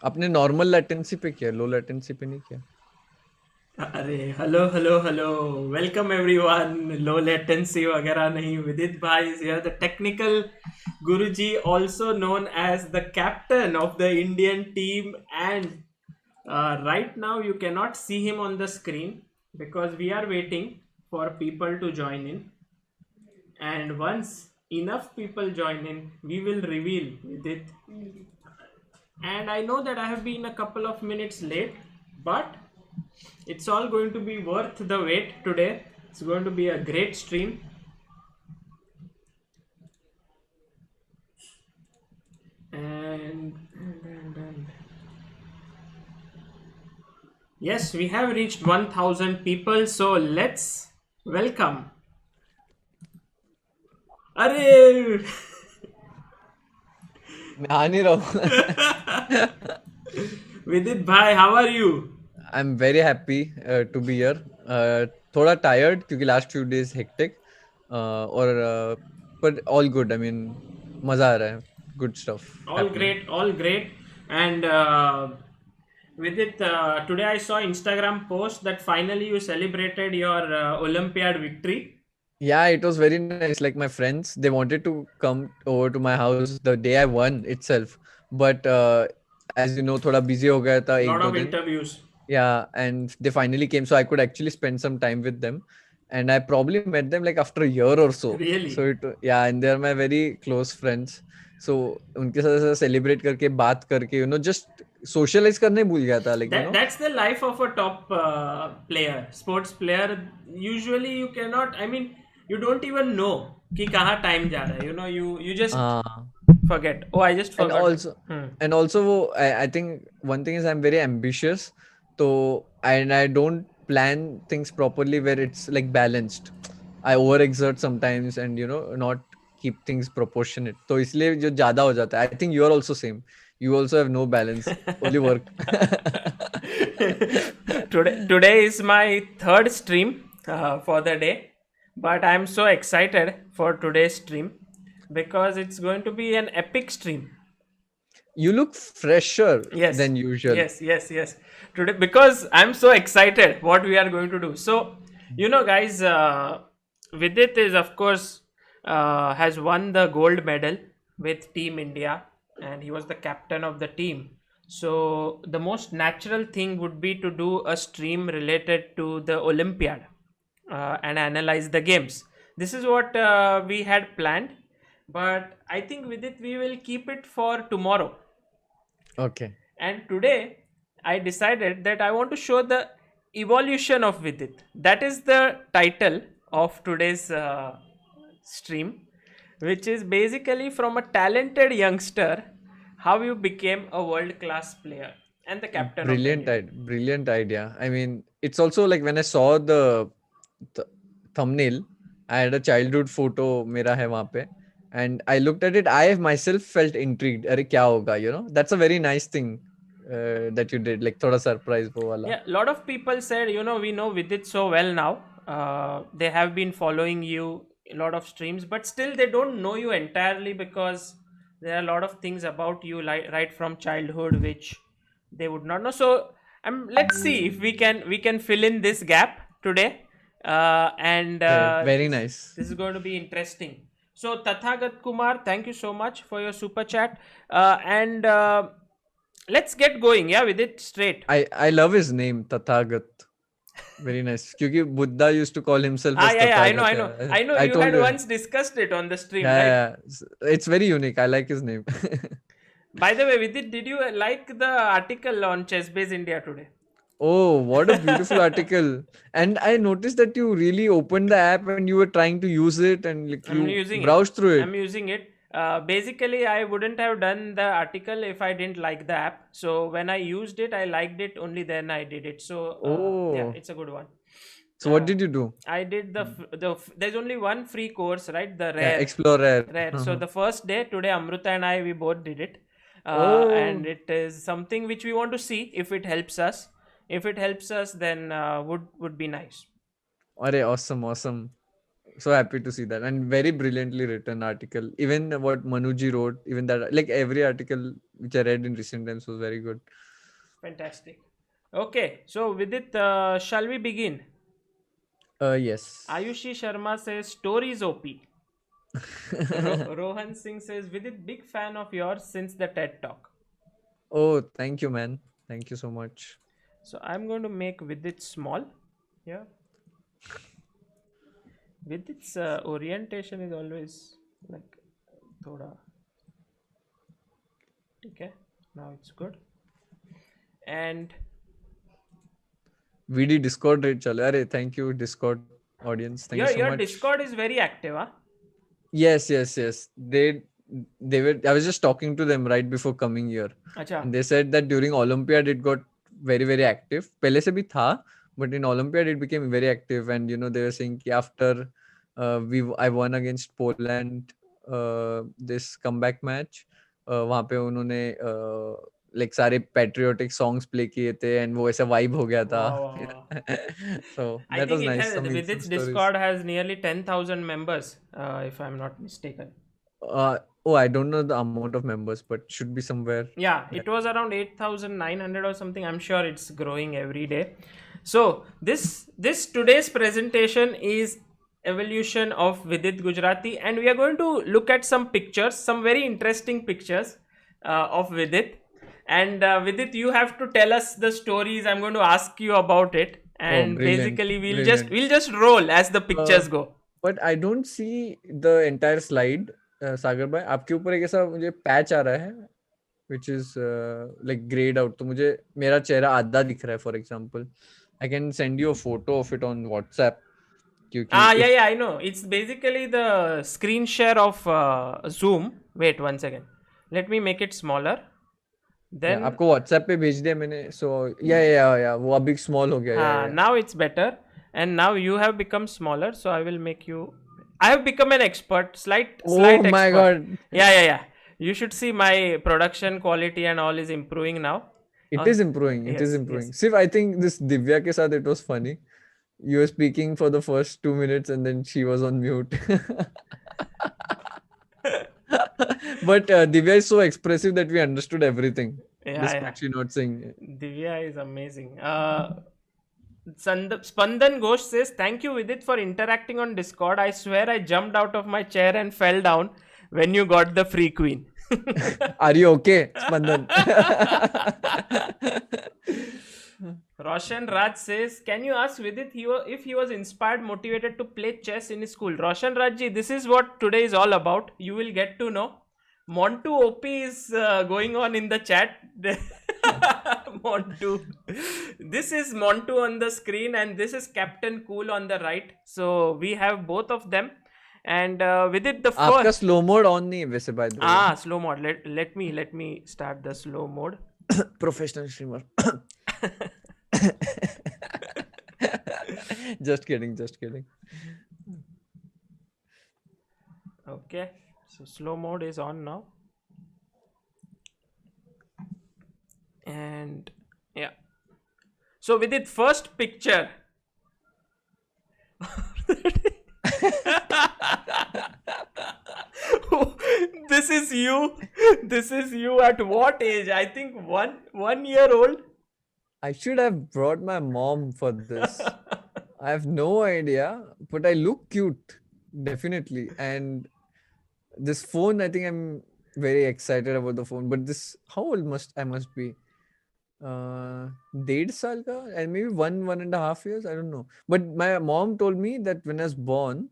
आपने normal latency पे किया, लो लेटेंसी पे नहीं किया? अरे hello welcome everyone. Low latency वगैरह नहीं। विदित भाई is here, the technical Guruji, also known as the captain of the Indian team. And right now you cannot see him on the screen because we are waiting for people to join in. And once enough people join in, we will reveal Vidit. And I know that I have been a couple of minutes late, but it's all going to be worth the wait today. It's going to be a great stream. And yes, we have reached 1000 people. So let's welcome. Arey! मैं आ नहीं रहा हूँ. Vidit bhai, how are you? I'm very happy to be here. थोड़ा tired क्योंकि last few days hectic. और but all good. I mean, मजा आ रहा है. Good stuff All happening. great, all great. And Vidit, today I saw Instagram post that finally you celebrated your Olympiad victory. Yeah, it was very nice. Like my friends, they wanted to come over to my house the day I won itself. But as you know, थोड़ा busy हो गया था एक Lot दो of दिन. interviews. Yeah, and they finally came, so I could actually spend some time with them. And I probably met them like after a year or so. So Really? yeah, and they're my very close friends. So उनके साथ ऐसा celebrate करके बात करके just socialize करने भूल गया था, like That's the life of a top player, sports player. Usually you cannot, I mean, you don't even know कि कहाँ time जा रहा है. You just हाँ. forget. Oh, I just And forgot. also, and also I think one thing is I'm very ambitious. So and I don't plan things properly where it's like balanced. I overexert sometimes and not keep things proportionate. तो इसलिए जो ज़्यादा हो जाता है. I think you are also same. You also have no balance, only work. Today is my third stream for the day, but I'm so excited for today's stream because it's going to be an epic stream. You look fresher Yes, than usual. yes. Today, because I'm so excited what we are going to do. So, guys, Vidit is, of course, has won the gold medal with Team India, and he was the captain of the team. So, the most natural thing would be to do a stream related to the Olympiad and analyze the games. This is what we had planned, but I think with it we will keep it for tomorrow. Okay. And today I decided that I want to show the evolution of Vidit. That is the title of today's stream, which is basically from a talented youngster how you became a world class player and the captain of the Brilliant, India team. brilliant idea. I mean, it's also like when I saw the th- thumbnail, I had a childhood photo मेरा है वहाँ पे, and I looked at it. I myself felt intrigued. अरे क्या होगा? That's a very nice thing that you did. Like थोड़ा surprise वो वाला. Yeah, a lot of people said, we know Vidit so well now. They have been following you a lot of streams, but still they don't know you entirely because there are a lot of things about you like right from childhood which they would not know. So let's see if we can fill in this gap today, and Okay, very nice. this is going to be interesting. So Tathagat Kumar, thank you so much for your super chat, and let's get going. Yeah, with it straight. I love his name Tathagat. Very nice. क्योंकि Buddha used to call himself Ah, as yeah, I know, Tathagat. I know. Yeah. I know I you told had you. once discussed it on the stream, Yeah, right? yeah, yeah. It's very unique. I like his name. By the way, Vidit, did you like the article on Chessbase India today? Oh, what a beautiful article. And I noticed that you really opened the app and you were trying to use it and like I'm you using it. browsed through I'm it. using it. Basically, I wouldn't have done the article if I didn't like the app. So when I used it, I liked it. Only then I did it. So yeah, Oh, it's a good one. so what Uh, did you do? I did there's only one free course, right? The Yeah, rare. Explorer. Rare. So the first day today, Amruta and I we both did it, and Oh, it is something which we want to see if it helps us. If it helps us, then would be nice. अरे awesome, awesome. so happy to see that, and very brilliantly written article. Even what Manuji wrote, even that, like every article which I read in recent times was very good. Fantastic. Okay, so with it, shall we begin? Yes. Ayushi Sharma says stories OP. Rohan Singh says Vidit, big fan of yours since the TED talk. Oh, thank you, man. Thank you so much. So I'm going to make Vidit small. Yeah, Vidit's orientation is always like thoda. Okay, now it's good. And VD Discord rate chale. Arey, thank you, Discord audience. Thank you so your much. Discord is very active, huh? Yes, yes, yes. They were. I was just talking to them right before coming here, Acha. and they said that during Olympiad it got very active. पहले से भी था, but in Olympiad it became very active. And they were saying कि after I won against Poland this comeback match, वहाँ पे उन्होंने like सारे patriotic songs play किए थे and वो ऐसा vibe हो गया था. Wow, wow, wow. So I that think was it nice. has Some with some its stories. Discord has nearly 10,000 members, if I'm not mistaken. Oh, I don't know the amount of members, but should be somewhere. Yeah, That it was around 8,900 or something. I'm sure it's growing every day. So this today's presentation is evolution of Vidit Gujrathi, and we are going to look at some pictures, some very interesting pictures of Vidit. And Vidit, you have to tell us the stories. I'm going to ask you about it, Oh, and brilliant, basically brilliant. we'll just roll as the Uh, pictures go. but I don't see the entire slide. सागर भाई आपके ऊपर एक ऐसा मुझे patch आ रहा है which is like grayed out. तो मुझे मेरा चेहरा आधा दिख रहा है for example. I can send you a photo of it on WhatsApp क्योंकि Yeah, if yeah, I know. It's basically the screen share of Zoom. Wait one second. Let me make it smaller. yeah Then, आपको WhatsApp पे भेज दिया मैंने. So yeah वो अभी small हो गया. Yeah. now it's better. And now you have become smaller. So I will make you. I have become an expert, Oh slight my expert. god. Yeah, yeah, yeah. You should see my production quality and all is improving now. It Uh, is improving. It is yes, improving. yes. Siv, I think this Divya ke साथ it was funny. You were speaking for the first 2 minutes and then she was on mute. But Divya is so expressive that we understood everything, Yeah, yeah. despite she not saying. Divya is amazing. Spandan Ghosh says, thank you, Vidit, for interacting on Discord. I swear I jumped out of my chair and fell down when you got the free queen. Are you okay, Spandan? Roshan Raj says, can you ask Vidit if he was inspired, motivated to play chess in his school? Roshan Rajji, this is what today is all about. You will get to know. Montu OP is going on in the chat. Montu. This is Montu on the screen, and this is Captain Cool on the right. So we have both of them. And with it, the आपका first. slow mode on नहीं है वैसे by the way. Slow mode. Let me start the slow mode. Professional streamer. Just kidding, just kidding. Okay. So slow mode is on now. And yeah. So with it, first picture. This is you. This is you at what age? I think 1 year old. I should have brought my mom for this. I have no idea, but I look cute, definitely. And this phone, I think I'm very excited about the phone. But this, how old must I must be? 1.5 साल का, and maybe 1.5 years. I don't know. But my mom told me that when I was born,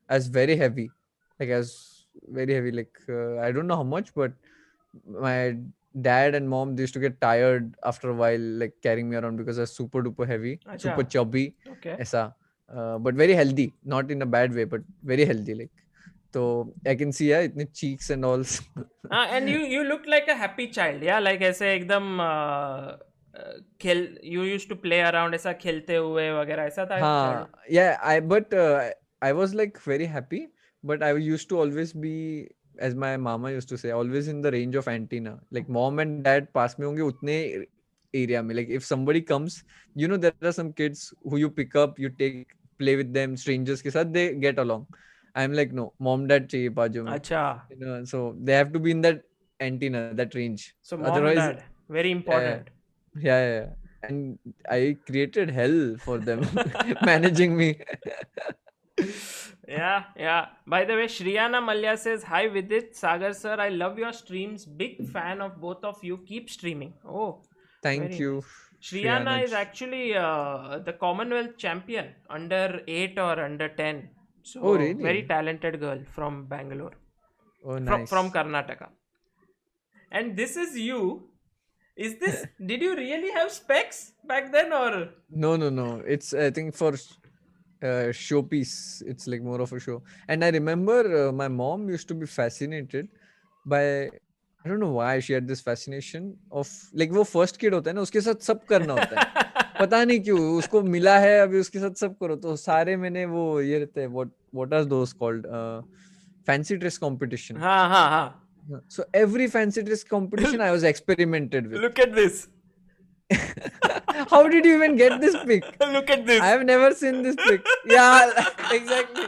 I was very heavy, like I was very heavy. Like I don't know how much, but my dad and mom they used to get tired after a while, like carrying me around because I was super duper heavy, super Acha. chubby, Okay. ऐसा. But very healthy, not in a bad way, but very healthy. Like, so I can see itne cheeks and all. And you look like a happy child. Yeah, like ऐसे एकदम खेल you used to play around ऐसा खेलते हुए वगैरह ऐसा था child. Yeah, I was like very happy, but I used to always be, as my mama used to say, always in the range of antenna. Like mom and dad पास में होंगे उतने area में. Like if somebody comes, there are some kids who you pick up, you take play with them, strangers के साथ, they get along. I'm like, no, mom dad चाहिए बाजू में, अच्छा. so they have to be in that antenna, that range, So mom, otherwise, dad, very yeah, important. yeah. And I created hell for them managing me. Yeah, yeah. By the way, Shriyana Malya says, "Hi Vidit, Sagar sir, I love your streams. Big fan of both of you. Keep streaming." Oh, Thank very you, nice. Shriyana Shriyanaj. is actually the Commonwealth champion under 8 or under 10. Oh, So very really? talented girl from Bangalore, Oh, from nice. Karnataka. And this is you. Is this? Did you really have specs back then, or? No, no, no. It's, I think, for showpiece. It's like more of a show. And I remember my mom used to be fascinated by, I don't know why she had this fascination of, like, वो first kid होता है ना, उसके साथ सब करना होता है. पता नहीं क्यों उसको मिला है अभी, उसके साथ सब करो. तो सारे मैंने वो ये रहते हैं, what are those called, fancy dress competition. हाँ हाँ हाँ. So every fancy dress competition I was experimented with. Look at this. How did you even get this pic? Look at I this. have never seen this pic. Yeah, exactly.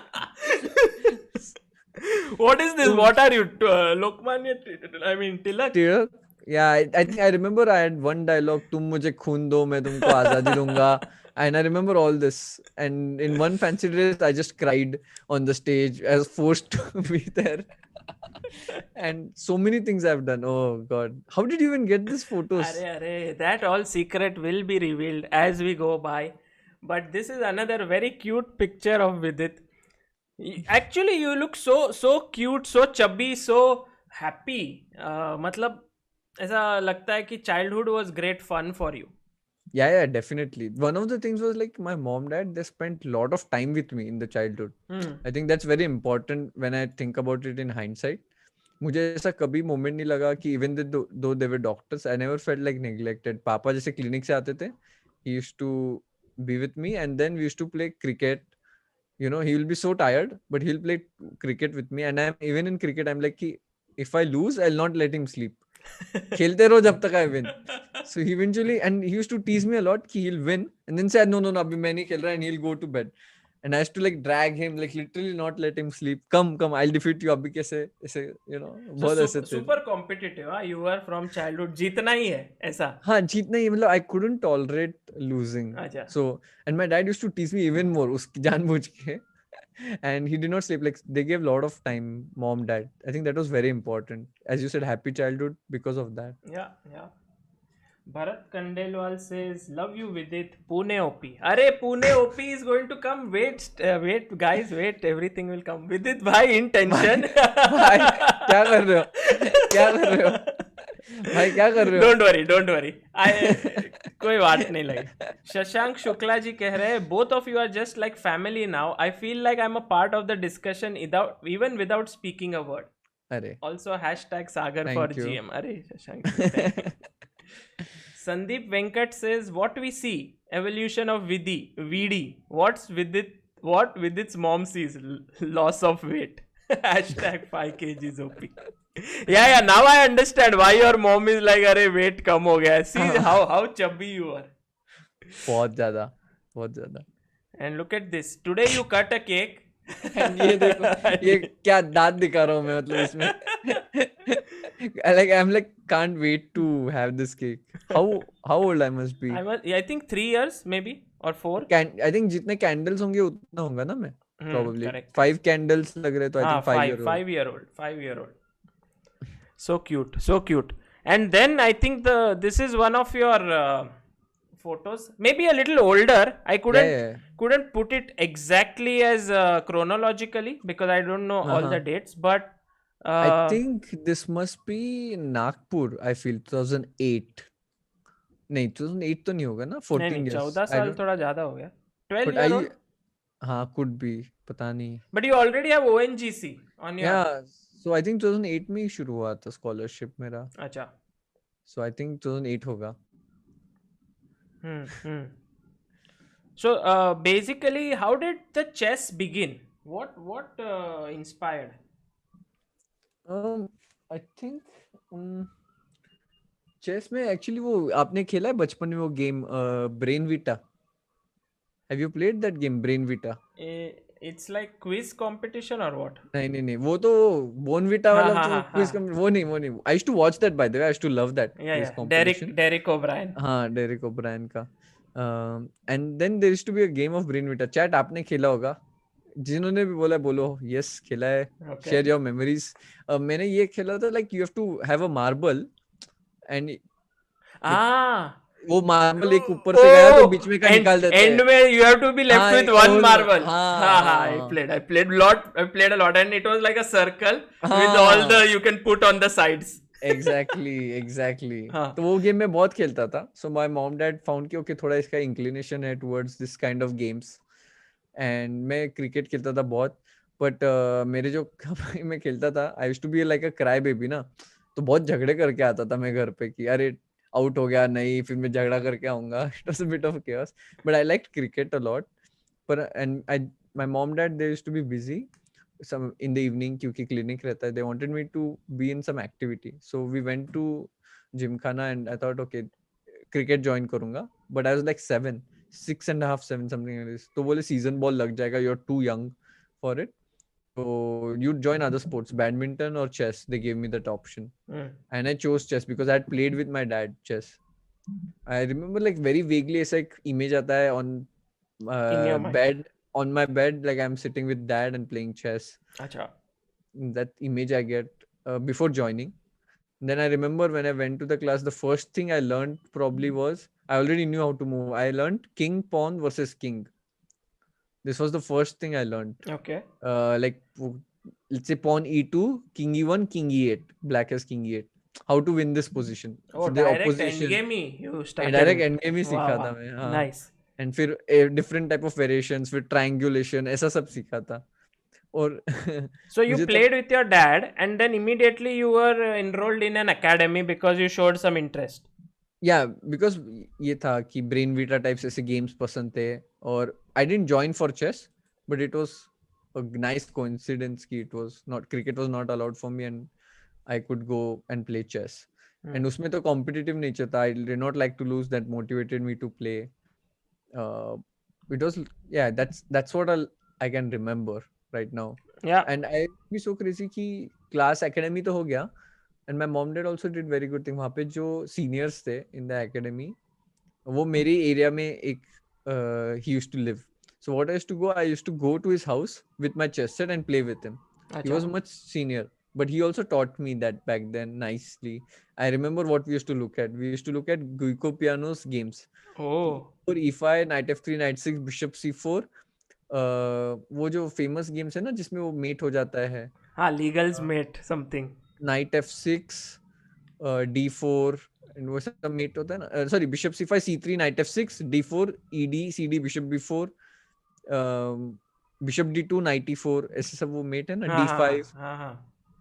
What is this? तुम What are you? Lokmanya, I mean, Tilak. Tilak? Yeah, I think I remember I had one dialogue, तुम मुझे खून दो मैं तुमको आजादी दूंगा. And I remember all this. And in one fancy dress, I just cried on the stage. I was forced to be there. And so many things I've done. Oh God. How did you even get these photos? That all secret will be revealed as we go by. But this is another very cute picture of Vidit. Actually, you look so cute, so chubby, so happy. मतलब ऐसा लगता है कि childhood was great fun for you. Yeah, definitely. One of the things was like my mom, dad, they spent a lot of time with me in the childhood. Hmm. I think that's very important when I think about it in hindsight. मुझे ऐसा कभी moment नहीं लगा कि even though they were doctors, I never felt like neglected. पापा जैसे clinic से आते थे, he used to be with me and then we used to play cricket. You know, he will be so tired, but he'll play cricket with me. And I'm even in cricket, I'm like, ki, if I lose, I'll not let him sleep. खेलते रहो जब तक I win. So he eventually, and he used to tease me a lot कि he'll win and then say no no no अभी मैं नहीं खेल रहा, and he'll go to bed. And I used to like drag him, like literally not let him sleep. Come, I'll defeat you. अभी कैसे ऐसे, you know, So बहुत ऐसे थे. super competitive. हाँ? You were from childhood. जीतना ही है ऐसा. हाँ जीतना ही, मतलब I couldn't tolerate losing. अच्छा. So and my dad used to tease me even more उसकी जानबूझ के. And he did not sleep. Like they gave a lot of time, mom, dad. I think that was very important. As you said, happy childhood because of that. Yeah, yeah. Bharat Kandelwal says, "Love you, Vidit. Pune OP. Arey, Pune OP is going to come. Wait, guys, wait. Everything will come. Vidit, bhai, in tension. भाई क्या कर रहे हो, क्या कर रहे हो भाई, क्या कर रहे हो? Don't worry. कोई बात नहीं लगी. शशांक शुक्ला जी कह रहे हैं, both of you are just like family now. I feel like I'm a part of the discussion even without speaking a word. अरे Also hashtag Sagar for thank you. GM. Arey, Shashank, thank you. Sandeep Venkat says, "What we see, evolution of VD. What Vidit's mom sees, loss of weight." Hashtag 5 kgs OP. Yeah. Now I understand why your mom is like, "Arey, weight come ho gaya." See how chubby you are. बहुत ज़्यादा. And look at this. Today you cut a cake. And ये देखो, ये क्या दांत दिखा रहा हूँ मैं, मतलब इसमें. Like I'm like can't wait to have this cake. How old I must be? I think 3 years maybe or 4. I think जितने candles होंगे उतना होगा ना मैं. Probably Correct. 5 candles लग रहे, तो I think 5 year old. 5-year-old. So cute. And then I think this is one of your photos. Maybe a little older. I couldn't put it exactly as chronologically because I don't know all the dates. But I think this must be Nagpur. I feel 2008. नहीं 2008 तो नहीं होगा ना, 14 years. 14 साल थोड़ा ज्यादा हो गया. 12-year-old. हाँ could be, पता नहीं. But you already have ONGC on your. Yeah, so I think 2008 में ही शुरू हुआ था scholarship मेरा. अच्छा. So I think 2008 होगा. So basically, how did the chess begin? What inspired? I think chess में एक्चुअली वो आपने खेला है बचपन में वो game Brainvita? Have you played that game, Brain Vita? It's like quiz competition or what? नहीं नहीं नहीं, वो तो बोनविटा Ha वाला ha तो ha क्विज ha. वो नहीं, I used to watch that by the way, I used to love that Yeah, quiz yeah. Competition. Derek O'Brien. हाँ, डेरिक ओब्रायन का. And then there used to be a game of Brainvita. चैट आपने खेला होगा, जिन्होंने भी बोला बोलो यस खेला है. Okay. Share your memories. मैंने ये खेला था, like you have to have a marble and like Ah. वो मार्बल एक ऊपर से गया तो Oh, बीच में का and निकाल देते end हैं. where you have to be left हाँ, with one hole. marble. Ha हाँ ha. हाँ I played a lot. I played a lot, and it was like a circle with all हाँ. the you can put on the sides. Exactly exactly. हाँ. तो वो game मैं बहुत खेलता था. So my mom dad found कि okay थोड़ा इसका इंक्लिनेशन है towards this kind of games. And मैं क्रिकेट खेलता था बहुत. बट मेरे जो मैं खेलता था, I used to be like a cry baby ना. तो बहुत झगड़े करके आता था मैं घर पे कि अरे आउट हो गया नहीं, फिर मैं झगड़ा करके आऊंगा. It was a bit of chaos. But I like cricket a lot. पर and I my mom dad they used to be busy some in the evening क्योंकि clinic रहता है. They wanted me to be in some activity, so we went to gymkhana and I thought okay cricket join करूंगा. But I was like 7, 6.5, 7 something like this. तो बोले season ball लग जाएगा, you're too young for it. So you join other sports, badminton or chess. They gave me that option Hmm. and I chose chess because I had played with my dad chess. I remember like very vaguely ऐसा एक image आता है on In your mind. bed, on my bed, like I'm sitting with dad and playing chess. Acha. That image I get before joining. Then I remember when I went to the class, the first thing I learned probably was I already knew how to move. I learned king pawn versus king. This was the first thing I learned. Okay. Like let's say pawn e2, king e1, king e8, black has king e8. How to win this position Oh, for the direct opposition. endgame you started direct with. End game he Wow, सीखा था wow. मैं. हाँ. Nice. And फिर different type of variations, फिर triangulation, ऐसा सब सीखा था. और So you मुझे तब played with your dad, and then immediately you were enrolled in an academy because you showed some interest. या बिकॉज ये था कि ब्रेन वीटा टाइप्स ऐसे गेम्स पसंद थे. और I didn't join for chess, but it was a nice coincidence कि it was not, cricket was not allowed for me and I could go and play chess. Hmm. And उसमें तो competitive nature था. I did not like to lose, that motivated me to play. It was, yeah, that's what I can remember right now. Yeah. And I be so crazy कि class academy तो हो गया. And my mom dad also did very good thing. वहाँ पे जो seniors थे in the academy, वो मेरे एरिया में एक he used to live. So what I used to go to his house with my chess set and play with him. He Acha. was much senior, but he also taught me that back then nicely. I remember what we used to look at. We used to look at Guico Piano's games. Oh. E4, E5, knight F3, knight 6, bishop C4. वो जो famous games है ना जिसमें वो met हो जाता है. Ah, legal's mate something. Night F6, D4, and वो सब मेट होता है ना. Sorry, bishop C5, C3, night F6, D4, ED, CD, bishop B4, bishop D2, night E4, ऐसे सब वो मेट है ना. हाँ हाँ D5, हाँ हाँ हाँ.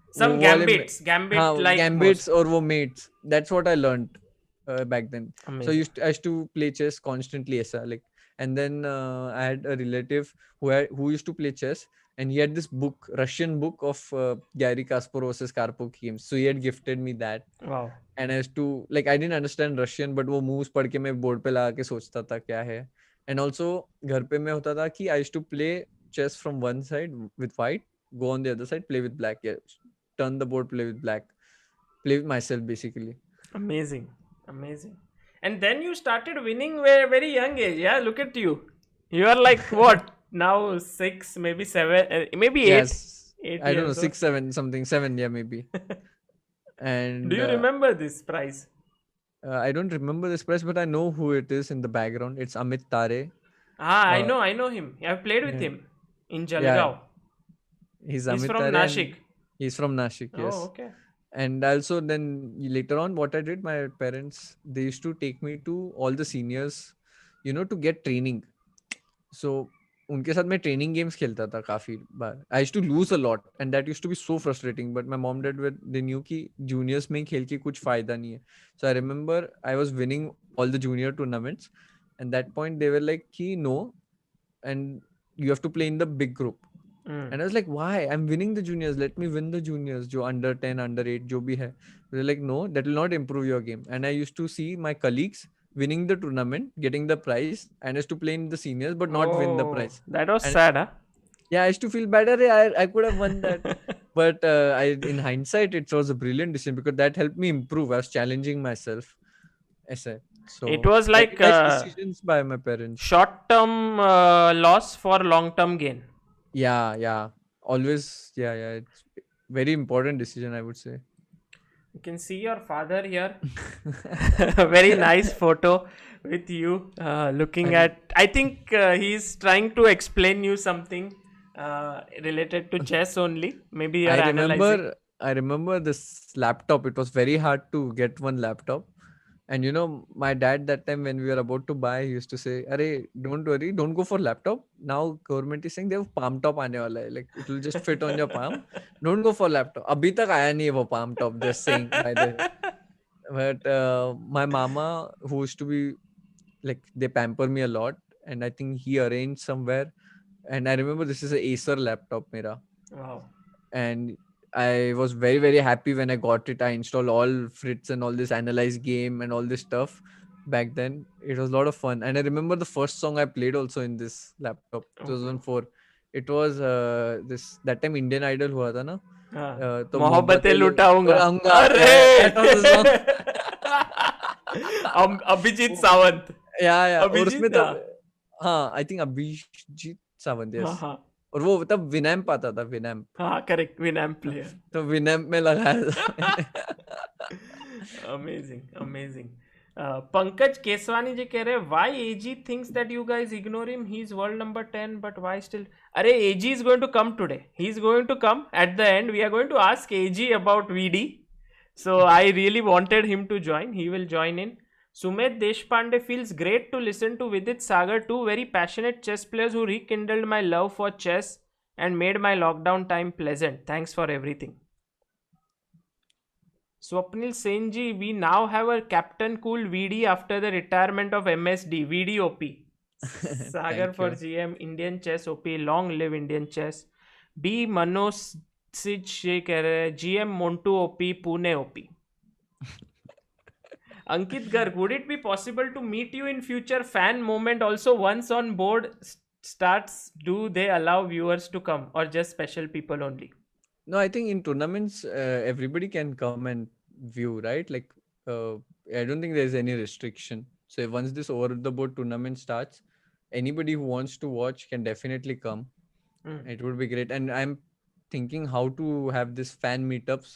वो Some वाले gambits, हाँ gambit like गैम्बिट्स most. और वो mates. That's what I learned back then. So Amazing. I used to play chess constantly ऐसा like. And then I had a relative who used to play chess, and he had this book, Russian book of Garry Kasparov's Karpov games. So he had gifted me that. Wow. And I used to like, I didn't understand Russian, but वो moves पढ़ के मैं board पे लगा के सोचता था क्या है. And also घर पे मैं होता था कि I used to play chess from one side with white, go on the other side, play with black. Yeah, turn the board, play with black, play with myself basically. Amazing. Amazing. And then you started winning very, very young age. Yeah, look at you. You are like what? Now 6, maybe 7, maybe 8. Yes, 8 I don't know, years old. 6, 7, something, 7, yeah, maybe. Do And you remember this prize? I don't remember this price, but I know who it is in the background. It's Amit Tare. Ah, Uh, I know him. I've played with yeah, him in yeah, Jalgaon. he's He's Amit from Tare, and Nashik. he's from Nashik, Oh, yes. okay. And also then later on, what I did, my parents, they used to take me to all the seniors, to get training. So उनके साथ मैं training games खेलता था काफी बार. I used to lose a lot and that used to be so frustrating, but my mom dad they knew कि juniors में खेल के कुछ फायदा नहीं है. So I remember I was winning all the junior tournaments, and that point they were like कि no, and you have to play in the big group. Mm. And I was like, why? I'm winning the juniors. Let me win the juniors. जो under 10, under 8 जो भी है. They're like, no, that will not improve your game. And I used to see my colleagues winning the tournament, getting the prize, and is to play in the seniors but not win the Oh, prize. that was And sad, huh? yeah, I used to feel better. I could have won that. But in hindsight, it was a brilliant decision because that helped me improve. I was challenging myself. As I, It so was very like nice decisions by my parents. short-term loss for long-term gain. Yeah, yeah. Always, yeah, yeah. It's very important decision, I would say. You can see your father here. Very nice photo with you looking And at. I think he's trying to explain you something related to chess only. Maybe you're analyzing. I remember this laptop. It was very hard to get one laptop. And my dad that time when we were about to buy, he used to say, "Arey, don't worry, don't go for laptop. Now government is saying they have palm top aane wala hai. Like it will just fit on your palm. Don't go for laptop." Abhi tak aaya nahi hai wo palm top. Just saying by the way. But my mama, who used to be like they pamper me a lot, and I think he arranged somewhere. And I remember this is a Acer laptop, mera, Wow. and I was very very happy when I got it. I installed all Fritz and all this analyze game and all this stuff. Back then, it was a lot of fun, and I remember the first song I played also in this laptop, Okay. 2004. It was this that time Indian Idol हुआ था ना, हाँ तो मोहब्बतें मोहब्बतें लुटाऊंगा लुटाऊंगा, अरे yeah, that was the song. Abhijit Sawant या और उसमें अभिजीत हाँ तब हाँ आई थिंक अभिजीत सावंत, हाँ यस. हाँ और वो तब विनैम्प आता था, विनैम्प. हाँ करेक्ट विनैम प्लेयर तो विनैम्प में लगाया था मैंने. amazing amazing पंकज केसवानी जी कह रहे हैं why AG thinks that you guys ignore him he's world number 10 but why still अरे AG is going to come today he's going to come at the end we are going to ask AG about VD so I really wanted him to join he will join in Sumed Deshpande feels great to listen to Vidit Sagar two very passionate chess players who rekindled my love for chess and made my lockdown time pleasant thanks for everything Swapnil Senji, we now have a Captain Cool VD after the retirement of MSD, VDOP. Sagar Thank for you. GM, Indian Chess OP, long live Indian Chess. B. Manos Sig कह रहे हैं GM Montu OP, Pune OP. Ankit Garg, would it be possible to meet you in future fan moment also once on board starts? Do they allow viewers to come or just special people only? No, I think in tournaments, everybody can come and view, right? Like, uh, I don't think there's any restriction. So once this over the board tournament starts, anybody who wants to watch can definitely come. Mm. It would be great. And I'm thinking how to have this fan meetups.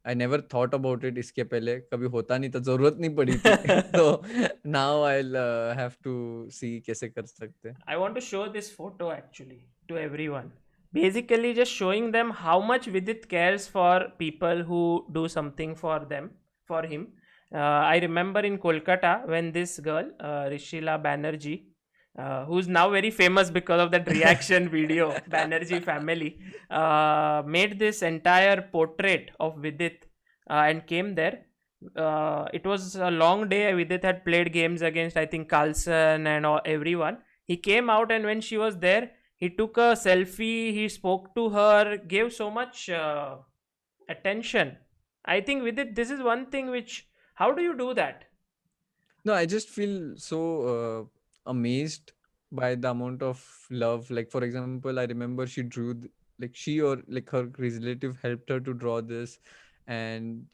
I never thought about it इसके पहले कभी होता नहीं था, जरूरत नहीं पड़ी थी. So now I'll have to see कैसे कर सकते हैं. I want to show this photo actually to everyone. Basically, just showing them how much Vidit cares for people who do something for them, for him. I remember in Kolkata when this girl, Rishila Banerjee, who's now very famous because of that reaction video, Banerjee family, made this entire portrait of Vidit and came there. It was a long day. Vidit had played games against, I think, Carlson and everyone. He came out, and when she was there, he took a selfie. He spoke to her, gave so much attention. I think Vidit, this is one thing which. How do you do that? No, I just feel so amazed by the amount of love. Like, for example, I remember she drew, like, she or like her relative helped her to draw this, and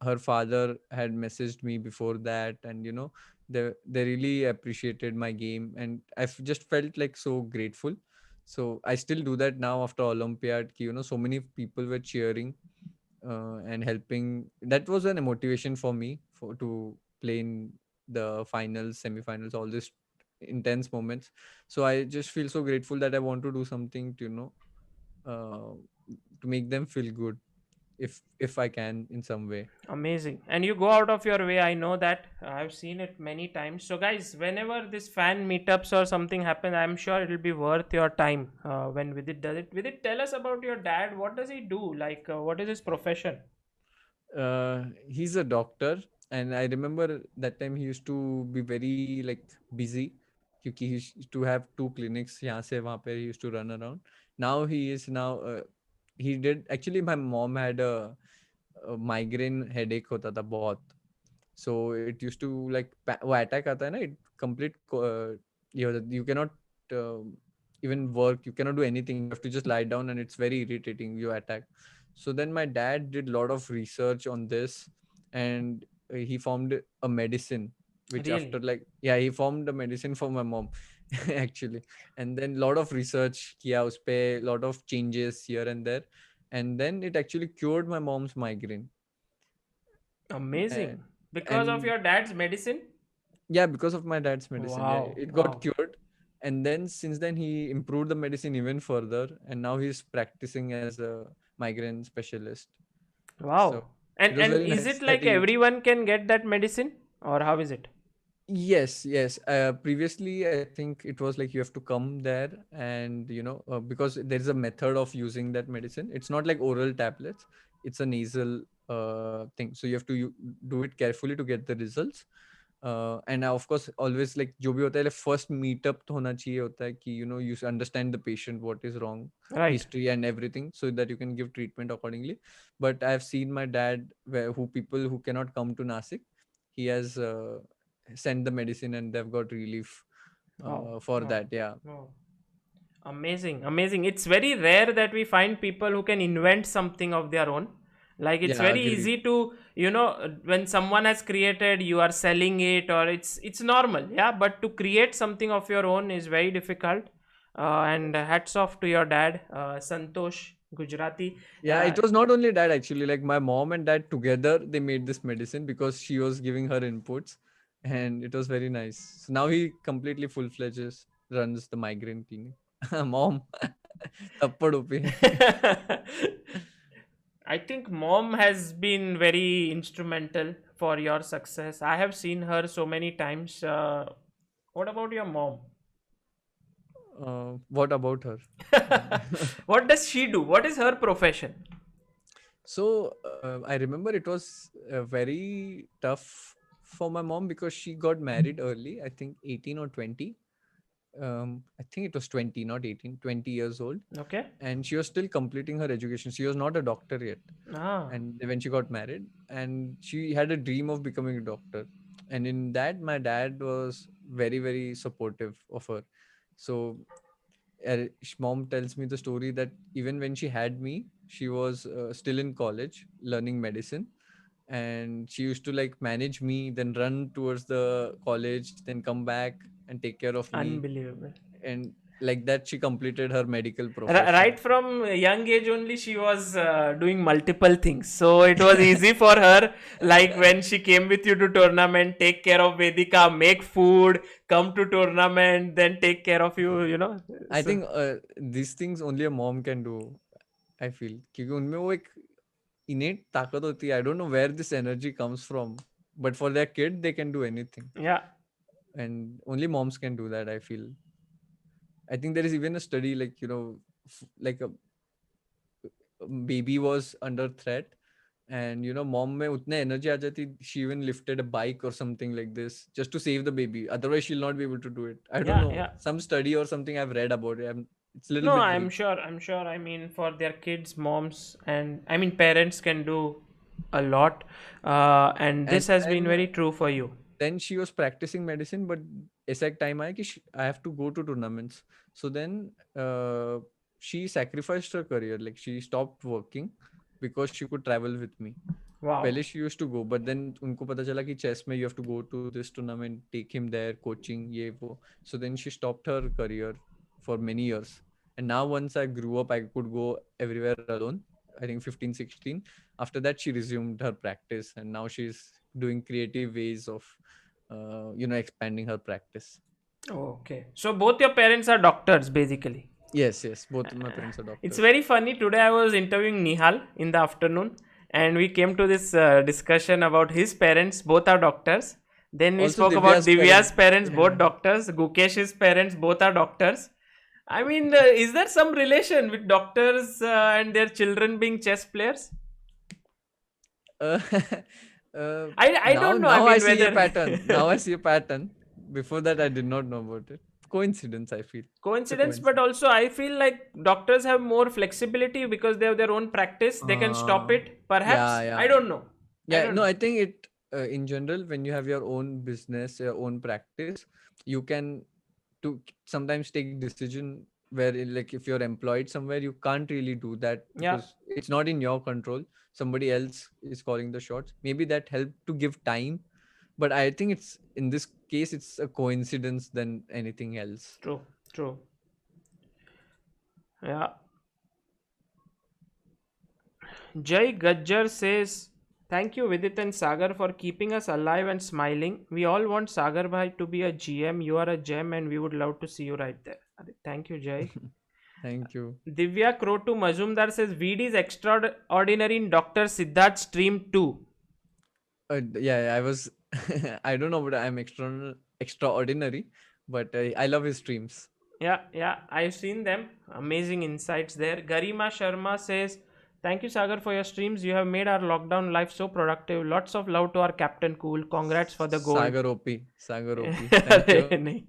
her father had messaged me before that, and they really appreciated my game, and just felt like so grateful. So I still do that now after Olympiad. So many people were cheering and helping. That was a motivation for me for to play in the finals, semifinals, all these intense moments. So I just feel so grateful that I want to do something to uh, to make them feel good, if I can in some way. Amazing. And you go out of your way. I know that. I've seen it many times. So, guys, whenever this fan meetups or something happen, I'm sure it'll be worth your time when Vidit does it. Vidit, tell us about your dad. What does he do? Like, what is his profession? He's a doctor, and I remember that time he used to be very like busy क्योंकि he used to have two clinics यहाँ से वहाँ पे. He used to run around. Now he is now he did actually. My mom had a migraine headache होता था बहुत. So it used to like वो attack आता है ना, it complete you cannot uh, even work, you cannot do anything, you have to just lie down and it's very irritating, you attack. So then my dad did a lot of research on this, and he formed a medicine, which after Really? like, yeah, he formed a medicine for my mom actually. And then lot of research kiya us pe, lot of changes here and there, and then it actually cured my mom's migraine. and, Amazing. Because of and your dad's medicine? yeah, because of my dad's medicine, yeah, Wow, it got wow. cured. And then since then he improved the medicine even further, and now he's practicing as a migraine specialist. So Wow. And it was very is it nice that like he. everyone can get that medicine, or how is it? Yes, yes. Previously, I think it was like you have to come there, and because there is a method of using that medicine. It's not like oral tablets; it's a nasal thing. So you have to do it carefully to get the results. And of course, always like जो भी होता है, like first meetup तो होना चाहिए होता है कि you understand the patient, what is wrong, Right. history and everything, so that you can give treatment accordingly. But I've seen my dad who people who cannot come to Nasik, he has sent the medicine and they've got relief Wow. for Wow. that. Yeah, Wow. Amazing. Amazing. It's very rare that we find people who can invent something of their own. Like it's yeah, very agreed. easy to, when someone has created, you are selling it, or it's normal, yeah. But to create something of your own is very difficult. And hats off to your dad, Santosh Gujrati. Yeah, Uh, it was not only that actually. Like my mom and dad together, they made this medicine because she was giving her inputs, and it was very nice. So now he completely full fledged runs the migraine clinic. Mom, tappad upi. I think mom has been very instrumental for your success. I have seen her so many times. What about your mom? What about her? What does she do? What is her profession? So I remember it was very tough for my mom because she got married early. I think 18 or 20. I think it was 20, not 18, 20 years old. Okay. And she was still completing her education. She was not a doctor yet. Ah, And when she got married, and she had a dream of becoming a doctor. And in that, my dad was very, very supportive of her. So mom tells me the story that even when she had me, she was still in college learning medicine, and she used to like manage me, then run towards the college, then come back and take care of me. unbelievable. And like that she completed her medical profession. Right from a young age only, she was doing multiple things. So it was easy for her. Like when she came with you to tournament, take care of Vedika, make food, come to tournament, then take care of you. I So think these things only a mom can do, I feel, क्योंकि उनमें वो एक innate ताकत होती है. I don't know where this energy comes from, but for their kid they can do anything, yeah. and only moms can do that, I feel. I think there is even a study like like a baby was under threat, and mom में उतने energy आ जाती, she even lifted a bike or something like this just to save the baby, otherwise she'll not be able to do it. I don't Yeah, know, yeah. some study or something I've read about it. It's a little No, bit I'm vague. sure. I'm sure. I mean, for their kids, moms, and I mean, parents can do a lot. And And this has been then very true for you. she was practicing medicine, but ऐसा एक time आया कि I have to go to tournaments. So then she sacrificed her career, like she stopped working because she could travel with me. Wow. पहले she used to go, but then उनको पता चला कि chess में you have to go to this tournament, take him there, coaching, ये वो. So then she stopped her career for many years. And now once I grew up, I could go everywhere alone. I think 15, 16. After that, she resumed her practice, and now she's doing creative ways of, expanding her practice. Okay. So both your parents are doctors, basically. Yes, yes. Both of my parents are It's doctors. very funny. Today I was interviewing Nihal in the afternoon, and we came to this discussion about his parents. Both are doctors. Then we Also, spoke about Divya's Divya's parents. parents, Yeah. both doctors. Gukesh's parents, both are doctors. I mean, is there some relation with doctors and their children being chess players? Uh, I now don't know. I now I mean, see a whether pattern. Now I see a pattern. Before that, I did not know about it. Coincidence, I feel. It's a coincidence, but coincidence. also I feel like doctors have more flexibility because they have their own practice. They can stop Uh, it. yeah, Perhaps I yeah. don't know. I Yeah, don't no, know. I think it. in general, when you have your own business, your own practice, you can sometimes take decision where like if you're employed somewhere, you can't really do that Yeah, because it's not in your control. Somebody else is calling the shots. Maybe that helped to give time, but I think it's in this case it's a coincidence than anything else. true, true. Yeah. Jay Gajjar says, thank you, Vidit and Sagar, for keeping us alive and smiling. We all want Sagar Bhai to be a GM. You are a gem, and we would love to see you right there. Thank you, Jay. Thank you. Divya Krotu Mazumdar says, VD is extraordinary in Dr. Siddharth stream too. Yeah, I was I don't know, but I'm extraordinary, but I love his streams. Yeah, yeah, I've seen them. Amazing insights there. Garima Sharma says, thank you, Sagar, for your streams. You have made our lockdown life so productive. Lots of love to our Captain Cool. Congrats for the gold. Sagar OP, Sagar OP, thank you.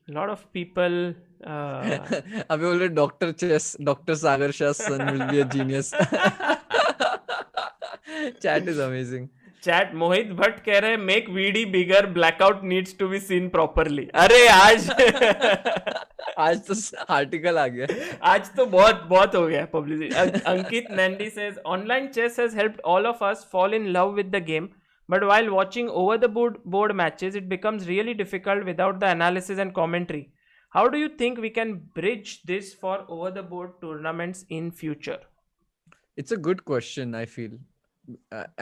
A lot of people. अभी बोल रहे doctor chess, doctor Sagar Shah son will be a genius. Chat is amazing. Chat Mohit Bhatt कह रहे हैं make VD bigger blackout needs to be seen properly. अरे आज आज तो आर्टिकल आ गया. आज तो बहुत बहुत हो गया publicity. Ankit Nandi says online chess has helped all of us fall in love with the game, but while watching over the board matches it becomes really difficult without the analysis and commentary. How do you think we can bridge this for over the board tournaments in future? It's a good question, I feel.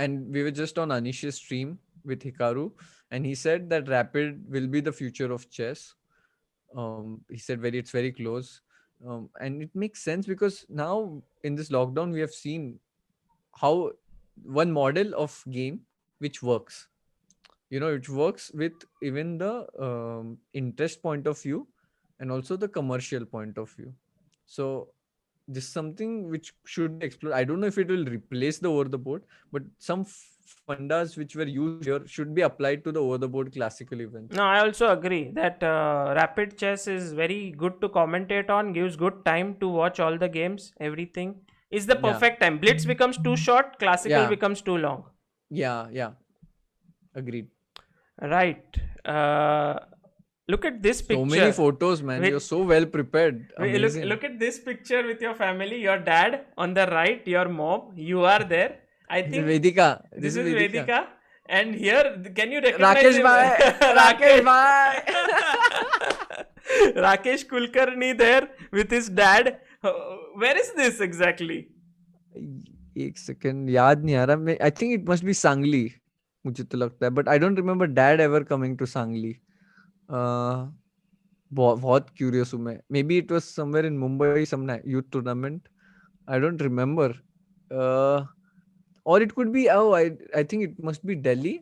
And we were just on Anish's stream with Hikaru, and he said that rapid will be the future of chess. He said it's very close. And it makes sense because now in this lockdown we have seen how one model of game which works, it works with even the interest point of view and also the commercial point of view. So this is something which should be explored. I don't know if it will replace the over the board, but some fundas which were used here should be applied to the over the board classical events. No, I also agree that rapid chess is very good to commentate on, gives good time to watch all the games, everything. Is the Yeah, perfect time. Blitz becomes too short, classical yeah, becomes too long. yeah, agreed. Right. Uh, Look at this So many picture. photos, man. You're With, so well prepared. Amazing. look at this picture with your family. Your dad on the right, your mom. You are there. I This is think Vedika. This this is is Vedika. Vedika. And here, can you recognize Rakesh him? bhai. Rakesh bhai. Rakesh Kulkarni there with his dad. Where is this exactly? एक second याद नहीं आ रहा. मैं I think it must be Sangli. मुझे तो लगता है, but I don't remember dad ever coming to Sangli. बहुत क्यूरियस हूँ मैं. Maybe it was somewhere in Mumbai some youth tournament. I don't remember. और it could be I think it must be Delhi,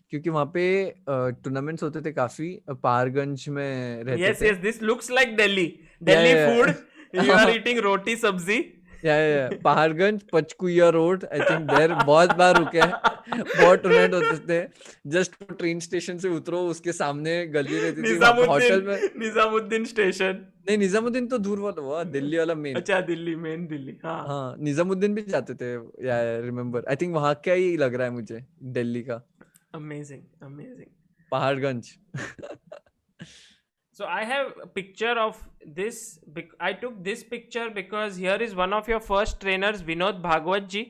क्योंकि वहाँ पे टूर्नामेंट्स होते थे काफी. पहाड़गंज में रहते Yes, थे. yes, this looks like Delhi. Delhi food. You are eating roti sabzi. या Paharganj Panchkuian road, I think there बहुत बार रुके हैं. बहुत टूर्नामेंट होते थे. जस्ट ट्रेन स्टेशन से उतरो, उसके सामने गली रहती थी, वहाँ पे होटल में. निजामुद्दीन स्टेशन. नहीं, निजामुद्दीन तो दूर वाला हुआ, दिल्ली वाला मेन. अच्छा, दिल्ली, मेन दिल्ली. हाँ. हाँ, निजामुद्दीन भी जाते थे. या रिमेम्बर, आई थिंक वहाँ का ही लग रहा है मुझे, दिल्ली का. Amazing, amazing. Paharganj. So I have a picture of this. I took this picture because here is one of your first trainers, Vinod Bhagwat ji,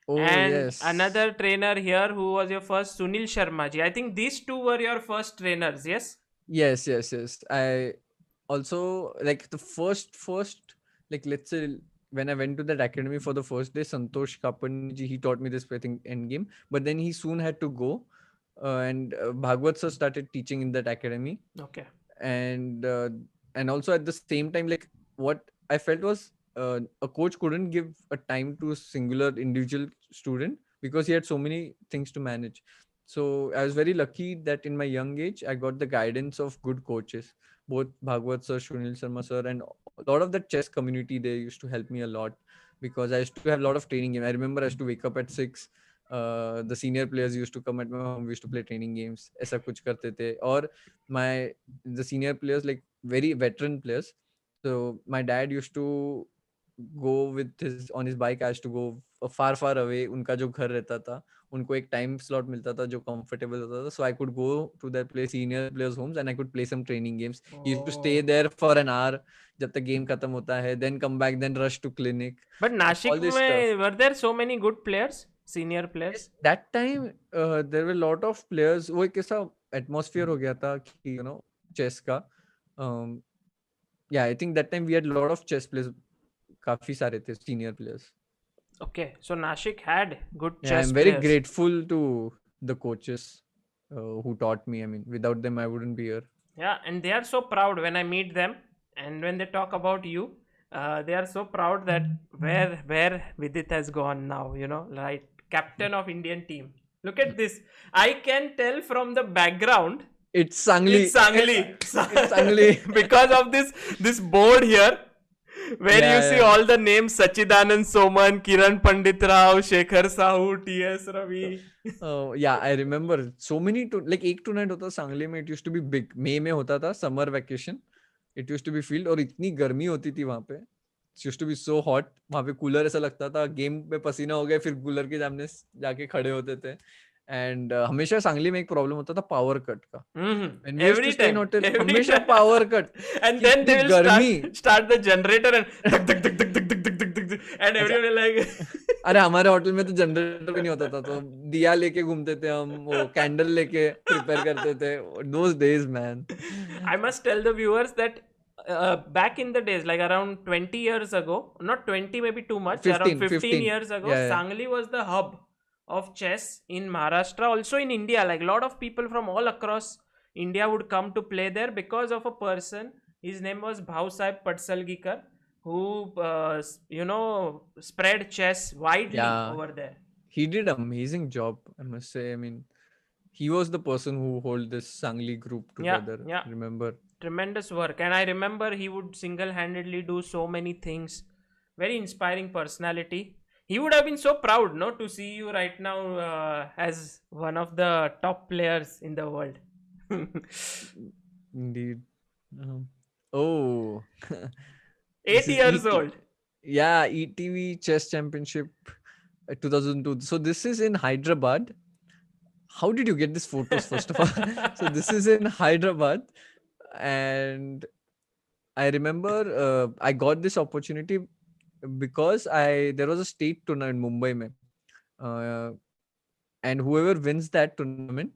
Oh and yes. another trainer here who was your first, Sunil Sharma ji. I think these two were your first trainers. Yes. Yes. I also, like, the first, like, let's say when I went to that academy for the first day, Santosh Kapani ji, he taught me this, I think, end game. But then he soon had to go, and Bhagwat sir started teaching in that academy. Okay. And also at the same time, like, what I felt was a coach couldn't give a time to a singular individual student because he had so many things to manage. So I was very lucky that in my young age I got the guidance of good coaches, both Bhagwat sir, Sunil Sharma sir, and a lot of the chess community. They used to help me a lot because I used to have a lot of training game. I remember I used to wake up at 6. The senior players used to come at my home. We used to play training games. ऐसा कुछ करते थे. और the senior players, like very veteran players. So my dad used to go with his on his bike. I used to go far far away. उनका जो घर रहता था, उनको एक time slot मिलता था जो comfortable होता था. So I could go to that place, senior players' homes, and I could play some training games. He used to stay Oh. there for an hour जब तक game खत्म होता है, then come back, then rush to clinic, But and all Nashik this stuff. में were there so many good players, senior Yes, players? that time there were a lot of players. वो एक ऐसा atmosphere हो गया था कि chess का. Um, yeah, I think that time we had a lot of chess players. काफी सारे थे senior players. Okay, so Nashik had good Yeah, chess I'm very players. grateful to the coaches who taught me. I mean, without them, I wouldn't be here. Yeah, and they are so proud when I meet them, and when they talk about you, they are so proud that where Vidit has gone now. Right, captain of Indian team. Look at this. I can tell from the background. It's Sangli. It's Sangli. It's Sangli. Because of this board here, where you see Yeah, all the names: Sachidanand Soman, Kiran Pandit Rao, Shekhar Sahu, T.S. Ravi. yeah, I remember so many to like एक tournament होता था सांगली में. It used to be big. मई में होता था summer vacation. It used to be field और इतनी गर्मी होती थी वहाँ पे. It used to be so hot. वहाँ पे कूलर ऐसा लगता था गेम पे पसीना हो गया फिर कूलर के सामने जाके खड़े होते थे. एंड हमेशा सांगली में एक प्रॉब्लम होता था पावर कट का. When we used to Every stay in time, hotel, every हमेशा time. Power cut. And कि then इतनी they will गर्मी. start the generator and tuk, tuk, tuk, tuk, tuk, tuk, tuk, tuk, tuk, tuk, and अच्छा, everyone will like. अरे हमारे hotel में तो generator भी नहीं होता था तो दिया लेके घूमते थे हम. वो कैंडल लेके प्रिपेयर करते थे. Those days, man. I must tell the viewers that back in the days, like around 20 years ago, not 20, maybe too much, around 15, 15 15. years ago, Yeah, yeah. Sangli was the hub of chess in Maharashtra, also in India. Like a lot of people from all across India would come to play there because of a person. His name was Bhausaheb Patsalgikar, who, spread chess widely Yeah. over there. He did amazing job, I must say. I mean, he was the person who hold this Sangli group Yeah, together. yeah. Remember? Tremendous work. And I remember he would single-handedly do so many things. Very inspiring personality. He would have been so proud, no, to see you right now as one of the top players in the world. Indeed. Um, oh, this 8 is years ET. old. Yeah, ETV Chess Championship 2002. So this is in Hyderabad. How did you get these photos, first of all? So this is in Hyderabad, and I remember I got this opportunity because I there was a state tournament in Mumbai mein, uh, and whoever wins that tournament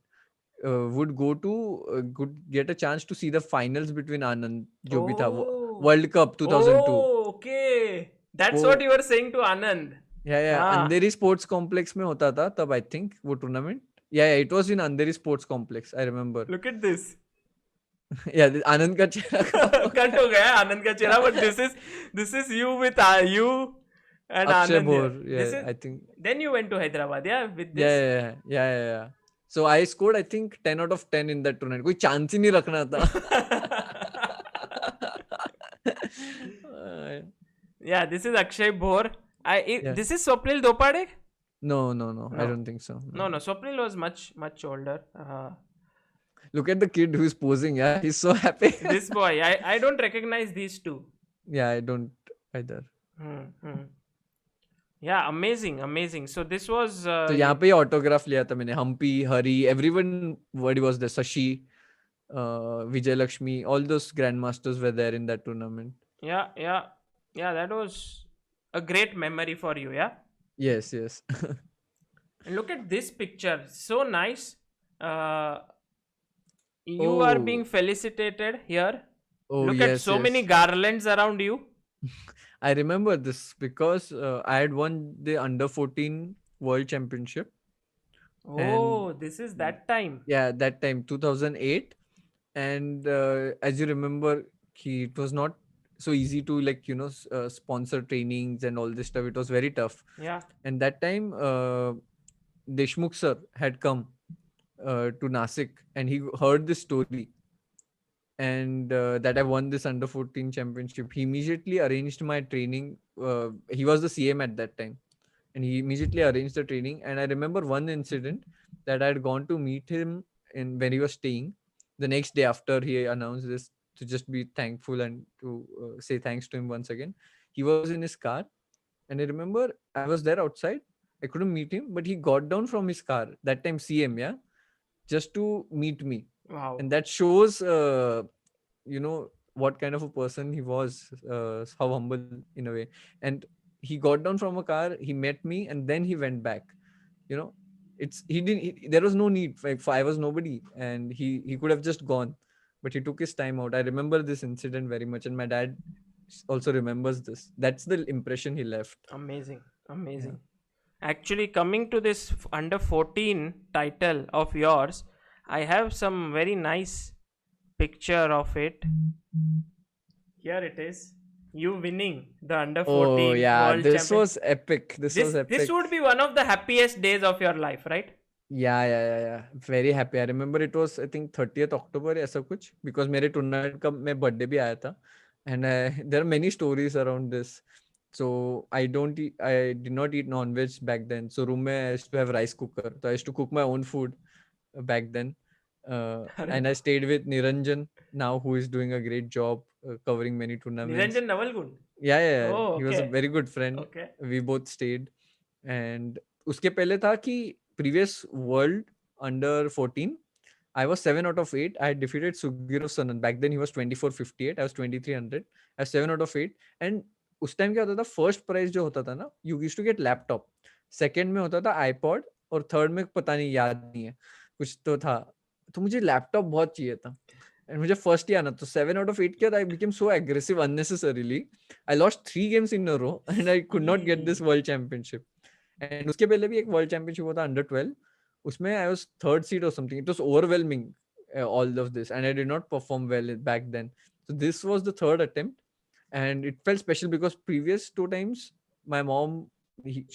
would go to could get a chance to see the finals between Anand जो भी था वो Oh. World Cup 2002. Oh, okay. That's वो what you were saying to Anand. या Ah, अंधेरी sports complex में होता था तब आई थिंक वो टूर्नामेंट. या it was in Andheri sports complex I remember. look at this. या आनंद का चेहरा कहाँ कट हो गया आनंद का चेहरा, but this is you with you and Akshay Anand here. भोर. या This is I think. then you went to Hyderabad, yeah, with या this. या या so I scored I think 10 out of 10 in that tournament. कोई chance ही नहीं रखना था. Yeah, this is Akshay Bhor. Yeah. This is Swapnil Dopade. No, no, no. I No, don't think so. no, no. Swapnil was much older. Look at the kid who's posing. Yeah, he's so happy. This boy, I don't recognize these two. Yeah, I don't either. Hmm. Yeah, amazing, amazing. So this was. तो यहाँ पे autograph लिया था मैंने. हम्पी, हरी, everyone. What was there? Sashi, Vijay Lakshmi, all those grandmasters were there in that tournament. Yeah. That was a great memory for you. Yeah. Yes, yes. And look at this picture. So nice. You are being Oh, felicitated here. oh Look at yes, so many yes. garlands around you. I remember this because I had won the under 14 World Championship, and Oh, this is that time. yeah, that time 2008. And as you remember, it was not so easy to sponsor trainings and all this stuff. It was very tough. Yeah. And that time Deshmukh sir had come to Nashik, and he heard this story, and that I won this under 14 championship. He immediately arranged my training. He was the CM at that time, and he immediately arranged the training. And I remember one incident that I had gone to meet him in when he was staying the next day after he announced this, to just be thankful and to say thanks to him once again. He was in his car, and I remember I was there outside. I couldn't meet him, but he got down from his car that time, CM, yeah, just to meet me. Wow. And that shows, what kind of a person he was, how humble in a way. And he got down from a car, he met me, and then he went back. You know, it's he didn't. There was no need. Like, for I was nobody, and he could have just gone, but he took his time out. I remember this incident very much, and my dad also remembers this. That's the impression he left. Amazing. Yeah. Amazing. Actually, coming to this under 14 title of yours, I have some very nice picture of it. Here it is. You winning the under Oh 14 yeah, world this champion. was epic. This was This epic. would be one of the happiest days of your life, right? Yeah. Very happy. I remember it was, I think, 30th October या ऐसा कुछ, because मेरे tournament का मैं birthday भी आया था, and there are many stories around this. So I did not eat non-veg back then. So room में I used to have rice cooker. So I used to cook my own food back then. अरे And I वाह. stayed with Niranjan now, who is doing a great job covering many tournaments. Niranjan Navalgund. Yeah. Oh, He was a okay. very good friend. Okay. We both stayed. And उसके पहले था कि previous world under 14, I was 7 out of 8. I had defeated Sugiro Sanan. Back then he was 2458. I was 2300. I was 7 out of 8. And उस time क्या होता था, first prize जो होता था ना, you used to get laptop, second में होता था आईपॉड, और थर्ड में पता नहीं, याद नहीं है, कुछ तो था. तो मुझे लैपटॉप बहुत चाहिए था, एंड मुझे फर्स्ट ही आना. तो 7 आउट ऑफ 8 किया था. I became so aggressive unnecessarily. I lost 3 games in a row, and I could not get this Eee. World championship. And उसके पहले भी एक वर्ल्ड चैंपियनशिप हुआ था अंडर 12. उसमें आई वाज थर्ड सीड और something. It was overwhelming, all of this, and I did not perform well back then. So this was the third attempt, and it felt special because previous two times my mom,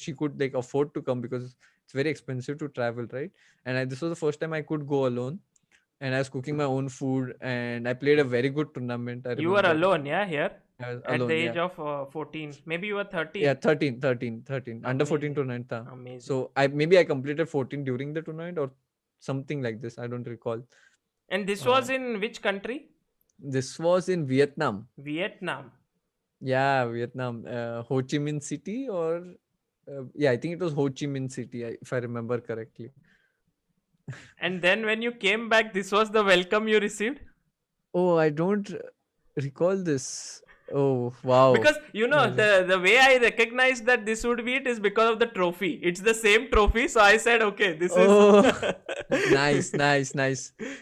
she could like afford to come because it's very expensive to travel, right? And this was the first time I could go alone, and I was cooking my own food, and I played a very good tournament. I You were remember alone, yeah, here I was at the alone. age Yeah. of 14. Maybe you were Yeah, 13. 13. Under 14 Amazing. tournament tha. Amazing. So I completed 14 during the tournament or something like this. I don't recall. And this Uh, was in which country? this was in Vietnam. Vietnam. Yeah, Vietnam. Ho Chi Minh City, or yeah, I think it was Ho Chi Minh City, if I remember correctly. And then when you came back, this was the welcome you received? Oh, I don't recall this. Oh, wow. Because the way I recognized that this would be it is because of the trophy. It's the same trophy, so I said, okay, this is. Oh, nice.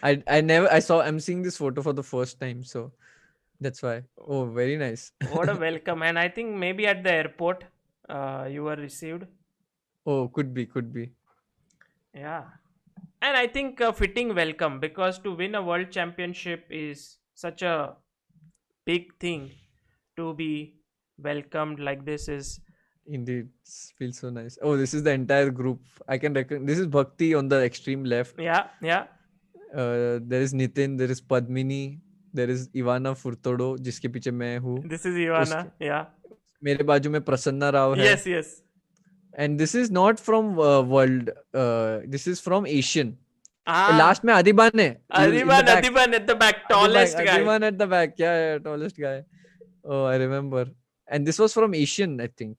I'm seeing this photo for the first time, so that's why. Oh, very nice. What a welcome. And I think maybe at the airport you were received. Oh, could be. Yeah. And I think a fitting welcome, because to win a world championship is such a big thing. To be welcomed like this is. Indeed, feels so nice. Oh, this is the entire group. I can reckon. This is Bhakti on the extreme left. Yeah. There is Nitin, there is Padmini, there is Ivana Furtado, जिसके पीछे मैं हूँ. This is उसके Ivana. Yeah. मेरे बाजू में प्रसन्ना राव है. Yes. And this is not from world. This is from Asian. Ah, Last में Adiban है. In the back. Adiban at the back, tallest guy. Adiban at the back. Yeah, tallest guy. Oh, I remember. And this was from Asian, I think,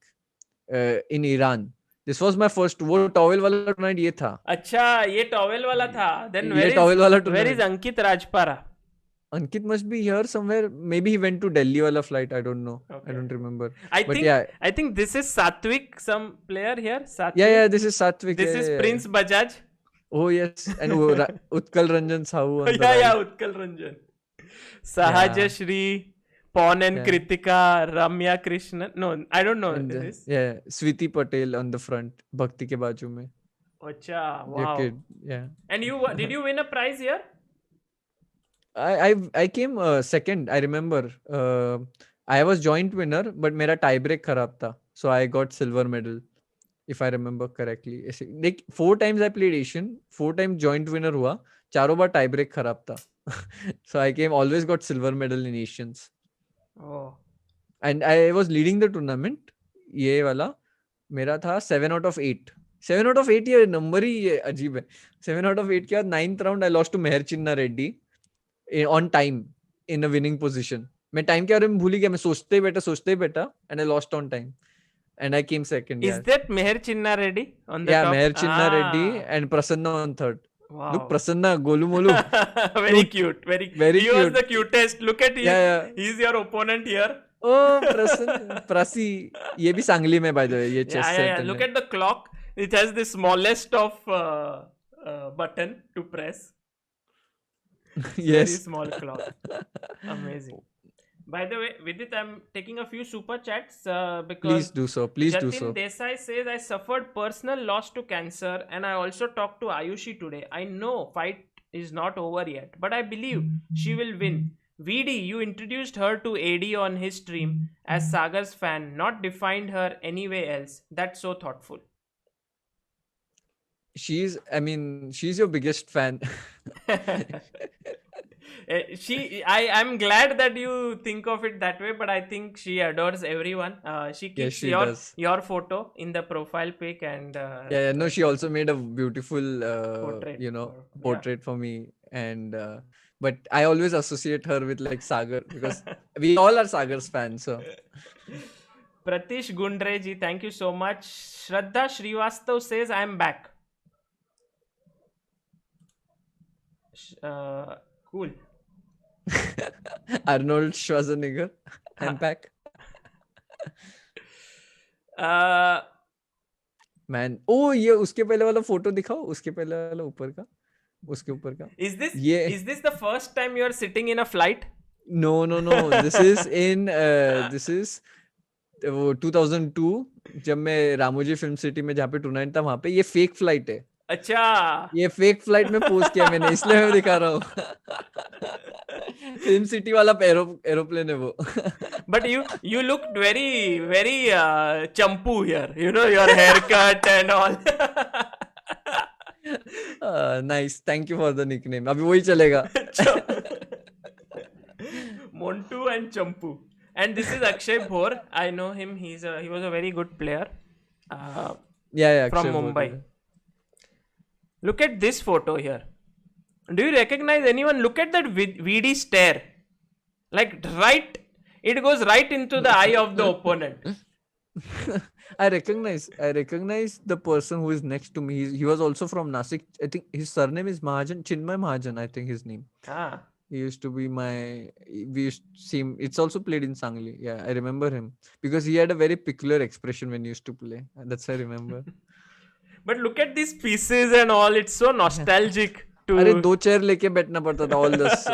in Iran. This was my first. वो towel वाला tournament ये था. अच्छा, ये towel वाला था. Then ये towel वाला where is tournament. Ankit Rajpara? Ankit must be here somewhere. Maybe he went to Delhi wala flight. I don't know. I Okay. don't remember. I But think yeah. I think this is Satwik, some player here. Satwik. Yeah. This is Satvik. This is yeah. Prince Bajaj. Oh yes, and Utkal Ranjan Sahu on the Yeah, right. Utkal Ranjan. Sahajashri, Pawn and Yeah. Kritika, Ramya Krishnan. No, I don't know And this. yeah, Switi Patel on the front, Bhakti ke baaju mein. Acha, Your wow. kid, yeah. And did you win a prize here? I came second. I remember. I was joint winner, but मेरा tie break खराब था, so I got silver medal, if I remember correctly. Like 4 times I played Asian, 4 times joint winner हुआ, चारों बार tie break खराब था. So I always got silver medal in Asians. Oh. And I was leading the tournament. ये वाला मेरा था 7 out of 8. 7 out of 8 ये number ही ये अजीब है. 7 out of 8 के बाद 9th round I lost to Meher Chinna Reddy on time in a winning position. मैं टाइम के बारे में भूल ही गया, मैं सोचते ही बैठा and I lost on time and I came second Is यार. that Meher Chinna Reddy on the Yeah, top? Meher Chinna Reddy Ah, and Prasanna on third. Look, wow. Prasanna, Golu Molu, Very cute, cute. Very. very He was cute. the cutest. Look at Yeah, he. yeah. He's your opponent here. Oh, Prasi, ये भी सांगली में by the way, ये Yeah, chess yeah, yeah. Look tournament. at the clock. It has the smallest of button to press. It's very Yes. small clock. Amazing. By the way, Vidit, I'm taking a few super chats because Please do so. Please do Jatin so. Desai says I suffered personal loss to cancer and I also talked to Ayushi today. I know fight is not over yet, but I believe she will win. VD, you introduced her to AD on his stream as Sagar's fan, not defined her anyway else. That's so thoughtful. She's your biggest fan. I'm glad that you think of it that way, but I think she adores everyone. She Yes, keeps she does. your photo in the profile pic and Yeah, yeah, no, she also made a beautiful, portrait for yeah. portrait for me. And but I always associate her with like Sagar because we all are Sagar's fans. So Pratish Gundreji, thank you so much. Shraddha Srivastav says I'm back. Cool. Arnold Schwarzenegger, I'm back. uh, man oh ये उसके पहले वाला photo दिखाओ, उसके पहले वाला ऊपर का, उसके ऊपर का. is this ये is this the first time you are sitting in a flight? no, this is in this is वो 2002 जब मैं रामोजी फिल्म सिटी में जहाँ पे टूर्नामेंट था वहां पे. ये फेक फ्लाइट है. अच्छा, ये फेक फ्लाइट में पोस्ट किया मैंने, इसलिए मैं दिखा रहा हूँ. फिल्म सिटी वाला एरोप्लेन है वो. but you looked very champu here, you know, your haircut and all. Nice, thank you for the nickname. अभी वही चलेगा. Montu and Champu. And this is Akshay Bhor. I know him. He was a very good player. Yeah, From Akshay Mumbai. Bhot. Look at this photo here. Do you recognize anyone? Look at that VD stare. Like right, it goes right into the eye of the opponent. I recognize the person who is next to me. He was also from Nashik. I think his surname is Mahajan, Chinmay Mahajan, I think his name. He used to be we used to see him. It's also played in Sangli. Yeah, I remember him because he had a very peculiar expression when he used to play. That's I remember. But look at these pieces and all. It's so nostalgic. अरे 2 chair लेके बैठना पड़ता था. All this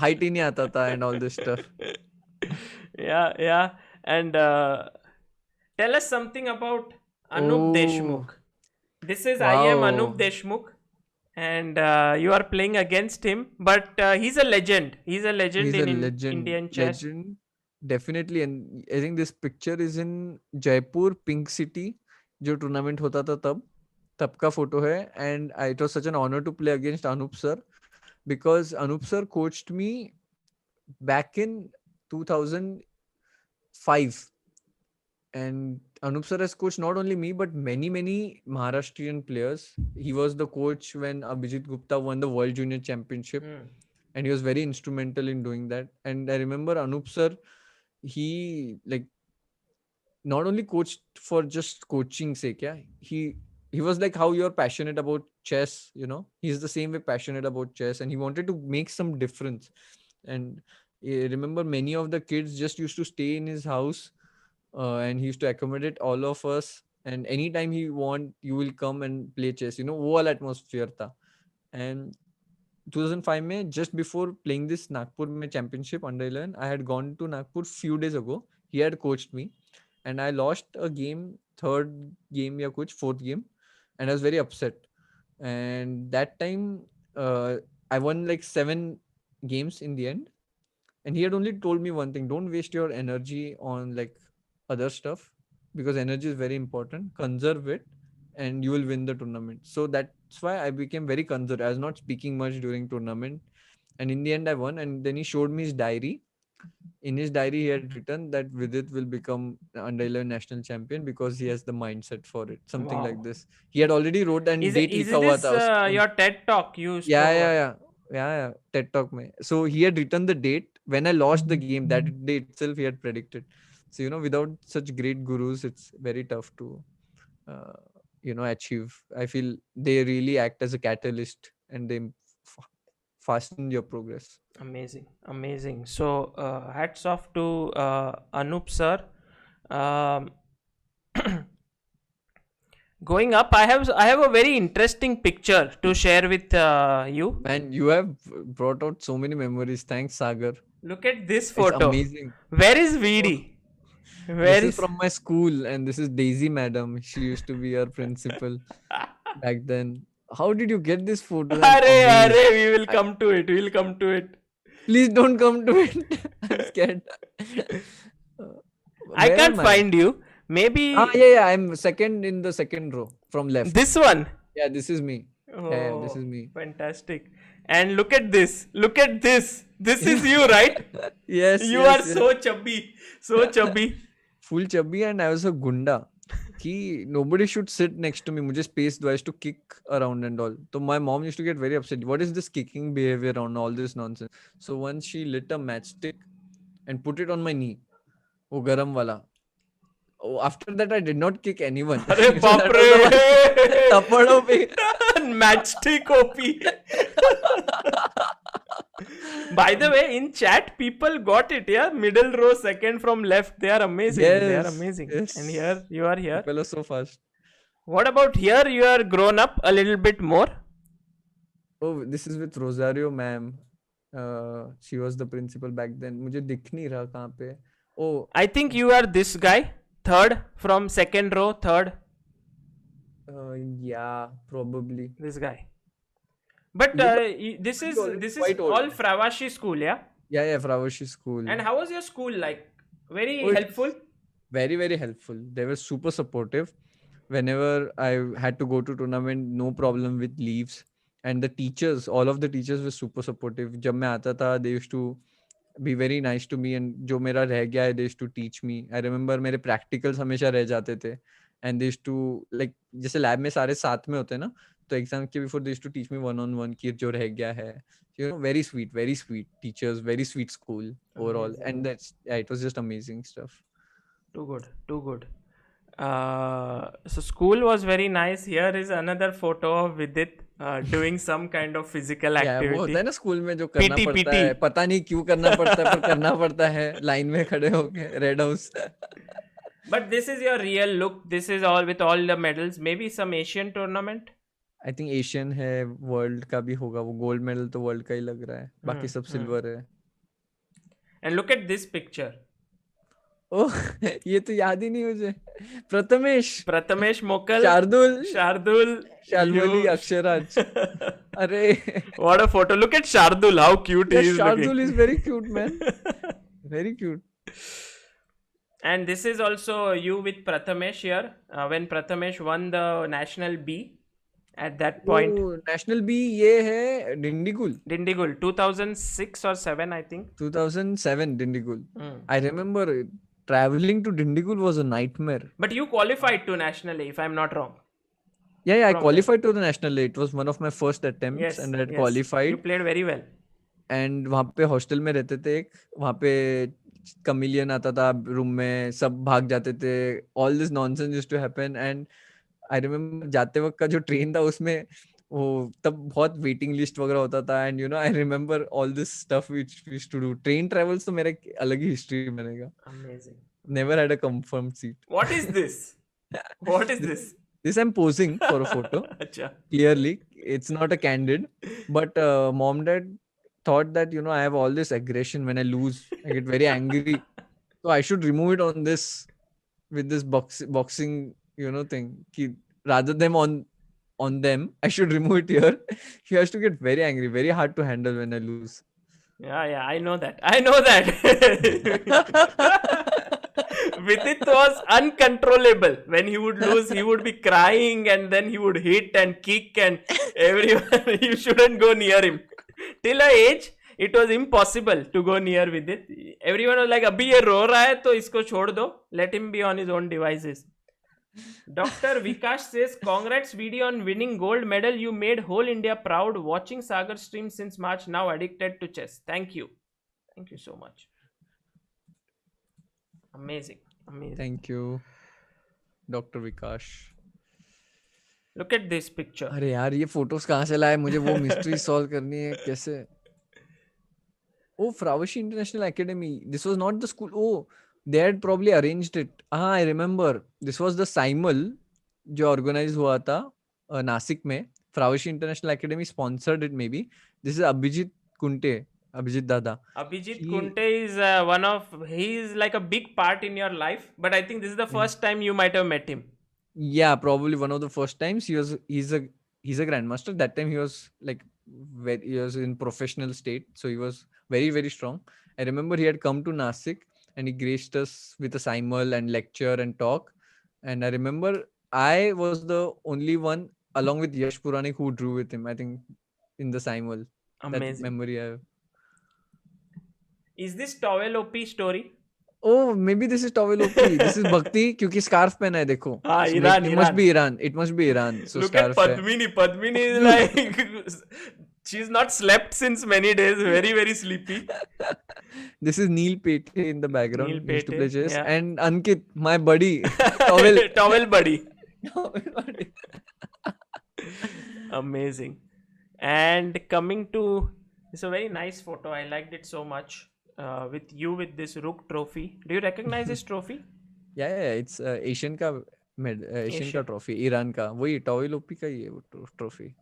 height ही नहीं आता था and all this stuff. Yeah. And tell us something about Anup Deshmukh. This is I am Anup Deshmukh. And you are playing against him, but he's a legend. He's a legend Indian chess. Legend, definitely. And I think this picture is in Jaipur, Pink City, जो tournament होता था तब का photo है. And it was such an honor to play against Anup sir because Anup sir coached me back in 2005. And Anup sir has coached not only me but many Maharashtrian players. He was the coach when Abhijit Gupta won the World Junior Championship, and he was very instrumental in doing that. And I remember Anup sir, he like not only coached for just coaching sake. Yeah, he was like how you're passionate about chess. He's the same way passionate about chess, and he wanted to make some difference. And I remember many of the kids just used to stay in his house. And he used to accommodate all of us, and anytime he want you will come and play chess. वो वाला atmosphere था. And 2005 में just before playing this Nagpur में championship under 11, I had gone to Nagpur few days ago. He had coached me and I lost a game, third game या कुछ, fourth game, and I was very upset. And that time I won like 7 games in the end. And he had only told me one thing: don't waste your energy on like other stuff, because energy is very important. Conserve it and you will win the tournament. So that's why I became very conservative. I was not speaking much during tournament, and in the end I won. And then he showed me his diary. In his diary he had written that Vidit will become under 11 national champion because he has the mindset for it, something like this. He had already wrote and date Is लिखा हुआ this था your TED talk you spoke yeah TED talk में. So he had written the date when I lost the game, that day itself he had predicted. So without such great gurus, it's very tough to uh, achieve. I feel they really act as a catalyst, and they f- fasten your progress. Amazing, amazing. So, hats off to Anup sir. Um, Going up, I have a very interesting picture to share with you. Man, you have brought out so many memories. Thanks, Sagar. Look at this It's photo. amazing. Where is Oh, VD? Where this is is? from my school, and this is Daisy Madam. She used to be our principal back then. How did you get this photo? I'm Arey, amazed. arey, we will I, come to it. We will come to it. please don't come to it. I'm scared. Uh, I where can't am I? find you. Ah, Maybe yeah. I'm second in the second row from left. this one. Yeah, this is me. Yeah, this Oh, is me. fantastic. And look at this. Look at this. This is Yeah. you, right? Yes, You are yes, yes. so chubby. So chubby. Full chubby, and I was a gunda. Ki nobody should sit next to me. मुझे space do I used to kick around and all. So my mom used to get very upset. What is this kicking behavior on all this nonsense? So once she lit a matchstick and put it on my knee, वो गरम वाला. Oh, after that I did not kick anyone. अरे So बाप that was the one रे. थप्पड़ों पे. Matchstick OP. By the way, in chat, people got it. Yeah, middle row, second from left. They are amazing. They are Yes, amazing. And here yes. you are here. People are so fast. What about here? You are grown up a little bit more. Oh, this is with Rosario ma'am. She was the principal back then. मुझे दिख नहीं रहा कहाँ पे. Oh, I think you are this guy. Third from second row. Third. yeah, probably. This guy. But ये तो this already is already this is quite old. all Fravashi school, yeah. Yeah, Fravashi school. And how was your school like? Very Oh, helpful. it's very, very helpful. They were super supportive. Whenever I had to go to tournament, no problem with leaves. And the teachers, all of the teachers were super supportive. जब मैं आता था, they used to be very nice to me, and जो मेरा रह गया है, they used to teach me. I remember मेरे practicals हमेशा रह जाते थे, and they used to like जैसे lab में सारे साथ में होते हैं ना, तो एग्जाम के before they used to teach me one on one कि जो रह गया है. Very sweet teachers, very sweet school overall, Amazing. and it was just amazing stuff. Too good. Too good. So school was very nice. Here is another photo of Vidit doing some kind of physical Yeah, वो होता है activity. ना school में जो करना PT, पड़ता है, PT. पता नहीं क्यों करना पड़ता है, पर करना पड़ता है लाइन में खड़े होके red house. But this is your real look. This is all with all the medals. Maybe some Asian tournament. I think Asian है, वर्ल्ड का भी होगा. वो गोल्ड मेडल तो वर्ल्ड का ही लग रहा है, बाकी सब सिल्वर है. And look at this picture. ओह ये तो याद ही नहीं मुझे. Prathamesh, Prathamesh Mokal, Shardul, Shardul, Shalmali, you. Akshraj. अरे What a photo. Look at Shardul. How cute yeah, he is Shardul looking. is very cute, man. Very cute. And this is also you with Prathamesh here. When Prathamesh won the National B at that point. वो national B ये है Dindigul. Dindigul, 2006 or 7, I think. 2007 Dindigul. Hmm. I remember traveling to Dindigul was a nightmare. But you qualified to National A, if I'm not wrong. Yeah, I From qualified to the national A. It was one of my first attempts, Yes, and I had yes. You qualified. played very well. And वहाँ पे hostel में रहते थे एक, वहाँ पे chameleon आता था रूम में, सब भाग जाते थे. All this nonsense used to happen, and I remember जाते वक्त का जो ट्रेन था उसमें वो तब बहुत वेटिंग लिस्ट वगैरह होता था. And I remember all this stuff which we used to do. Train travels तो मेरा एक अलग ही हिस्ट्री बनेगा. Amazing. Never had a confirmed seat. What is this? What is this? This I'm posing for a photo. Acha. Clearly, it's not a candid, but mom dad thought that I have all this aggression. When I lose, I get very angry, so I should remove it on this, with this boxing thing. Rather than on them, I should remove it here. She has to get very angry, very hard to handle when I lose. Yeah, I know that. I know that. Vidit was uncontrollable. When he would lose, he would be crying, and then he would hit and kick, and everyone, you shouldn't go near him. Till a age, it was impossible to go near Vidit. Everyone was like, अभी ये रो रहा है तो इसको छोड़ दो. Let him be on his own devices. Dr. Vikash says, congrats video on winning gold medal. You made whole India proud. Watching Sagar stream since March, now addicted to chess. Thank you. Thank you so much. Amazing. Amazing. Thank you, Dr. Vikash. Look at this picture. अरे यार ये photos कहाँ से लाए, मुझे वो mystery solve करनी है कैसे. Oh, Fravashi International Academy. This was not the school. Oh, they had probably arranged it. Ah, I remember. This was the Simul जो organize हुआ था नासिक में. Fravashi International Academy sponsored it maybe. This is Abhijit Kunte, Abhijit Dada. Abhijit He, Kunte is he is like a big part in your life, but I think this is the yeah. first time you might have met him. Yeah, probably one of the first times. He's a grandmaster. That time he was like he was in professional state, so he was very very strong. I remember he had come to Nasik and he graced us with a simul and lecture and talk. And I remember I was the only one along with Yash Puranik who drew with him. I think in the simul. That Amazing. memory I have. Is this towel OP story? Oh, maybe this is towel OP. This is Bhakti क्योंकि scarf पहना है देखो. हाँ, So Iran, it Iran. must be Iran. It must be Iran. So Look at scarf है. Padmini. Padmini is like she's not slept since many days. Very very sleepy. This is Neil Pete in the background. Neil He used to Pete, play chess. yeah. And Ankit, my buddy. Towel. Towel buddy. Towel buddy. Amazing. And coming to, it's a very nice photo. I liked it so much. With you with this Rook trophy. Do you recognize this trophy? Yeah. It's Asian का Asian का trophy. Iran का. वही towel OP का ही है वो trophy.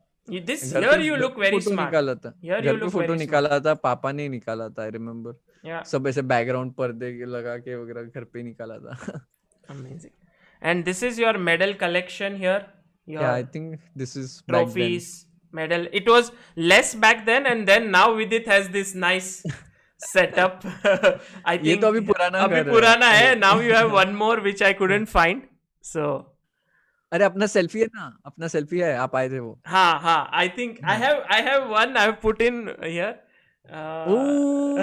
This घर here पे you look very photo smart. निकाला था. Here घर you पे look photo very निकाला smart. था. पापा ने निकाला था. I remember. Yeah. सब ऐसे background पर्दे लगा के वगैरह घर पे निकाला था. Amazing. And this is your medal collection here. Your Yeah, I think this is back then. trophies, medal. It was less back then, and then now Vidit has this nice setup. I ये think तो अभी पुराना अभी घर है. पुराना है. Now you have one more which I couldn't find. So अरे अपना सेल्फी है ना, अपना सेल्फी है, आप आए थे वो. ha. I think I have one. I have put in here. Ooh.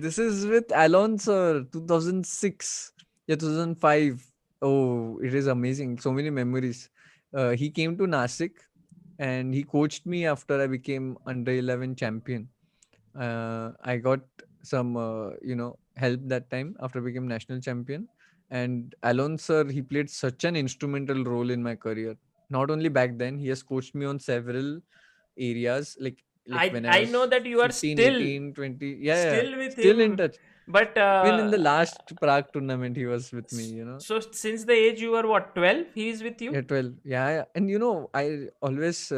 This is with Alon sir, 2006 yeah 2005. Oh, it is amazing. So many memories. He came to Nashik and he coached me after I became under 11 champion. I got some help that time after I became national champion. And Alon sir, he played such an instrumental role in my career. Not only back then, he has coached me on several areas like when I I know was that you are 15, still 18, 20. Yeah, still with still him. in touch. But Even in the last Prague tournament, he was with me, so since the age you were what, 12, he is with you? Yeah, 12. Yeah. And I always,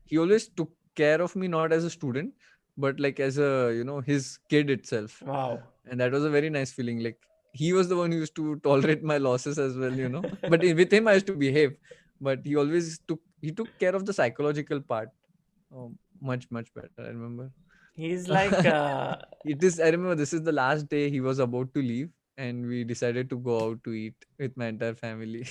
he always took care of me, not as a student, but like as a, his kid itself. Wow. And that was a very nice feeling. Like he was the one who used to tolerate my losses as well, But with him, I used to behave. But he always took care of the psychological part. Much, much better. I remember. He's like I remember this is the last day he was about to leave and we decided to go out to eat with my entire family.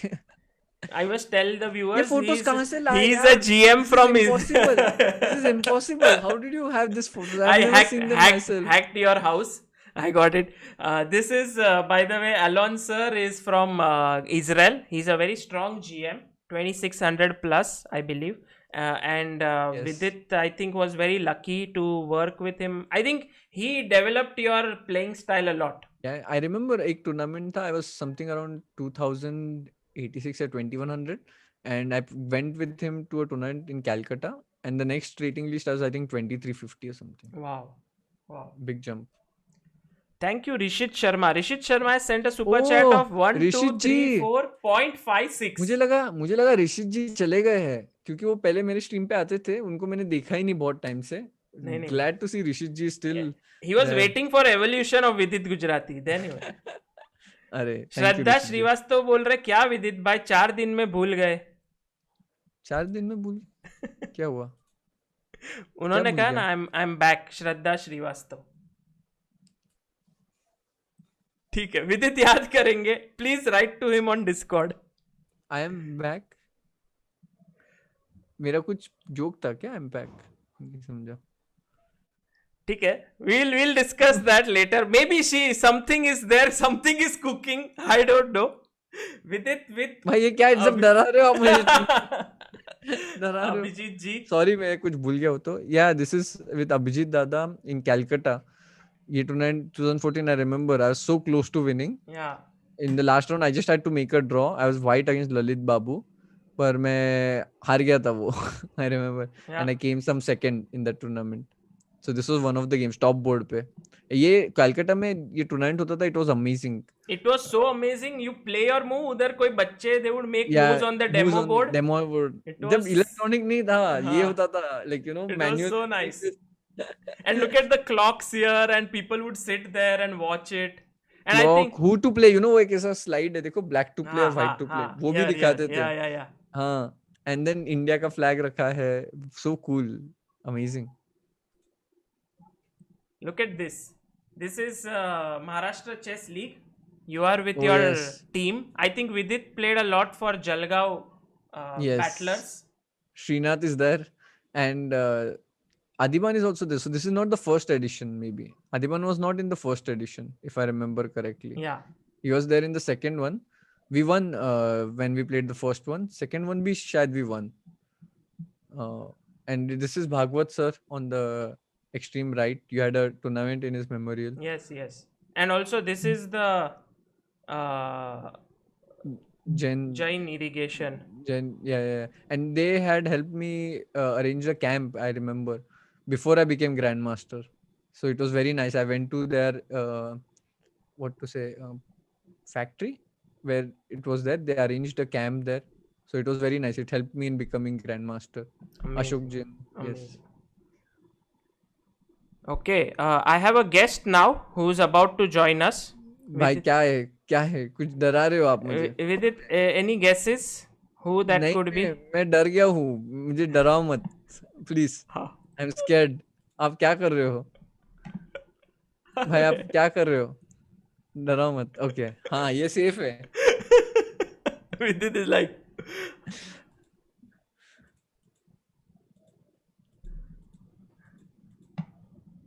I must tell the ये viewers photos कहाँ से लाए he's यार? a GM from This is his impossible. This is impossible. How did you have this photos? I I've never seen them myself. hacked your house. I got it. This is by the way, Alon sir is from Israel. He's a very strong GM, 2600 plus, I believe. And Yes. Vidit, I think, was very lucky to work with him. I think he developed your playing style a lot. Yeah, I remember एक tournament था. I was something around 2086 or 2100, and I went with him to a tournament in Calcutta. And the next rating list was I think 2350 or something. Wow. Big jump. Thank you, Rishit Sharma. Rishit Sharma has sent a super chat Oh, of 1234.56. मुझे लगा ऋषित जी चले गए हैं क्योंकि वो पहले मेरे stream पे आते थे. उनको मैंने देखा ही नहीं बहुत टाइम से. नहीं. Glad to see Rishit ji still. He was there. waiting for evolution of Vidit Gujrathi. Then he was. अरे श्रद्धा श्रीवास्तव बोल रहे क्या विदित भाई 4 दिन में भूल गए. 4 दिन में भूल क्या हुआ? उन्होंने भूल कहा गया? ना I am back. Shraddha Srivastava. ठीक है विदित याद करेंगे. Please write to him on Discord. I am back. मेरा कुछ जोक था क्या? आई एम बैक नहीं समझा. ठीक है we'll discuss that later. Maybe something is there, something is cooking. I don't know. Vidit with भाई ये क्या सब डरा रहे हो आप मुझे? डरा रहे हो? Abhijit ji. सॉरी मैं कुछ भूल गया हो तो. Yeah, this is with Abhijit Dada in Calcutta. ये tournament 2014 I remember. I was so close to winning. Yeah. In the last round I just had to make a draw. I was white against Lalit Babu. पर मैं हार गया था वो. I remember. And Yeah. I came some second in that tournament. So this was one of the games top board पे. ये कलकत्ता में ये टूर्नामेंट होता था. It was amazing. It was so amazing. You play your move. उधर कोई बच्चे they would make Yeah, moves on the moves demo on board. demo board. It जब was इलेक्ट्रॉनिक नहीं था ये हाँ. होता था like you know It was manual so like nice. this. And look at the clocks here, and people would sit there and watch it. And I Clock think who to play, you know वो एक ऐसा slide है देखो black to play हाँ और white हाँ to play हाँ वो भी here दिखाते थे. yeah. हाँ and then इंडिया का फ्लैग रखा है. So cool, amazing. Look at this. This is Maharashtra Chess League. You are with Oh your yes, team. I think Vidit played a lot for Jalgaon yes. battlers. Srinath is there and Adiban is also there. So this is not the first edition maybe. Adiban was not in the first edition if I remember correctly. Yeah. He was there in the second one. We won when we played the first one. Second one, we shayad we won. And this is Bhagwat sir on the extreme right. You had a tournament in his memorial. Yes. And also this is the uh, Jen, Jain irrigation. yeah. And they had helped me arrange a camp. I remember before I became grandmaster. So it was very nice. I went to their what to say factory where it was there. They arranged a camp there. So it was very nice. It helped me in becoming grandmaster. Amazing. Ashok Jain. Yes. Amazing. Okay, I have a guest now who's about to join us. भाई क्या है कुछ डरा रहे हो आप मुझे? Vidit, any guesses who that नहीं could be? मैं डर गया हूँ. मुझे डराओ मत प्लीज. I am scared. आप क्या कर रहे हो भाई? आप क्या कर रहे हो? डराओ मत. ओके हाँ ये सेफ है. Vidit is like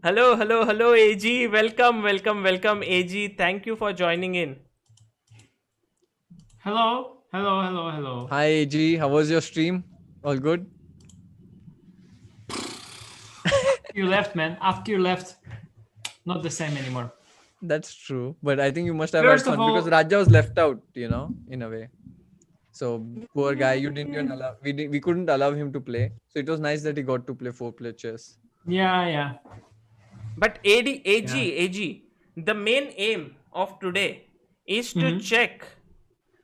hello AG, welcome AG, thank you for joining in. Hello. Hi AG, how was your stream? All good? You left, man. After you left, not the same anymore. That's true, but I think you must have First had of fun all- because Raja was left out, you know, in a way. So poor guy, you didn't even allow. We couldn't allow him to play. So it was nice that he got to play 4-player chess. Yeah. But AG, the main aim of today is to check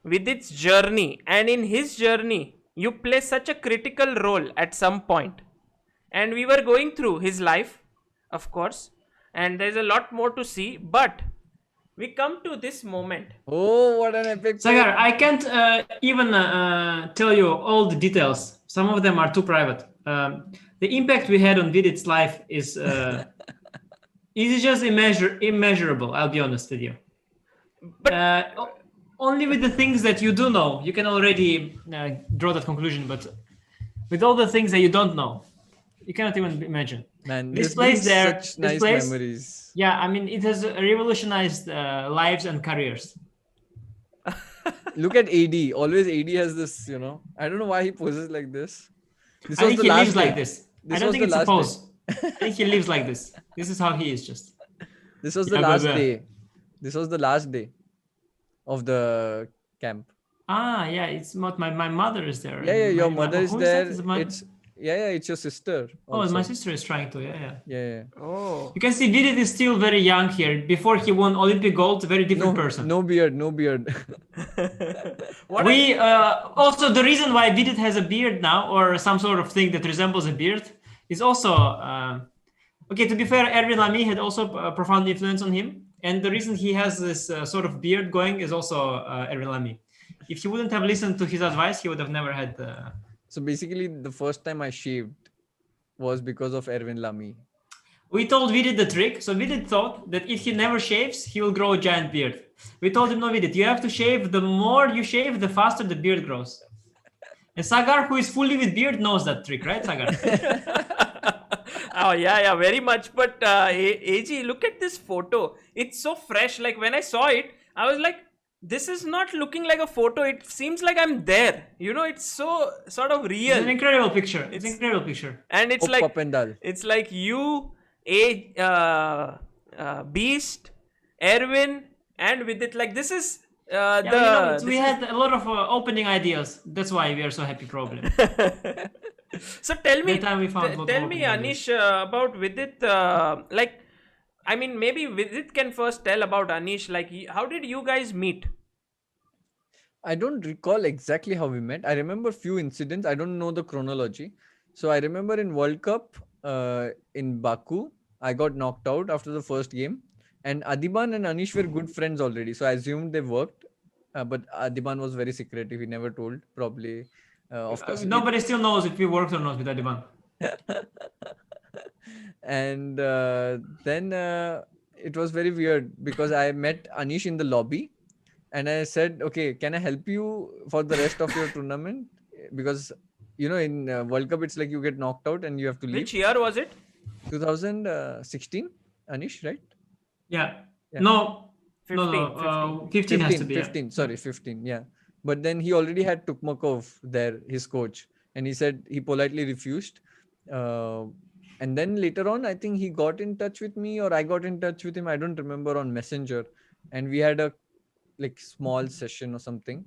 with its journey, and in his journey, you play such a critical role at some point. And we were going through his life, of course, and there's a lot more to see, but we come to this moment. Oh, what an epic! Sagar, I can't even tell you all the details. Some of them are too private. The impact we had on Vidit's life is just immeasurable. I'll be honest with you. But only with the things that you do know, you can already draw that conclusion. But with all the things that you don't know, you cannot even imagine. Man, This this place brings there, such this nice place- memories. Yeah, I mean, it has revolutionized lives and careers. Look at AD. Always AD has this, you know. I don't know why he poses like this. This I was think the he last lives day. like this. This I don't was think the it's a last pose. I think he lives like this. This is how he is just. This was the Yeah, last but, day. This was the last day of the camp. Ah, yeah, it's not my mother is there. Yeah, and your my- mother is who there. that? Is my- It's it's your sister. oh, Also. my sister is trying to. Yeah. Yeah. oh, You can see Vidit is still very young here. Before he won Olympic gold, a very different person. No beard. what We also the reason why Vidit has a beard now, or some sort of thing that resembles a beard, is also okay. To be fair, Erwin Lamy had also a profound influence on him, and the reason he has this sort of beard going is also Erwin Lamy. If he wouldn't have listened to his advice, he would have never had. So basically, the first time I shaved was because of Erwin Lamy. We told Vidit the trick, so Vidit thought that if he never shaves, he will grow a giant beard. We told him, no, Vidit, you have to shave. The more you shave, the faster the beard grows. And Sagar, who is fully with beard, knows that trick, right, Sagar? Oh yeah, very much. But AG, look at this photo. It's so fresh. Like when I saw it, I was like, this is not looking like a photo. It seems like I'm there. It's so sort of It's an real. incredible picture. It's an incredible picture. And it's Oppa like Pendal. you, Beast, Erwin, and Vidit. Like this is Yeah, we this is. had a lot of opening ideas. That's why we are so happy, probably. So tell me, That time we found a lot of tell me, opening ideas. Anish, about Vidit. I mean, maybe Vidit can first tell about Anish. Like, how did you guys meet? I don't recall exactly how we met. I remember few incidents. I don't know the chronology. So I remember in World Cup in Baku, I got knocked out after the first game, and Adiban and Anish were good friends already. So I assumed they worked, but Adiban was very secretive. He never told. Probably, of course, it. Nobody still knows if we worked or not with Adiban. And then it was very weird because I met Anish in the lobby and I said, okay, can I help you for the rest of your tournament? Because, in World Cup, it's like you get knocked out and you have to leave. Which year was it? 2016, Anish, right? Yeah. Yeah. No. 15, No. 15 has to be. 15, sorry, 15, yeah. But then he already had Tukmakov there, his coach, and he said he politely refused. And then later on, I think he got in touch with me or I got in touch with him. I don't remember, on Messenger, and we had a like small session or something.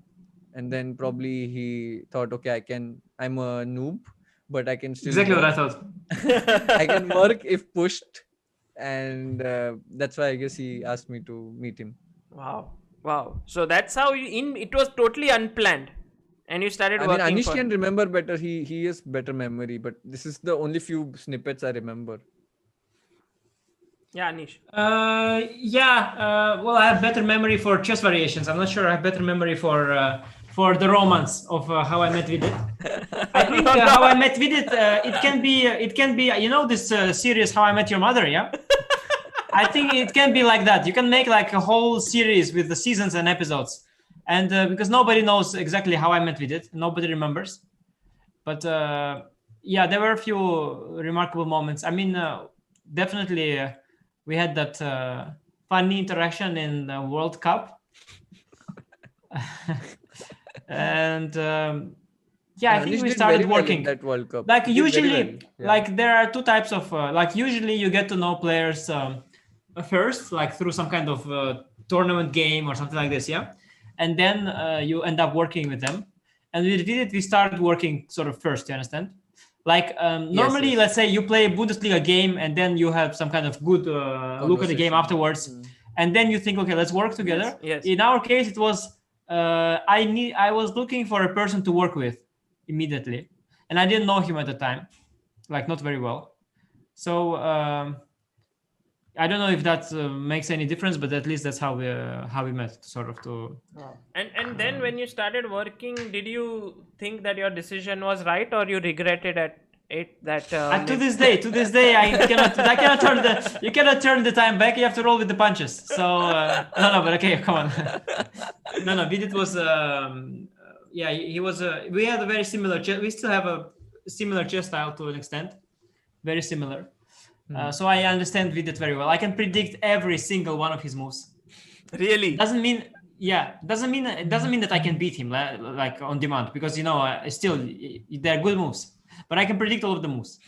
And then probably he thought, okay, I'm a noob, but I can still Exactly what I work. thought. I can work if pushed. And that's why I guess he asked me to meet him. Wow. So that's how it was totally unplanned, and you started I mean, working Anish for can him. remember better. He has better memory, but this is the only few snippets I remember. Yeah, Anish. Well, I have better memory for chess variations. I'm not sure I have better memory for the romance of How I Met Vidit. I think How I Met Vidit. It can be. This series How I Met Your Mother. Yeah. I think it can be like that. You can make like a whole series with the seasons and episodes, and because nobody knows exactly how I met Vidit, nobody remembers. But there were a few remarkable moments. I mean, definitely we had that funny interaction in the World Cup, and I think Anish we did started very well in working. that World Cup. Like He did very usually, well. Yeah. like there are two types of like usually you get to know players first, like through some kind of tournament game or something like this, yeah, and then you end up working with them. And with Vidit, we started working sort of first. You understand? Like normally, yes. let's say you play a Bundesliga game, and then you have some kind of good look at the game Conversation. afterwards, and then you think, okay, let's work together. Yes. In our case, it was I was looking for a person to work with immediately, and I didn't know him at the time, like not very well. So I don't know if that makes any difference, but at least that's how we met, sort of. And then when you started working, did you think that your decision was right, or you regretted it that? To this day, you cannot turn the time back. You have to roll with the punches. So no, but okay, come on. No, Vidit was he was. We had a very similar. We still have a similar chess style to an extent, very similar. So I understand Vidit very well. I can predict every single one of his moves. Really? Doesn't mean that I can beat him like on demand, because still they're good moves. But I can predict all of the moves.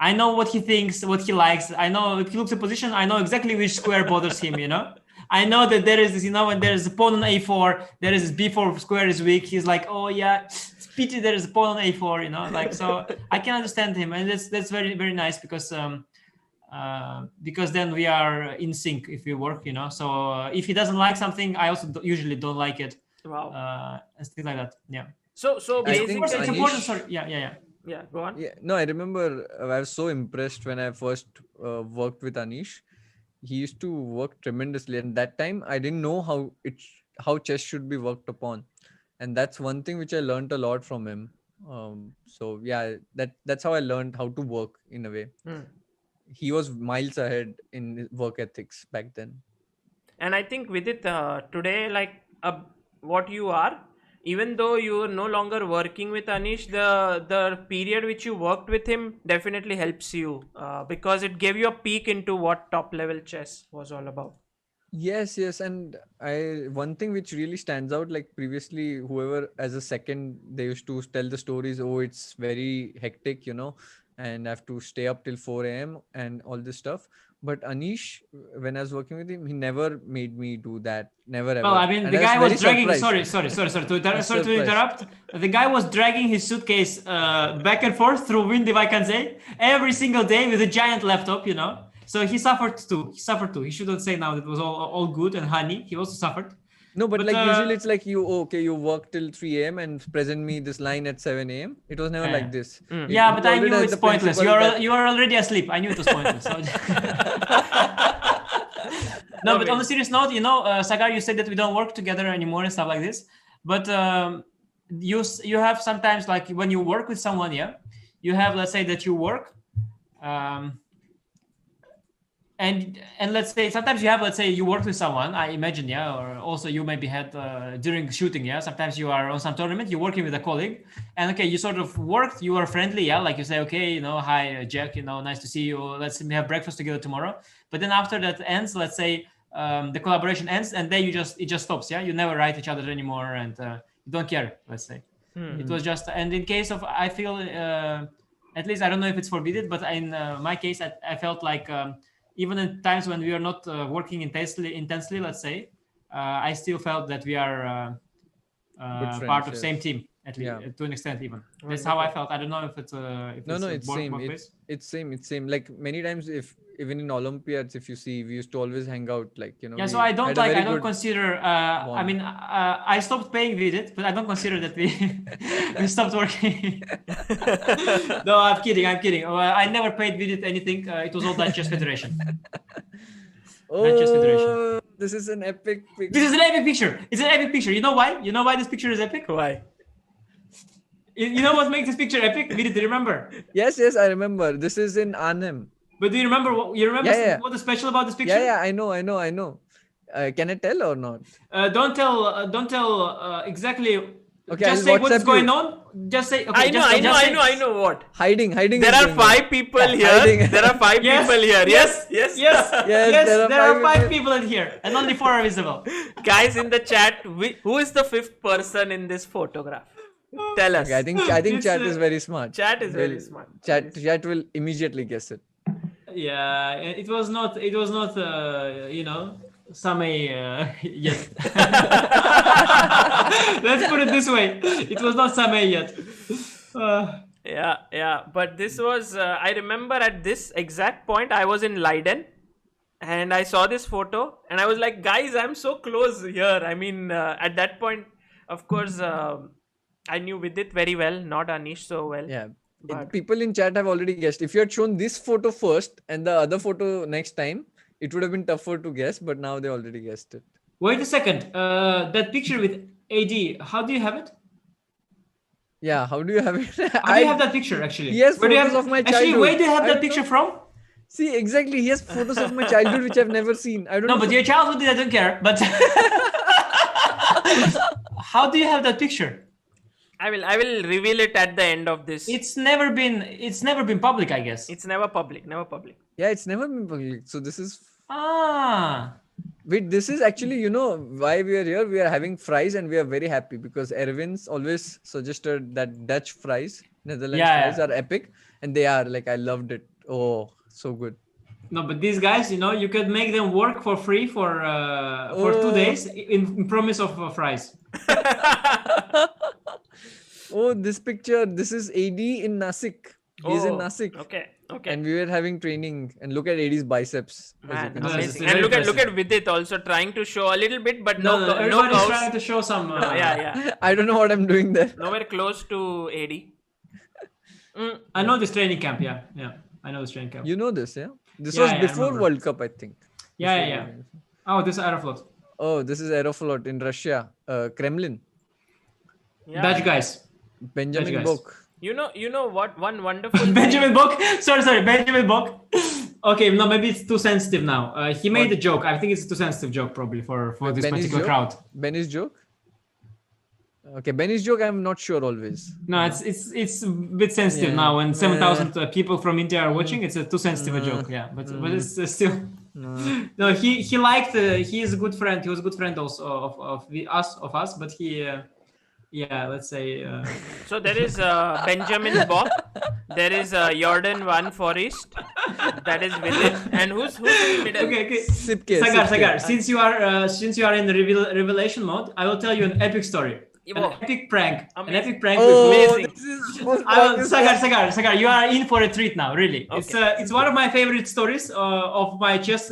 I know what he thinks, what he likes. I know if he looks at position, I know exactly which square bothers him. I know that there is this, when there is a pawn on a4, there is this b4 square is weak. He's like, oh yeah, it's pity there is a pawn on a4. Like, so I can understand him, and that's very, very nice because then we are in sync if we work. So if he doesn't like something, I also usually don't like it. Wow. And things like that. Yeah. So basically, it's important. Sorry. Yeah. Yeah, go on. Yeah, no, I remember I was so impressed when I first worked with Anish. He used to work tremendously, and that time I didn't know how chess should be worked upon, and that's one thing which I learned a lot from him. So yeah, that's how I learned how to work in a way. He was miles ahead in work ethics back then. And I think with it today, like what you are, even though you are no longer working with Anish, the period which you worked with him definitely helps you because it gave you a peek into what top level chess was all about. Yes, and one thing which really stands out, like previously, whoever as a second, they used to tell the stories. Oh, it's very hectic, and I have to stay up till 4 a.m. and all this stuff. But Anish, when I was working with him, he never made me do that, never Well, ever, I mean, and the I was guy was very dragging. surprised. Sorry to Surprised. interrupt. The guy was dragging his suitcase back and forth through windy vacancy every single day with a giant laptop. So he suffered too. He shouldn't say now that it was all good and honey. He also suffered. No, but But like usually it's like you work till 3 a.m. and present me this line at 7 a.m. It was never like this. yeah, He but I already knew had it's the pointless. principle that You are already asleep. I knew it was pointless. So no, but on a serious note, Sagar, you said that we don't work together anymore and stuff like this. But you have sometimes, like when you work with someone, yeah, you have, let's say that you work, and let's say sometimes you have, let's say you work with someone, I imagine, yeah, or also you maybe had during shooting, yeah, sometimes you are on some tournament, you're working with a colleague, and okay, you sort of worked, you are friendly, yeah, like you say, okay, hi, Jack, nice to see you, let's have breakfast together tomorrow. But then after that ends, let's say the collaboration ends, and then it just stops, yeah, you never write each other anymore, and you don't care, let's say. It was just, and in case of, I feel, at least I don't know if it's forbidden, but in my case, I felt like even in times when we are not working intensely, let's say, I still felt that we are good part friends. of Yes. same team, at least Yeah. to an extent. Even that's how I felt. I don't know if it's No, no, it's same. workplace. It's same. Like many times, if even in Olympiads, if you see, we used to always hang out. Like Yeah, so we had a very I don't good consider. I bond. mean, I stopped paying with it, but I don't consider that we we stopped working. No, I'm kidding. I never paid with it anything. It was all Dutch Chess Federation. Dutch Chess Federation. Oh, this is an epic picture. This is an epic picture. It's an epic picture. You know why? You know why this picture is epic? Why? You know what makes this picture epic? We did remember. Yes, I remember. This is in Arnhem. But do you remember what Yeah. what is special about this picture? Yeah, I know. Can I tell or not? Don't tell exactly. Okay, just I'll say what's WhatsApp going you. on. Just say. Okay, I know what. Hiding. There is are going on. 5 people here. hiding. There are 5 Yes, people here. Yes. Yes, There are five five people in here, and only 4 are visible. Guys in the chat, who is the 5th person in this photograph? Tell us. Okay, I think It's, chat is very smart. Chat is very smart. Chat will immediately guess it. Yeah, it was not. Samay yet. Let's put it this way. It was not Samay yet. Yeah. But this was, I remember at this exact point, I was in Leiden and I saw this photo and I was like, guys, I'm so close here. I mean, at that point, of course, I knew Vidit very well, not Anish so well. Yeah. But People in chat have already guessed. If you had shown this photo first and the other photo next time, it would have been tougher to guess, but now they already guessed it. Wait a second. That picture with AD, how do you have it? Yeah, how do you have it? How do you have that picture actually? Yes, Where do you photos have, of my actually, childhood. where do you have I that don't picture know. from? See, exactly. He has photos of my childhood which I've never seen. I don't No, know. but your childhood, I don't care. But how do you have that picture? I will reveal it at the end of this. It's never been public, I guess. It's never public. Yeah, it's never been public. So this is... Wait, this is actually, why we are here. We are having fries and we are very happy because Erwin's always suggested that Dutch fries, Netherlands fries are epic. And they are. Like, I loved it. Oh, so good. No, but these guys, you could make them work for free for 2 days in promise of fries. Oh, this picture. This is AD in Nashik. He's in Nashik. Okay. And we were having training. And look at AD's biceps. Man, No, amazing. it's And very look at Vidit also trying to show a little bit, but no everybody's cows. trying to show some. Yeah. I don't know what I'm doing there. Nowhere close to AD. I know this training camp. Yeah. I know this training camp. You know this, yeah? This Yeah, was I before remember. World Cup, I think. Yeah. Oh, this is Aeroflot. Oh, this is Aeroflot in Russia. Kremlin. Yeah. Dutch guys. Benjamin guys. Bock. You know what? One wonderful Benjamin Bock. Sorry, Benjamin Bock. Okay, no, maybe it's too sensitive now. He made a joke. I think it's a too sensitive joke probably for this Benny's particular joke? crowd. Benny's joke? Okay, Benny's joke, I'm not sure always. No, it's a bit sensitive now when 7,000 people from India are watching. It's a too sensitive a joke. Yeah, but it's still. No, he liked. He is a good friend. He was a good friend also of us. But he, yeah, let's say. So there is Benjamin Bock. There is Jordan Van Forest. That is Vidit. And who's in the middle? Okay. Sipke. Sagar. Since you are in the revelation mode, I will tell you an epic story. An epic prank. Amazing. An epic prank. Oh, Amazing. this is most Sagar, you are in for a treat now. Really, it's one of my favorite stories of my chess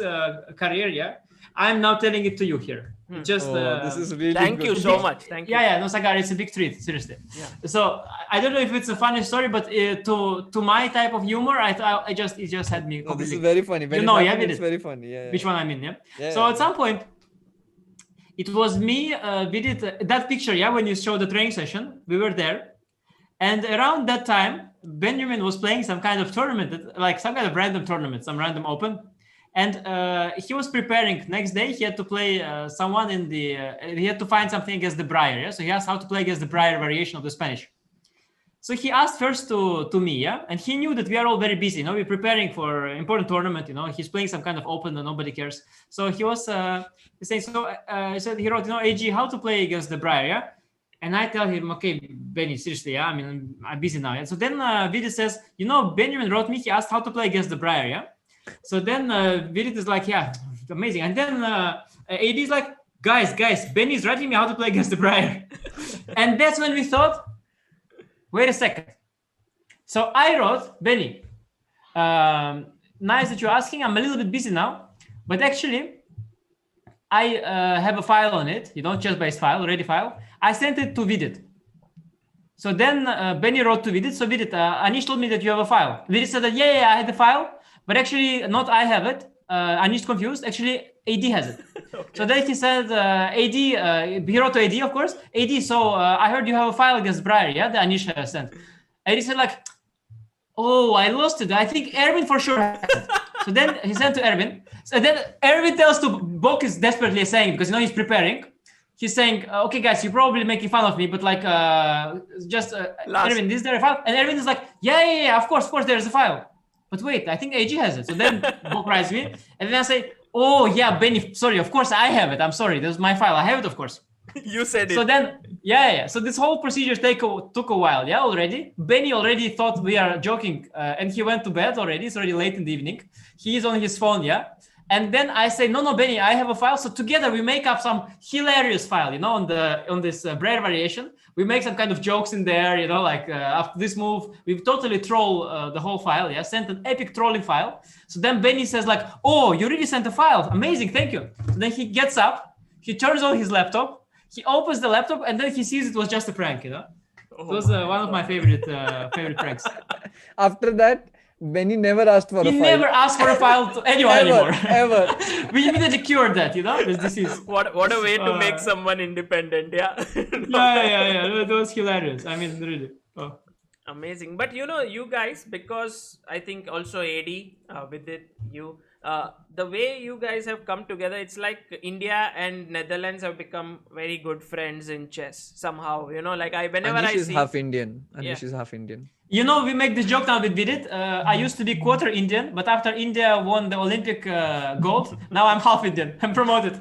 career. Yeah, I'm now telling it to you here. Just this is really Thank good. you so much. Thank you. Yeah. No, Sagar, it's a big treat. Seriously. Yeah. So I don't know if it's a funny story, but to my type of humor, it just had me. No, this completely. is very funny. When it's very funny. Yeah. Which one I mean? Yeah, So at some point, it was me, Vidit, that picture, when you showed the training session, we were there. And around that time, Benjamin was playing some kind of tournament, like some kind of random tournament, some random open. And he was preparing. Next day, he had to play someone in the, he had to find something against the Briar. Yeah? So he asked how to play against the Briar variation of the Spanish. So he asked first to me, and he knew that we are all very busy. We're preparing for an important tournament. He's playing some kind of open and nobody cares. So he was saying, he said, he wrote, AG, how to play against the Briar, yeah? And I tell him, okay, Benny, seriously, I mean, I'm busy now. Yeah? So then Vidit says, Benjamin wrote me, he asked how to play against the Briar, yeah? So then Vidit is like, yeah, amazing. And then AD is like, guys, Benny's writing me how to play against the Briar. And that's when we thought, wait a second. So I wrote, Benny, nice that you're asking. I'm a little bit busy now, but actually I have a file on it, chess-based file, ready file. I sent it to Vidit. So then Benny wrote to Vidit. So Vidit, Anish told me that you have a file. Vidit said that, yeah, I had the file, but actually not I have it. Anish confused. Actually, AD has it. Okay. So then he said, AD, he wrote to AD, of course. AD, so I heard you have a file against Briar, yeah, that Anish sent. AD said like, oh, I lost it. I think Erwin for sure has it. So then he sent to Erwin. So then Erwin tells to Bok is desperately saying, because he's preparing. He's saying, okay, guys, you're probably making fun of me, but like, Erwin, is there a file? And Erwin is like, yeah, of course, there's a file. But wait, I think AG has it. So then Bok writes me, and then I say, oh yeah, Benny, sorry, of course I have it. I'm sorry, this is my file. I have it, of course. You said it. So then, yeah. So this whole procedure took a while, already. Benny already thought we are joking, and he went to bed already. It's already late in the evening. He is on his phone, And then I say, no, Benny, I have a file. So together we make up some hilarious file, on this Briar variation. We make some kind of jokes in there, after this move, we totally troll the whole file, sent an epic trolling file. So then Benny says like, oh, you really sent a file. Amazing, thank you. So then he gets up, he turns on his laptop, he opens the laptop, and then he sees it was just a prank, It was one of my favorite pranks. After that, Benny never asked for a file. He never asked for a file to anyone anymore. Ever. We immediately cured that, this disease. What a way to make someone independent, Yeah. That was hilarious. I mean, really. Oh. Amazing. But you guys, because I think also AD, with it, the way you guys have come together, it's like India and Netherlands have become very good friends in chess somehow. Whenever Anish I is see half Indian. Anish is half Indian. We make this joke now with Vidit. I used to be quarter Indian, but after India won the Olympic gold, now I'm half Indian. I'm promoted.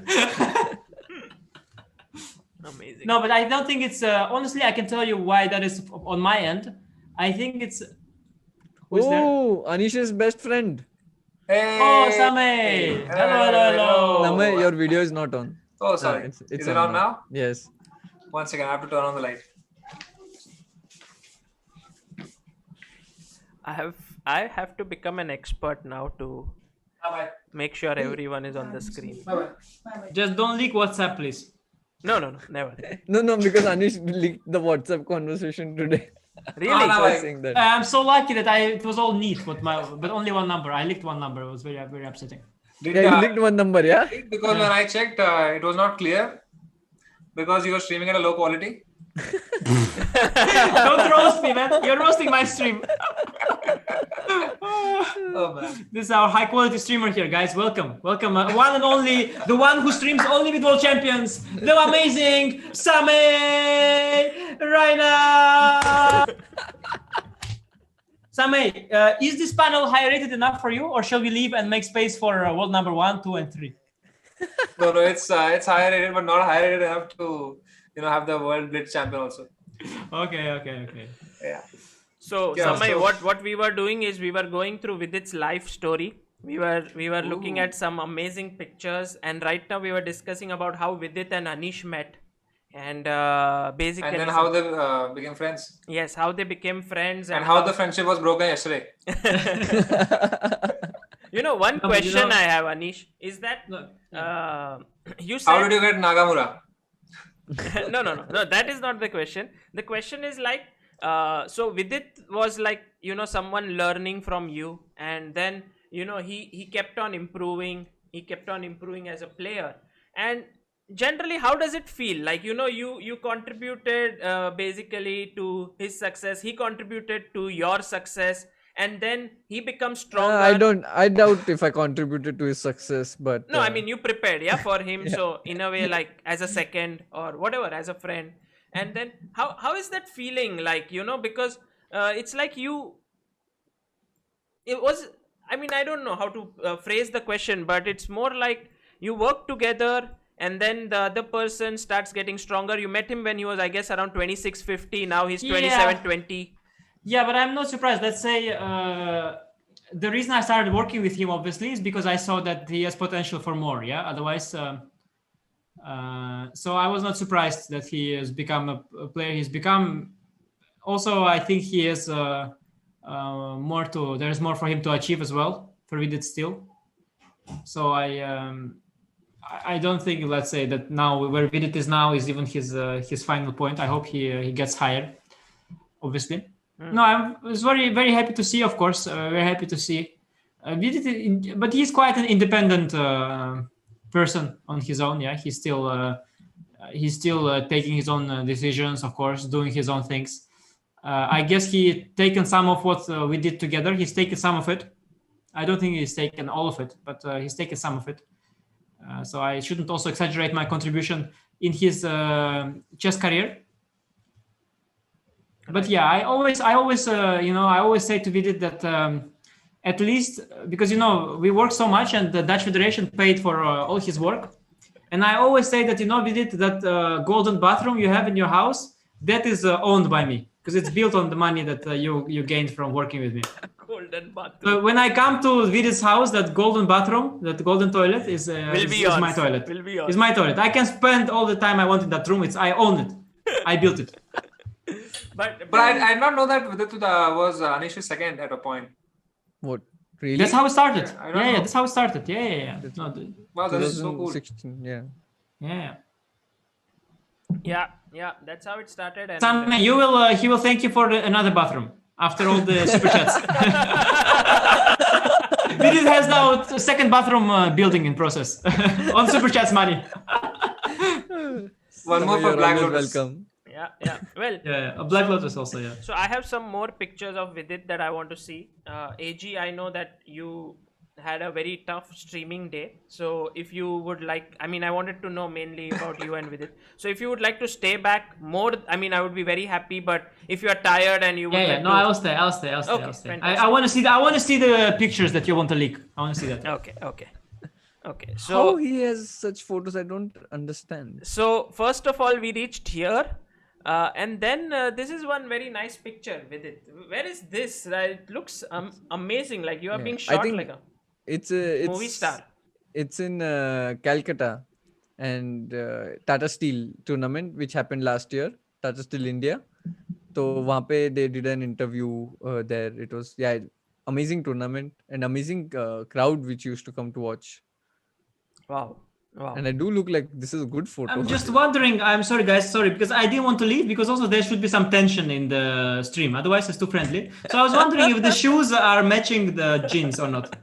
Amazing. No, but I don't think it's, honestly, I can tell you why that is on my end. I think it's, who's there? Anish's best friend. Hey! Oh, Same! Hello. Same, your video is not on. Oh, sorry. It's Is it on now? Yes. 1 second, I have to turn on the light. I have to become an expert now to make sure everyone is on the screen. Just don't leak WhatsApp, please. No, never. No, because Anish leaked the WhatsApp conversation today. Really? Saying that. I'm so lucky that it was all neat, but only one number. I leaked one number. It was very, very upsetting. You leaked one number, yeah? Because when I checked, it was not clear because you were streaming at a low quality. Don't roast me, man. You're roasting my stream. Oh, man. This is our high quality streamer here, guys. Welcome. One and only, the one who streams only with world champions, the amazing Same right now. Samay, is this panel high rated enough for you, or shall we leave and make space for world number 1, 2, and 3? No, it's higher rated, but not higher rated enough to have the world blitz champion also. Okay. Yeah. So, Yeah, Samay, so- what we were doing is we were going through Vidit's life story. We were looking at some amazing pictures, and right now we were discussing about how Vidit and Anish met, and basically, And then how they became friends, yes, how they became friends, and how the friendship was broken yesterday. One No, but question I have, Anish, is that you said How did you get Nagamura? no, that is not the question. The question is like, so Vidit was like, someone learning from you, and then he kept on improving. He kept on improving as a player. And generally, how does it feel? Like, you contributed basically to his success. He contributed to your success, and then he becomes stronger. I doubt if I contributed to his success, but No, I mean, you prepared, yeah, for him. Yeah. So in a way, like as a second or whatever, as a friend. And then how is that feeling? Like, because it's like it was. I mean, I don't know how to phrase the question, but it's more like you work together, and then the other person starts getting stronger. You met him when he was, I guess, around 26-50. Now he's 27-20. Yeah, but I'm not surprised. Let's say the reason I started working with him, obviously, is because I saw that he has potential for more. Yeah. Otherwise, so I was not surprised that he has become a player. He's become. Also, I think he has more to. There's more for him to achieve as well for Vidit still. So I don't think, let's say, that now where Vidit is now is even his final point. I hope he gets higher. Obviously. No, I was very, very happy to see, of course, very happy to see. But he's quite an independent person on his own. Yeah, he's still taking his own decisions, of course, doing his own things. I guess he taken some of what we did together. He's taken some of it. I don't think he's taken all of it, but he's taken some of it. So I shouldn't also exaggerate my contribution in his chess career. But yeah, I always say to Vidit that at least because we work so much and the Dutch Federation paid for all his work, and I always say that Vidit, that golden bathroom you have in your house, that is owned by me because it's built on the money that you gained from working with me. Golden bathroom. So when I come to Vidit's house, that golden bathroom, that golden toilet is my toilet. Will be yours. It's my toilet. I can spend all the time I want in that room. I own it. I built it. But I did not know that Vidit was Anish's second at a point. what really? That's how it started. Yeah, I don't know. That's how it started. Yeah. No, Wow, that is so cool. 2016. Yeah. yeah. that's how it started. And Sam, he will thank you for another bathroom after all the super chats. Vidit has now a second bathroom building in process on super chats money. One more for You're Black always Lotus. welcome. yeah. Well, Yeah, a Black Lotus also. Yeah. so I have some more pictures of Vidit that I want to see. AG, I know that you had a very tough streaming day. So if you would like, I mean, I wanted to know mainly about you and Vidit. So if you would like to stay back more, I mean, I would be very happy. But if you are tired and you would like No, to... I'll stay. Okay, I'll stay. fantastic. I want to see. I want to see the pictures that you want to leak. I want to see that. Okay. How So he has such photos? I don't understand. first of all, we reached here. And then this is one very nice picture with it. Where is this? It looks amazing. Like you are Yeah. being I shot think like a it's movie star. It's in Calcutta and Tata Steel tournament which happened last year. Tata Steel India. So वहाँ पे they did an interview there. It was amazing tournament and amazing crowd which used to come to watch. Wow. And I do look like this is a good photo. I'm just wondering. I'm sorry, guys. Sorry, because I didn't want to leave because also there should be some tension in the stream. Otherwise, it's too friendly. So I was wondering if the shoes are matching the jeans or not.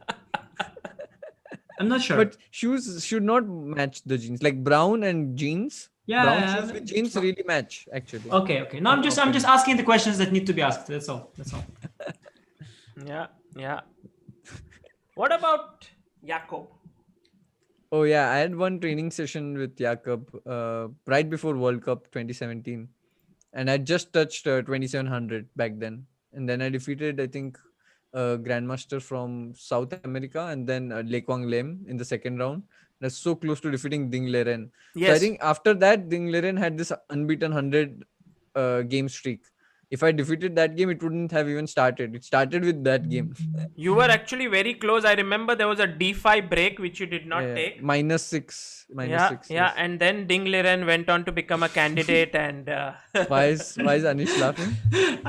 I'm not sure. But shoes should not match the jeans. Like brown and jeans. Yeah, Brown yeah, shoes with jeans really match actually. Okay. No, I'm just asking the questions that need to be asked. That's all. Yeah. What about Jakob? Oh yeah, I had one training session with Jakob right before World Cup 2017, and I just touched 2700 back then, and then I defeated I think grandmaster from South America, and then Le Quang Lem in the second round. That's so close to defeating Ding Liren. So I Yes. think after that, Ding Liren had this unbeaten 100 game streak. If I defeated that game, it wouldn't have even started. It started with that game. You were actually very close. I remember there was a d5 break which you did not Yeah, take. -6, Yeah, -6. yeah, Yes. and then Ding Liren went on to become a candidate, and Why is Anish laughing?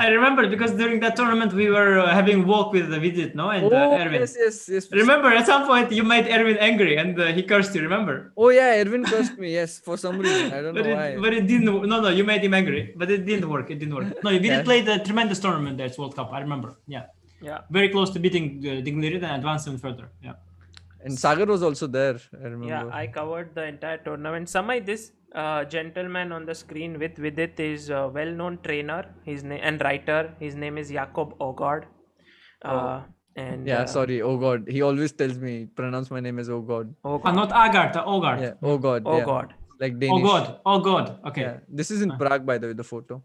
I remember because during that tournament we were having walk with Vidit, no, and Oh Erwin. yes. Remember, at some point you made Erwin angry and he cursed you. Remember? Oh yeah, Erwin cursed me. Yes, for some reason I don't know why. But it didn't. No, you made him angry, but it didn't work. It didn't work. No, Vidit Yeah. played a tremendous tournament there. It's World Cup. I remember. Yeah, yeah, very close to beating Dignirid and advancing further. Yeah. And Sagar was also there. I yeah. remember. I covered the entire tournament. Samay, this gentleman on the screen with Vidit is a well-known trainer. His name and writer. His name is Jakob Ogard. And Yeah, sorry. Oh God, he always tells me pronounce my name as Oh God. Not Agard, Ogard. Yeah. Oh God. Oh yeah. God. Like Oh Danish. God. Oh God. Okay. Yeah. This is in Prague, by the way. The photo.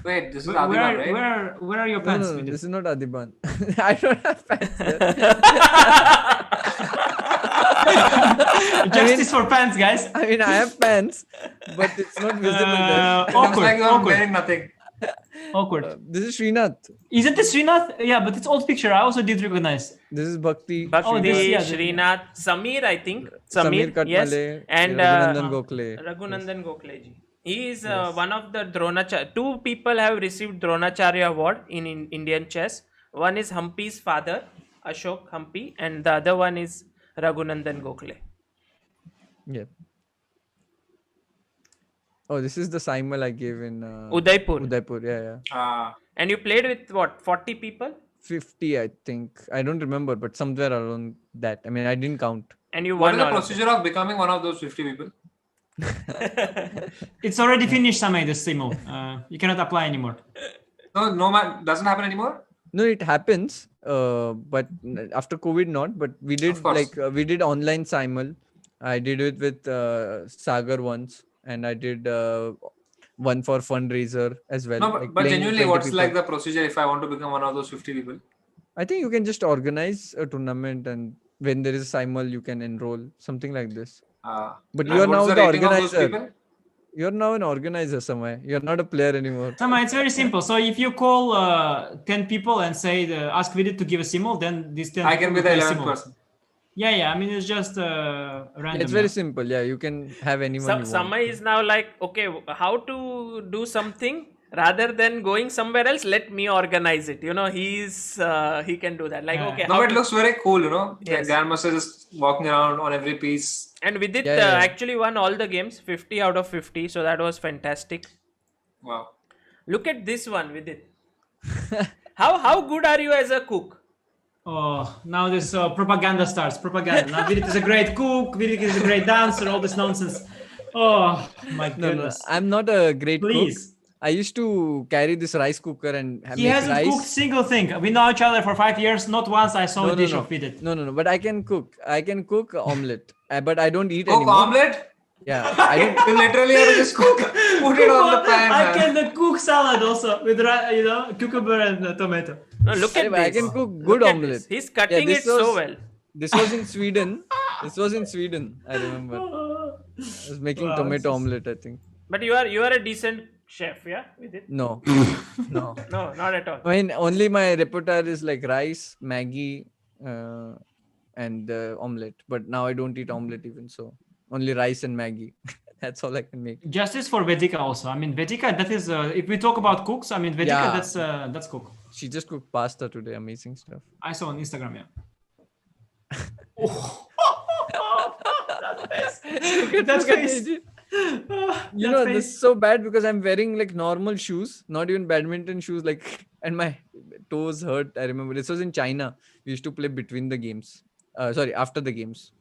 Wait, this is Where, Adiban, right? where are your No, pants? no, Vidit? this is not Adiban. I don't have pants. There. Justice for pants, guys. I mean, I have pants, but it's not visible there. It looks like you're Awkward. wearing nothing. Awkward. This is Srinath. Isn't this Srinath? Yeah, but it's old picture. I also did recognize. This is Bhakti. Bhakti, this- yeah, Srinath, Samir, I think. Samir yes, Katmale. and Raghunandan Gokhale. Raghunandan Gokhale ji. He is one of the Dronacharya. Two people have received Dronacharya award in Indian chess. One is Hampi's father, Ashok Hampi, and the other one is Raghunandan Gokhale. Yeah. Oh, this is the Saimal I gave in Udaipur. Udaipur. Yeah. And you played with what, 40 people? 50, I think. I don't remember, but somewhere around that. I mean, I didn't count. And you What won is the all of procedure of becoming one of those 50 people? It's already finished, Samay, the Simo. You cannot apply anymore. No, man, doesn't happen anymore. No, it happens. But after COVID, not. But we did Of course. we did online Simul. I did it with Sagar once, and I did one for fundraiser as well. No, like but playing genuinely, 20 what's people. like the procedure if I want to become one of those 50 people? I think you can just organize a tournament, and when there is a Simul, you can enroll, something like this. But you are And now what's the rating of those organizer. people? You're now an organizer, Samay. You're not a player anymore. Samay, it's very simple. So if you call 10 people and say, ask Vidit to give a Simul, then these 10 I people can be will the play 11th Simul. person. Yeah. I mean, it's just random. It's very simple. Yeah, you can have anyone you want. Samay is now like, okay, how to do something rather than going somewhere else? Let me organize it. You know, he can do that. Like, okay, No, how but it to- looks very cool, you know. Yes. The grandmaster just walking around on every piece. and Vidit Yeah. actually won all the games, 50 out of 50. So that was fantastic. Wow. Look at this one, Vidit. How good are you as a cook? Oh, now this propaganda starts. Propaganda. Now Vidit is a great cook. Vidit is a great dancer. All this nonsense. Oh my No, goodness. I'm not a great Please. cook. I used to carry this rice cooker and He make hasn't rice. cooked single thing. We know each other for 5 years. Not once I saw a dish of Vidit. No. But I can cook. I can cook omelette. But I don't eat Cook anymore. omelette? Yeah, I don't. You literally have to just put it on the pan. I man. can cook salad also with cucumber and tomato. No, look at I this. can cook good Look at omelette. this. He's cutting this it so was- well. This was in Sweden. I remember. I was making Wow, tomato it's just- omelette, I think. But you are a decent chef, yeah, Vidit? No. No. No, not at all. I mean, only my repertoire is like rice, Maggie, and omelette. But now I don't eat omelette even so. Only rice and Maggie. That's all I can make. Justice for Vedika also. I mean, Vedika, that is, if we talk about cooks, I mean, Vedika, Yeah. that's cook. She just cooked pasta today. Amazing stuff. I saw on Instagram, yeah. That face. That face. You know, this is so bad because I'm wearing like normal shoes, not even badminton shoes, like, and my toes hurt. I remember this was in China. We used to play between the games. After the games.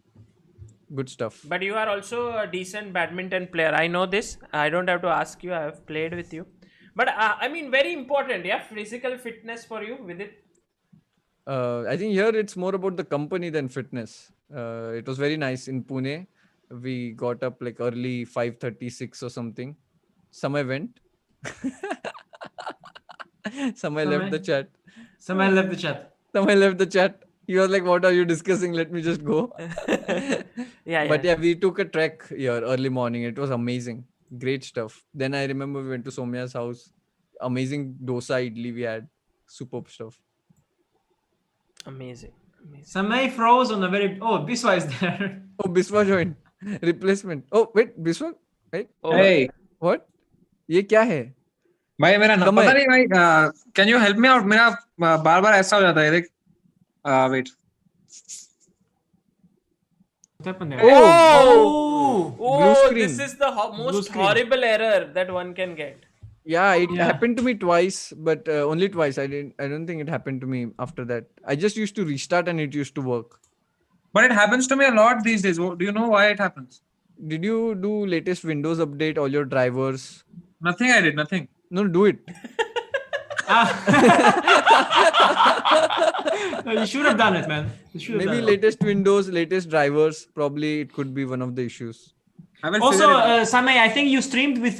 Good stuff. But you are also a decent badminton player. I know this. I don't have to ask you. I have played with you. But I mean, very important, yeah, physical fitness for you with it. I think here it's more about the company than fitness. It was very nice in Pune. We got up like early 5:36 or something. Some event. Samay left the chat. Somebody left the chat. Samay left the chat. He was like, "What are you discussing? Let me just go." But yeah, we took a trek here early morning. It was amazing. Great stuff. Then I remember we went to Somya's house. Amazing dosa idli we had. Superb stuff. Amazing. Samay froze on a very. Oh, Biswa is there. Oh, Biswa joined. Replacement. Oh, wait, Biswa? Wait. Oh, Hey, What? ये क्या है? भाई मेरा ना समय। पता नहीं भाई can you help me out मेरा बार बार ऐसा हो जाता है देख wait What happened there? Oh! Oh! Blue Oh, screen. this is the most screen. horrible error that one can get. Yeah, it Yeah. happened to me twice, but only twice. I don't think it happened to me after that. I just used to restart and it used to work. But it happens to me a lot these days. Do you know why it happens? Did you do latest Windows update, all your drivers? Nothing I did, nothing. No, do it. No, you should have done it, man. You should have Maybe done it. latest Windows, latest drivers. Probably it could be one of the issues. I will Also, figure it out. Samay, I think you streamed with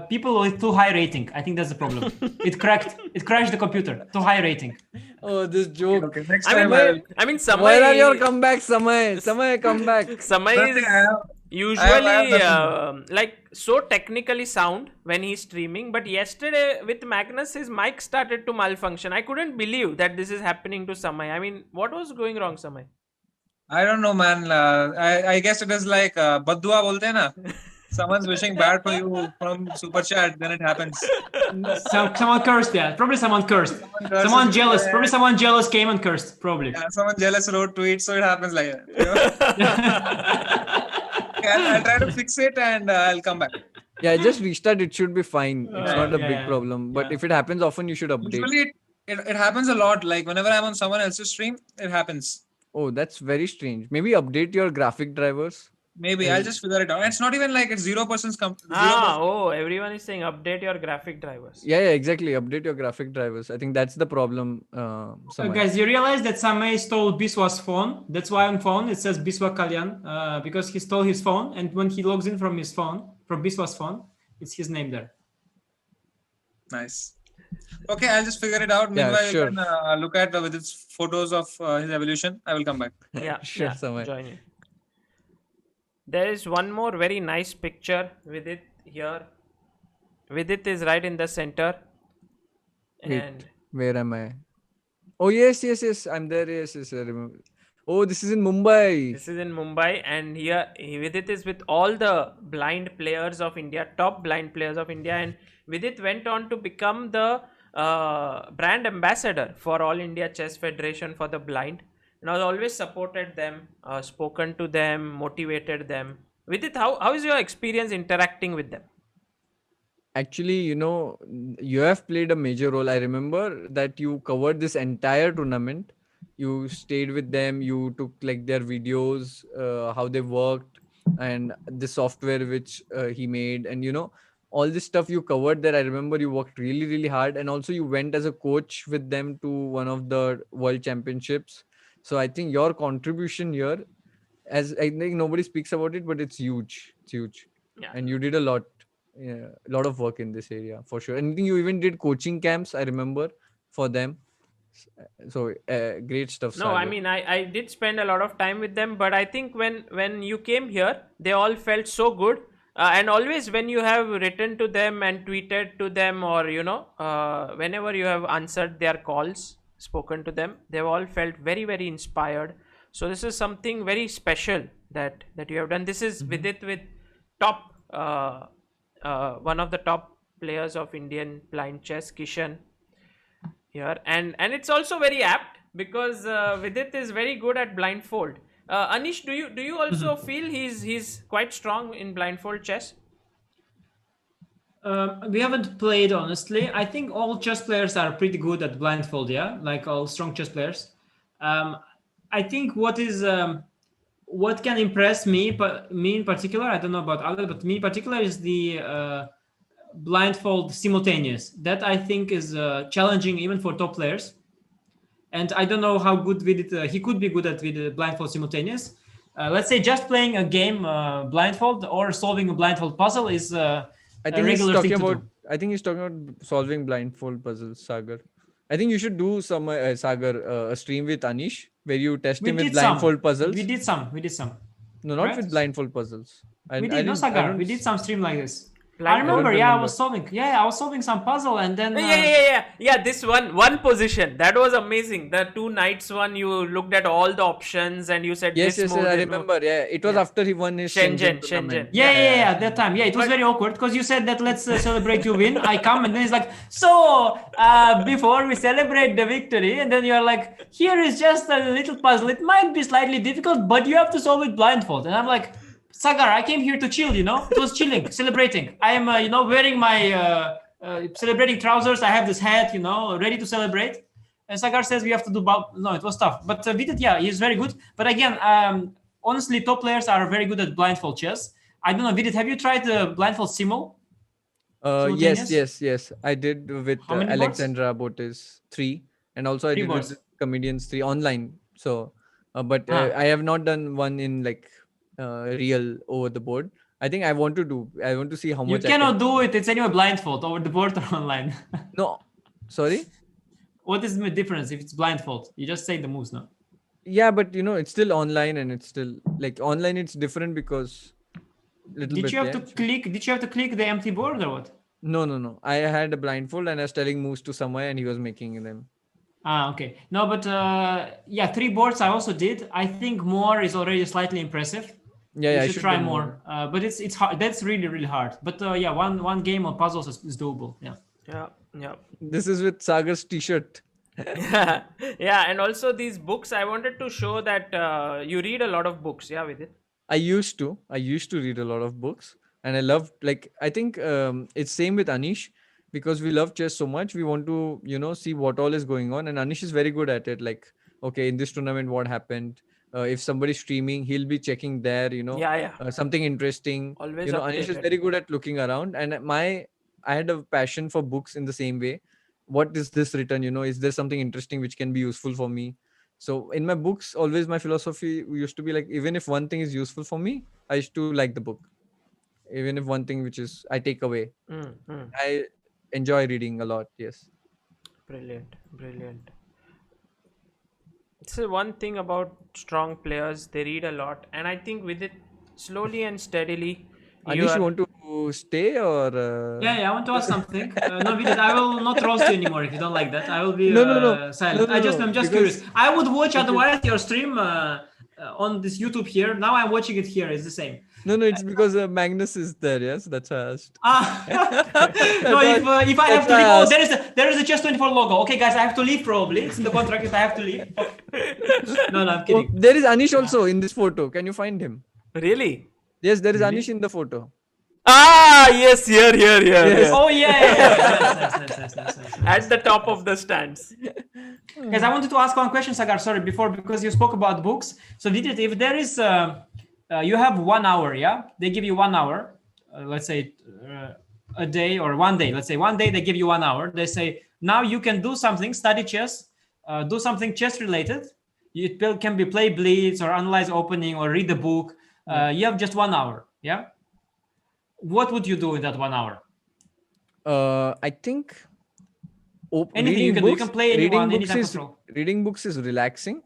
people with too high rating. I think that's the problem. It crashed the computer. Too high rating. Oh, this joke. Okay, next I time mean, I mean, Samay, Where are your comebacks, Samay? Samay, come back. Samay Nothing, is I have usually nothing. like so technically sound when he's streaming, but yesterday with Magnus, his mic started to malfunction. I couldn't believe that this is happening to Samay. I mean, what was going wrong, Samay? I don't know, man. I guess it is like baddua bolte hai na. Someone's wishing bad for you from super chat, then it happens. Someone cursed, yeah. Probably someone cursed. curses Someone you, jealous. yeah. Probably someone jealous came and cursed. Probably. Yeah, someone jealous wrote tweets, so it happens like that. You know? Okay, I'll try to fix it and I'll come back. Yeah, just restart. It should be fine. It's not a yeah, big yeah, problem. But yeah. if it happens often, you should update. Usually it happens a lot. Like whenever I'm on someone else's stream, it happens. Oh, that's very strange. Maybe update your graphic drivers. Maybe I'll just figure it out. It's not even like it's 0%. Oh, everyone is saying update your graphic drivers. Yeah, exactly. Update your graphic drivers. I think that's the problem. Samay. Guys, you realize that Samay stole Biswa's phone. That's why on phone it says Biswa Kalyan because he stole his phone. And when he logs in from his phone, from Biswa's phone, it's his name there. Nice. Okay, I'll just figure it out. Yeah, Meanwhile, sure. you can look at with its photos of his evolution. I will come back. Yeah, Sure, yeah, Samay. join in. There is one more very nice picture with it here. Vidit is right in the center. Wait, And where am I? Oh, yes. I'm there. Yes, I remember. Oh, this is in Mumbai. this is in Mumbai, and here Vidit is with all the blind players of India, top blind players of India, and Vidit went on to become the brand ambassador for All India Chess Federation for the blind, and I always supported them, spoken to them, motivated them. Vidit, how is your experience interacting with them? Actually, you have played a major role. I remember that you covered this entire tournament. You stayed with them. You took like their videos, how they worked, and the software which he made, and all this stuff you covered there. I remember you worked really, really hard, and also you went as a coach with them to one of the world championships. So I think your contribution here, as I think nobody speaks about it, but it's huge. It's huge, Yeah. and you did a lot. Yeah, a lot of work in this area for sure. And I think you even did coaching camps, I remember, for them. So great stuff. No, I Sagar. mean I did spend a lot of time with them, but I think when you came here, they all felt so good. And always when you have written to them and tweeted to them, or whenever you have answered their calls, spoken to them, they've all felt very, very inspired. So this is something very special that you have done. This is Vidit with top one of the top players of Indian blind chess, Kishan, here, and it's also very apt because Vidit is very good at blindfold. Anish, do you also feel he's quite strong in blindfold chess? We haven't played, honestly. I think all chess players are pretty good at blindfold, yeah, like all strong chess players. I think what can impress me in particular, I don't know about others, but me in particular, is the blindfold simultaneous. That I think is challenging even for top players. And I don't know how good he could be good at with blindfold simultaneous. Let's say just playing a game blindfold or solving a blindfold puzzle is I think he's regular talking thing to about I think he's talking about solving blindfold puzzles, Sagar. I think you should do some Sagar a stream with Anish where you test We him with did some. blindfold We puzzles. did some. We did some. No, not Right? with blindfold puzzles. We I did, no, didn't. I Sagar. don't. We did some stream like this. I Blindfold. remember. I don't Yeah, I remember. was solving. Yeah, I was solving some puzzle, and then Yeah. This one position that was amazing. The 2 nights one, you looked at all the options and you said Yes, this move. I this move. remember. Yeah, it was after he won his Shenzhen. tournament. Yeah, that time. Yeah, it was But- very awkward because you said that let's celebrate you win. I come and then it's like, so before we celebrate the victory, and then you're like, here is just a little puzzle. It might be slightly difficult, but you have to solve it blindfold. And I'm like, Sagar, I came here to chill, It was chilling, celebrating. I am, wearing my celebrating trousers. I have this hat, ready to celebrate. And Sagar says we have to do. No, it was tough. But Vidit, yeah, he's very good. But again, honestly, top players are very good at blindfold chess. I don't know, Vidit, have you tried the blindfold simul? Yes. I did with How many boards? Alexandra Botes 3, and also I 3 did boards. with Comedians 3 online. So, but Ah. I have not done one in like real over the board. I think I want to do. I want to see how You much. cannot do it. It's anyway blindfold over the board or online. No, sorry. What is the difference if it's blindfold? You just say the moves, no? Yeah, but it's still online, and it's still like online. It's different because little Did bit. you have yeah. to click? Did you have to click the empty board or what? No. I had a blindfold, and I was telling moves to somewhere, and he was making them. Okay. No, but 3 boards I also did. I think more is already slightly impressive. Yeah, I You should try do more. But it's hard. That's really, really hard. But one game on puzzles is doable. Yeah. Yeah. This is with Sagar's T-shirt. Yeah, and also these books. I wanted to show that you read a lot of books. Yeah, with it. I used to read a lot of books, and I love, like, I think it's same with Anish, because we love chess so much. We want to see what all is going on, and Anish is very good at it. Like, okay, in this tournament what happened, if somebody's streaming, he'll be checking there, something interesting. Always Anish is updated. very good at looking around, and I had a passion for books in the same way. What is this written? Is there something interesting which can be useful for me? So in my books, always my philosophy used to be like, even if one thing is useful for me, I used to like the book. Even if one thing which is I take away, I enjoy reading a lot. Yes. Brilliant. It's one thing about strong players. They read a lot, and I think with it, slowly and steadily, Anish, you want to stay or? Yeah, I want to ask something. No, Vidit, I will not roast you anymore if you don't like that. I will be No. silent. No, I'm just because- curious. I would watch otherwise your stream on this YouTube here. Now I'm watching it here. It's the same. No, it's because Magnus is there. Yes, that's why I asked. No, if I have to leave, there is a Chess24 logo. Okay, guys, I have to leave probably. It's in the contract if I have to leave. No, I'm Oh, kidding. there is Anish also in this photo. Can you find him? Really? Yes, there is Anish in the photo. Yes, here. Oh yeah. Nice. At the top of the stands. Guys, I wanted to ask one question, Sagar. Sorry, before, because you spoke about books. So, Vidit, if there is, you have 1 hour, yeah? They give you 1 hour, let's say a day or 1 day. Let's say 1 day they give you 1 hour. They say, now you can do something, study chess, do something chess related. It can be play blitz or analyze opening or read the book. You have just 1 hour, yeah? What would you do in that 1 hour? I think Anything you can do. You can play anyone, any type of role. reading books is relaxing.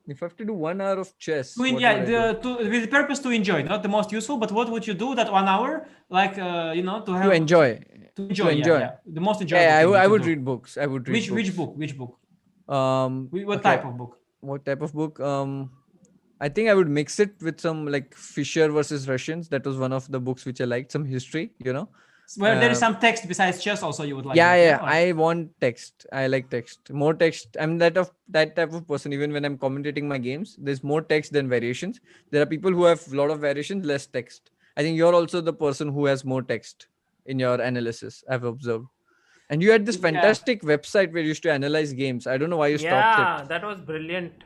If I have to do 1 hour of chess, what would I do? With the purpose to enjoy, not the most useful, but what would you do that 1 hour, like to have To enjoy. to enjoy. Yeah. The most enjoyable. Yeah, thing I you would can do. read books. I would read Which books. book? What Okay. type of book? What type of book? I think I would mix it with some like Fisher versus Russians. That was one of the books which I liked. Some history, Where there is some text besides chess, also you would like. yeah, that, yeah. I want text. I like text. More text. I'm that type of person. Even when I'm commentating my games, there's more text than variations. There are people who have a lot of variations, less text. I think you're also the person who has more text in your analysis. I've observed. And you had this fantastic website where you used to analyze games. I don't know why you stopped Yeah, that was brilliant. it.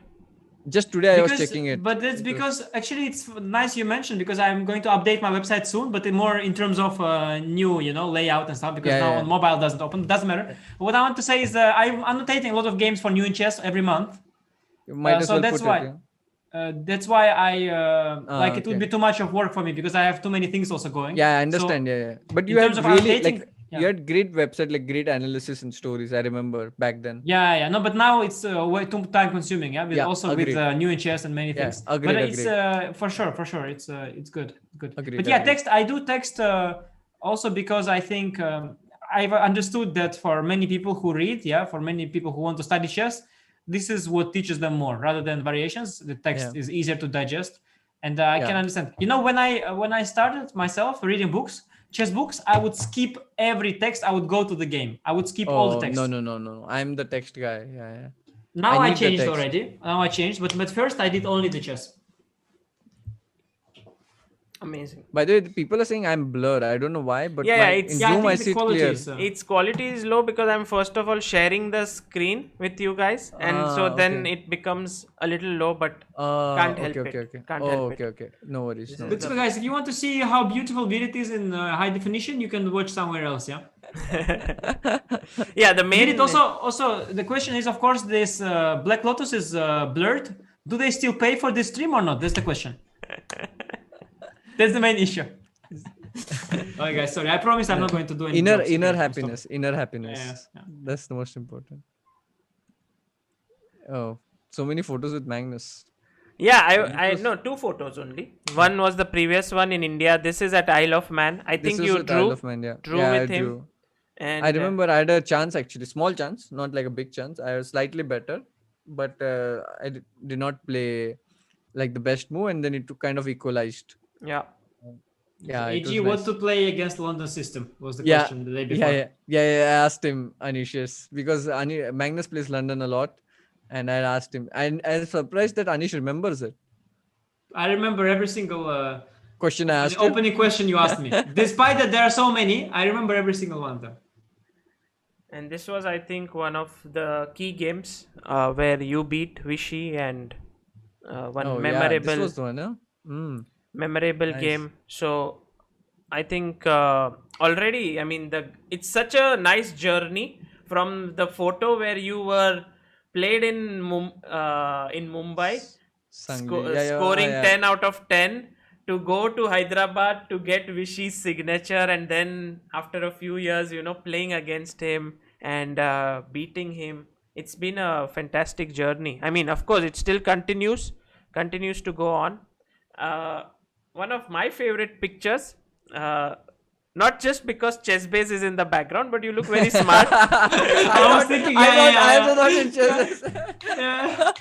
Just today I was checking it. But that's because actually it's nice you mentioned, because I'm going to update my website soon, but more in terms of new, layout and stuff, because now on mobile doesn't open. Doesn't matter. What I want to say is I'm annotating a lot of games for new in chess every month. You might as so well that's put why. it. That's why I like it would okay. be too much of work for me because I have too many things also going. Yeah, I So understand. Yeah. But in you terms had of really annotating, you had great website, like great analysis and stories. I remember back then. yeah. No, but now it's way too time consuming. Yeah, with Yeah, also with agreed. new in chess and many Yeah, things. But agreed, it's agreed, for sure. It's good. But agreed, yeah, agreed. text. I do text also because I think I've understood that for many people who read, yeah, for many people who want to study chess, this is what teaches them more rather than variations. The text Yeah, is easier to digest, and I yeah. can understand. You know, when I started myself reading books, chess books, I would skip every text. I would go to the game. I would skip all the Oh, no, text. no, no, no. I'm the text guy. Yeah, yeah. I Now I need the changed text. already. Now I changed, but first I did only the chess. Amazing. By the way, the people are saying I'm blurred. I don't know why, but Yeah, my in it's Yeah, I Zoom I think the see it quality clear. is. its quality is low because I'm first of all sharing the screen with you guys, and so then Okay. it becomes a little low, but can't Okay, help okay, it. Okay. Can't Oh, help okay, it. okay. No worries, This no is But the worries. guys, if you want to see how beautiful Vidit is in high definition, you can watch somewhere else. Yeah. yeah, the Vidit main. also the question is, of course, this Black Lotus is blurred. Do they still pay for this stream or not? That's the question. That's the main issue. Okay, guys, sorry. I promise I'm not going to do any jokes. Inner Okay, I'm stopping. happiness, inner Yeah. happiness. That's the most important. Oh, so many photos with Magnus. Yeah, It I was know two photos only. One was the previous one in India. This is at Isle of Man. I this think was you at Isle drew of Man. Yeah, drew yeah, I with him, drew. I and remember I had a chance actually, small chance, not like a big chance. I was slightly better, but did not play like the best move, and then it kind of equalized. yeah. Yeah, it AG, was what to nice. play against London system was the Yeah, question the day yeah, before. yeah, yeah, yeah. I asked him Anish, yes, because Magnus plays London a lot, and I asked him, and I was surprised that Anish remembers it. I remember every single Question I asked you. opening question you asked me. Despite that there are so many, I remember every single one of them. And this was, I think, one of the key games where you beat Vishy, and one Oh yeah, this memorable was the one, huh? Mm, memorable nice. game. So I think already, I mean, the it's such a nice journey from the photo where you were played in Mumbai, Sangli. Yeah, yeah, scoring yeah. 10 out of 10, to go to Hyderabad to get Vishy's signature, and then after a few years, playing against him and beating him. It's been a fantastic journey. I mean, of course, it still continues to go on. Uh, One of my favorite pictures, uh, not just because chess base is in the background, but you look very smart. I was thinking, I also thought it just. yeah.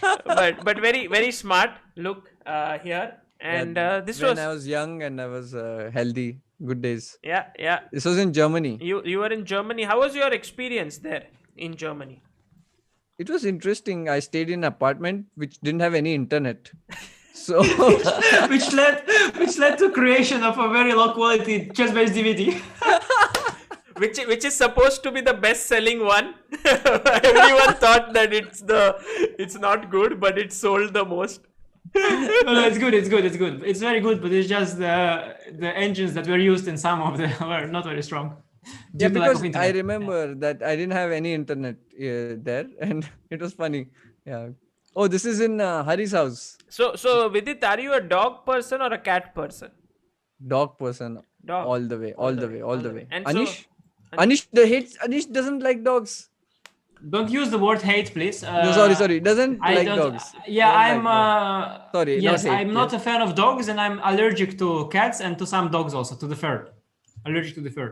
But very very smart look here, Yeah, and this when was. I was young and I was healthy, good days. Yeah. This was in Germany. You were in Germany. How was your experience there in Germany? It was interesting. I stayed in an apartment which didn't have any internet. So which led to creation of a very low quality chess-based DVD. Which is supposed to be the best selling one. Everyone thought that it's not good, but it sold the most. No, it's good. It's very good, but it's just the engines that were used in some of them were not very strong. yeah, Due to lack of because I internet. remember that I didn't have any internet there, and it was funny. Yeah. Oh, this is in Hari's house. So Vidit, are you a dog person or a cat person? Dog person, Dog. all the way, all the way, all the way. And so, Anish, Anish doesn't like dogs. Don't use the word hate, please. No, sorry. Doesn't I like don't. dogs. Yeah, Don't I'm. like dogs. Sorry, yes, not hate. I'm not Yes. a fan of dogs, and I'm allergic to cats and to some dogs also, to the fur. Allergic to the fur.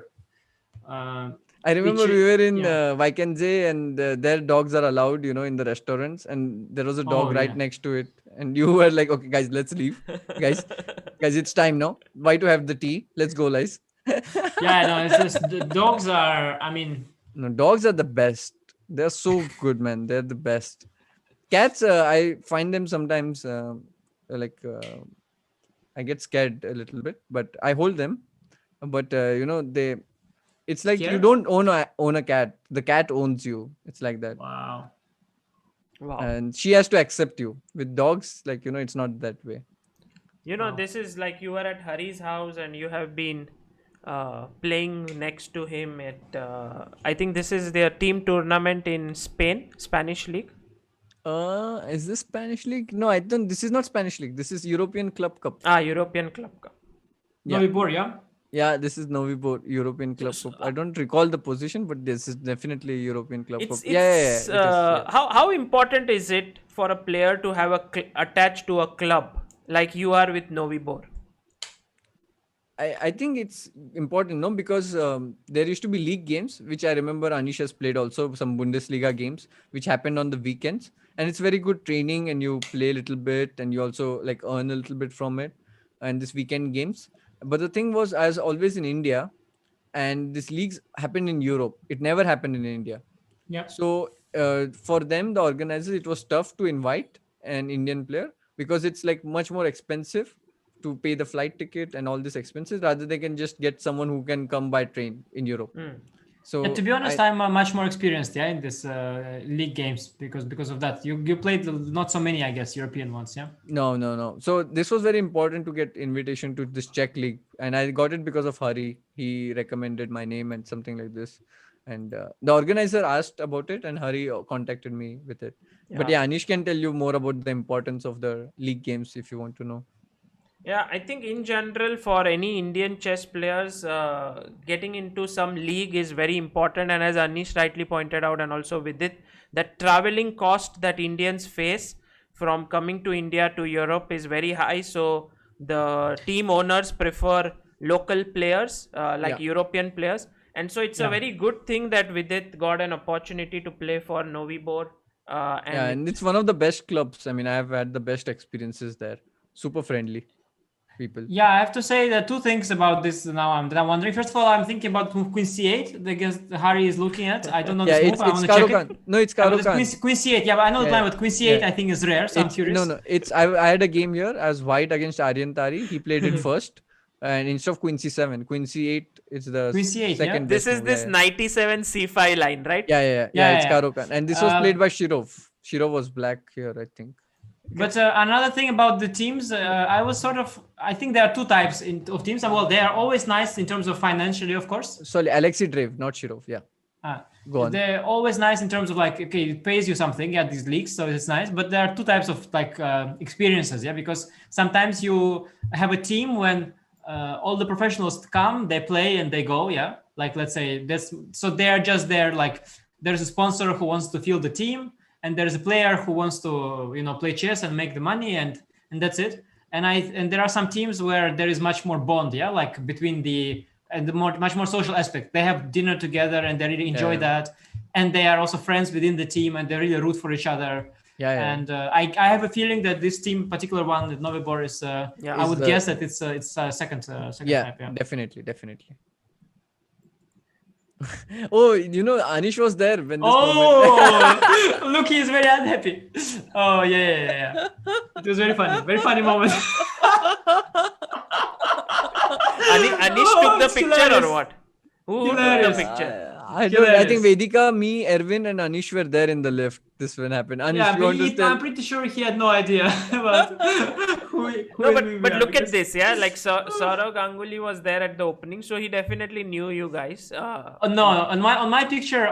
I remember we were in yeah. Vaikenze, and their dogs are allowed, in the restaurants, and there was a dog right yeah. next to it, and you were like, "Okay, guys, let's leave, guys, it's time now. Why to have the tea? Let's go, guys." Yeah, no, it's just the dogs are. I mean, No, dogs are the best. They're so good, man. They're the best. Cats, I find them sometimes like I get scared a little bit, but I hold them. But they. It's like you Scared? don't own a cat. The cat owns you. It's like that. wow. And she has to accept you. With dogs, like it's not that way. Wow. this is like you were at Hari's house and you have been playing next to him at. I think this is their team tournament in Spain, Spanish league. Is this Spanish League? No, I don't. This is not Spanish League. This is European Club Cup. European Club Cup. Yeah. Novi Bor, yeah. Yeah, this is Novibor European Club Cup. I don't recall the position, but this is definitely European Club Cup. Yeah, it is. Yeah. How important is it for a player to have attached to a club like you are with Novibor? I think it's important, no, because there used to be league games, which I remember Anish has played also, some Bundesliga games, which happened on the weekends. And it's very good training, and you play a little bit, and you also like earn a little bit from it. And this weekend games. But the thing was, as always in India, and these leagues happened in Europe. It never happened in India. Yeah. So for them, the organizers, it was tough to invite an Indian player because it's like much more expensive to pay the flight ticket and all these expenses. Rather, they can just get someone who can come by train in Europe. So And to be honest, I'm much more experienced, yeah, in this league games because of that. You played not so many, I guess, European ones, yeah. No. So this was very important to get invitation to this Czech league, and I got it because of Hari. He recommended my name and something like this, and the organizer asked about it, and Hari contacted me with it. But yeah, Anish can tell you more about the importance of the league games if you want to know. Yeah, I think in general for any Indian chess players, getting into some league is very important. And as Anish rightly pointed out, and also with it, that traveling cost that Indians face from coming to India to Europe is very high. So the team owners prefer local players, like European players. And so it's a very good thing that Vidit got an opportunity to play for Novibor. And it's one of the best clubs. I mean, I have had the best experiences there. Super friendly people. Yeah, I have to say that two things about this now. I'm wondering. First of all, I'm thinking about move Queen C8. I guess Harry is looking at. I don't know this move. I want to check it. No, it's Karokan. Queen C8. Yeah, but I know the plan. But Queen C8, I think is rare. So I'm curious. No. It's I had a game here as white against Aryan Tari. He played it first, and instead of Queen C7, Queen C8 is the Queen C8, second. This is this 97 C5 line, right? Yeah. It's Karokan, and this was played by Shirov. Shirov was black here, I think. But another thing about the teams, I think there are two types of teams. Well, they are always nice in terms of financially, of course. Sorry, Alexei Drev, not Shirov. Yeah. Go on. They're always nice in terms of like, okay, it pays you something at these leagues, so it's nice. But there are two types of like experiences, yeah, because sometimes you have a team when all the professionals come, they play and they go, yeah. Like let's say this, so they are just there. Like there's a sponsor who wants to field the team, and there's a player who wants to, play chess and make the money, and that's it. And there are some teams where there is much more bond, yeah, like between much more social aspect. They have dinner together and they really enjoy that, and they are also friends within the team and they really root for each other. And I have a feeling that this team, particular one, that Novibor is. I would guess that it's second type. Yeah, definitely. Oh, Anish was there when this moment. Look, he is very unhappy. Oh, yeah. It was very funny moment. Anish took the picture or what? Who took the picture? I think Vedika, me, Erwin, and Anish were there in the lift. This when happened. Anish, I'm pretty sure he had no idea about but look at this, yeah. Like Saurav Ganguly was there at the opening, so he definitely knew you guys. No, on my picture,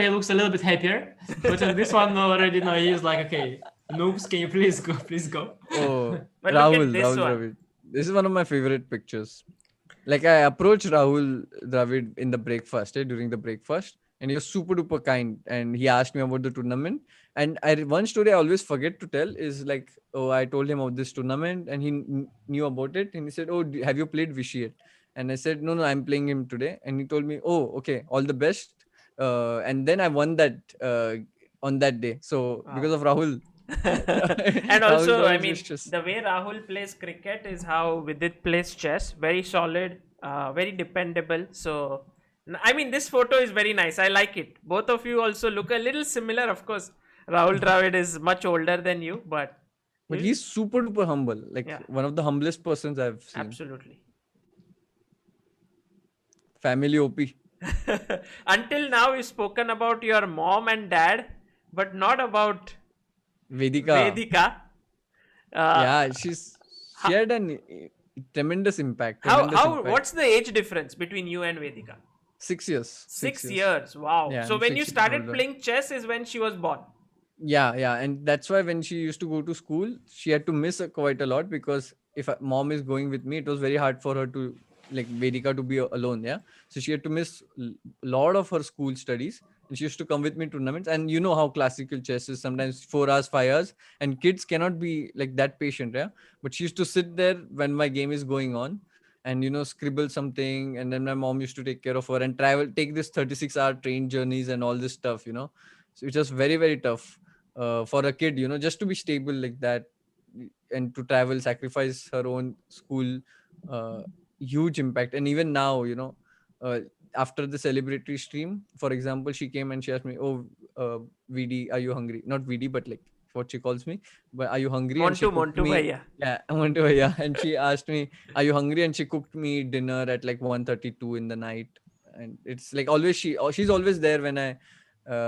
he looks a little bit happier. But on this one, already, no, he is like, okay, noobs, can you please go? Oh, but Rahul, look at this one. Dravid. This is one of my favorite pictures. Like I approached Rahul Dravid in the breakfast, during the breakfast, and he was super duper kind. And he asked me about the tournament. And one story I always forget to tell is like, I told him about this tournament, and he knew about it. And he said, have you played Vishy yet? And I said, no, I'm playing him today. And he told me, okay, all the best. And then I won that on that day. So because of Rahul. And also, I mean, the way Rahul plays cricket is how Vidit plays chess. Very solid, very dependable. So, I mean, this photo is very nice. I like it. Both of you also look a little similar. Of course, Rahul Dravid is much older than you, but he's super duper humble. Like one of the humblest persons I've seen. Absolutely. Family OP. Until now, we've spoken about your mom and dad, but not about Vedika. She had a tremendous impact. What's the age difference between you and Vedika? 6 years. 6 years. Wow. Yeah, so when you started playing chess is when she was born. Yeah, and that's why when she used to go to school, she had to miss quite a lot, because if mom is going with me, it was very hard for her to, like, Vedika to be alone. Yeah, so she had to miss a lot of her school studies, and she used to come with me to tournaments. And you know how classical chess is, sometimes 4 hours, 5 hours, and kids cannot be like that patient. Yeah, but she used to sit there when my game is going on, and scribble something, and then my mom used to take care of her and travel, take this 36-hour train journeys and all this stuff. So it was very, very tough for a kid, just to be stable like that, and to travel, sacrifice her own school. uh, Huge impact. And even now, uh, after the celebratory stream, for example, she came and she asked me, "Oh, VD, are you hungry?" Not VD, but like what she calls me. But "Are you hungry?" And she cooked Montu me. bhaiya. Yeah, I want to. Yeah, and she asked me, "Are you hungry?" And she cooked me dinner at like 1:32 in the night. And it's like always she's always there when I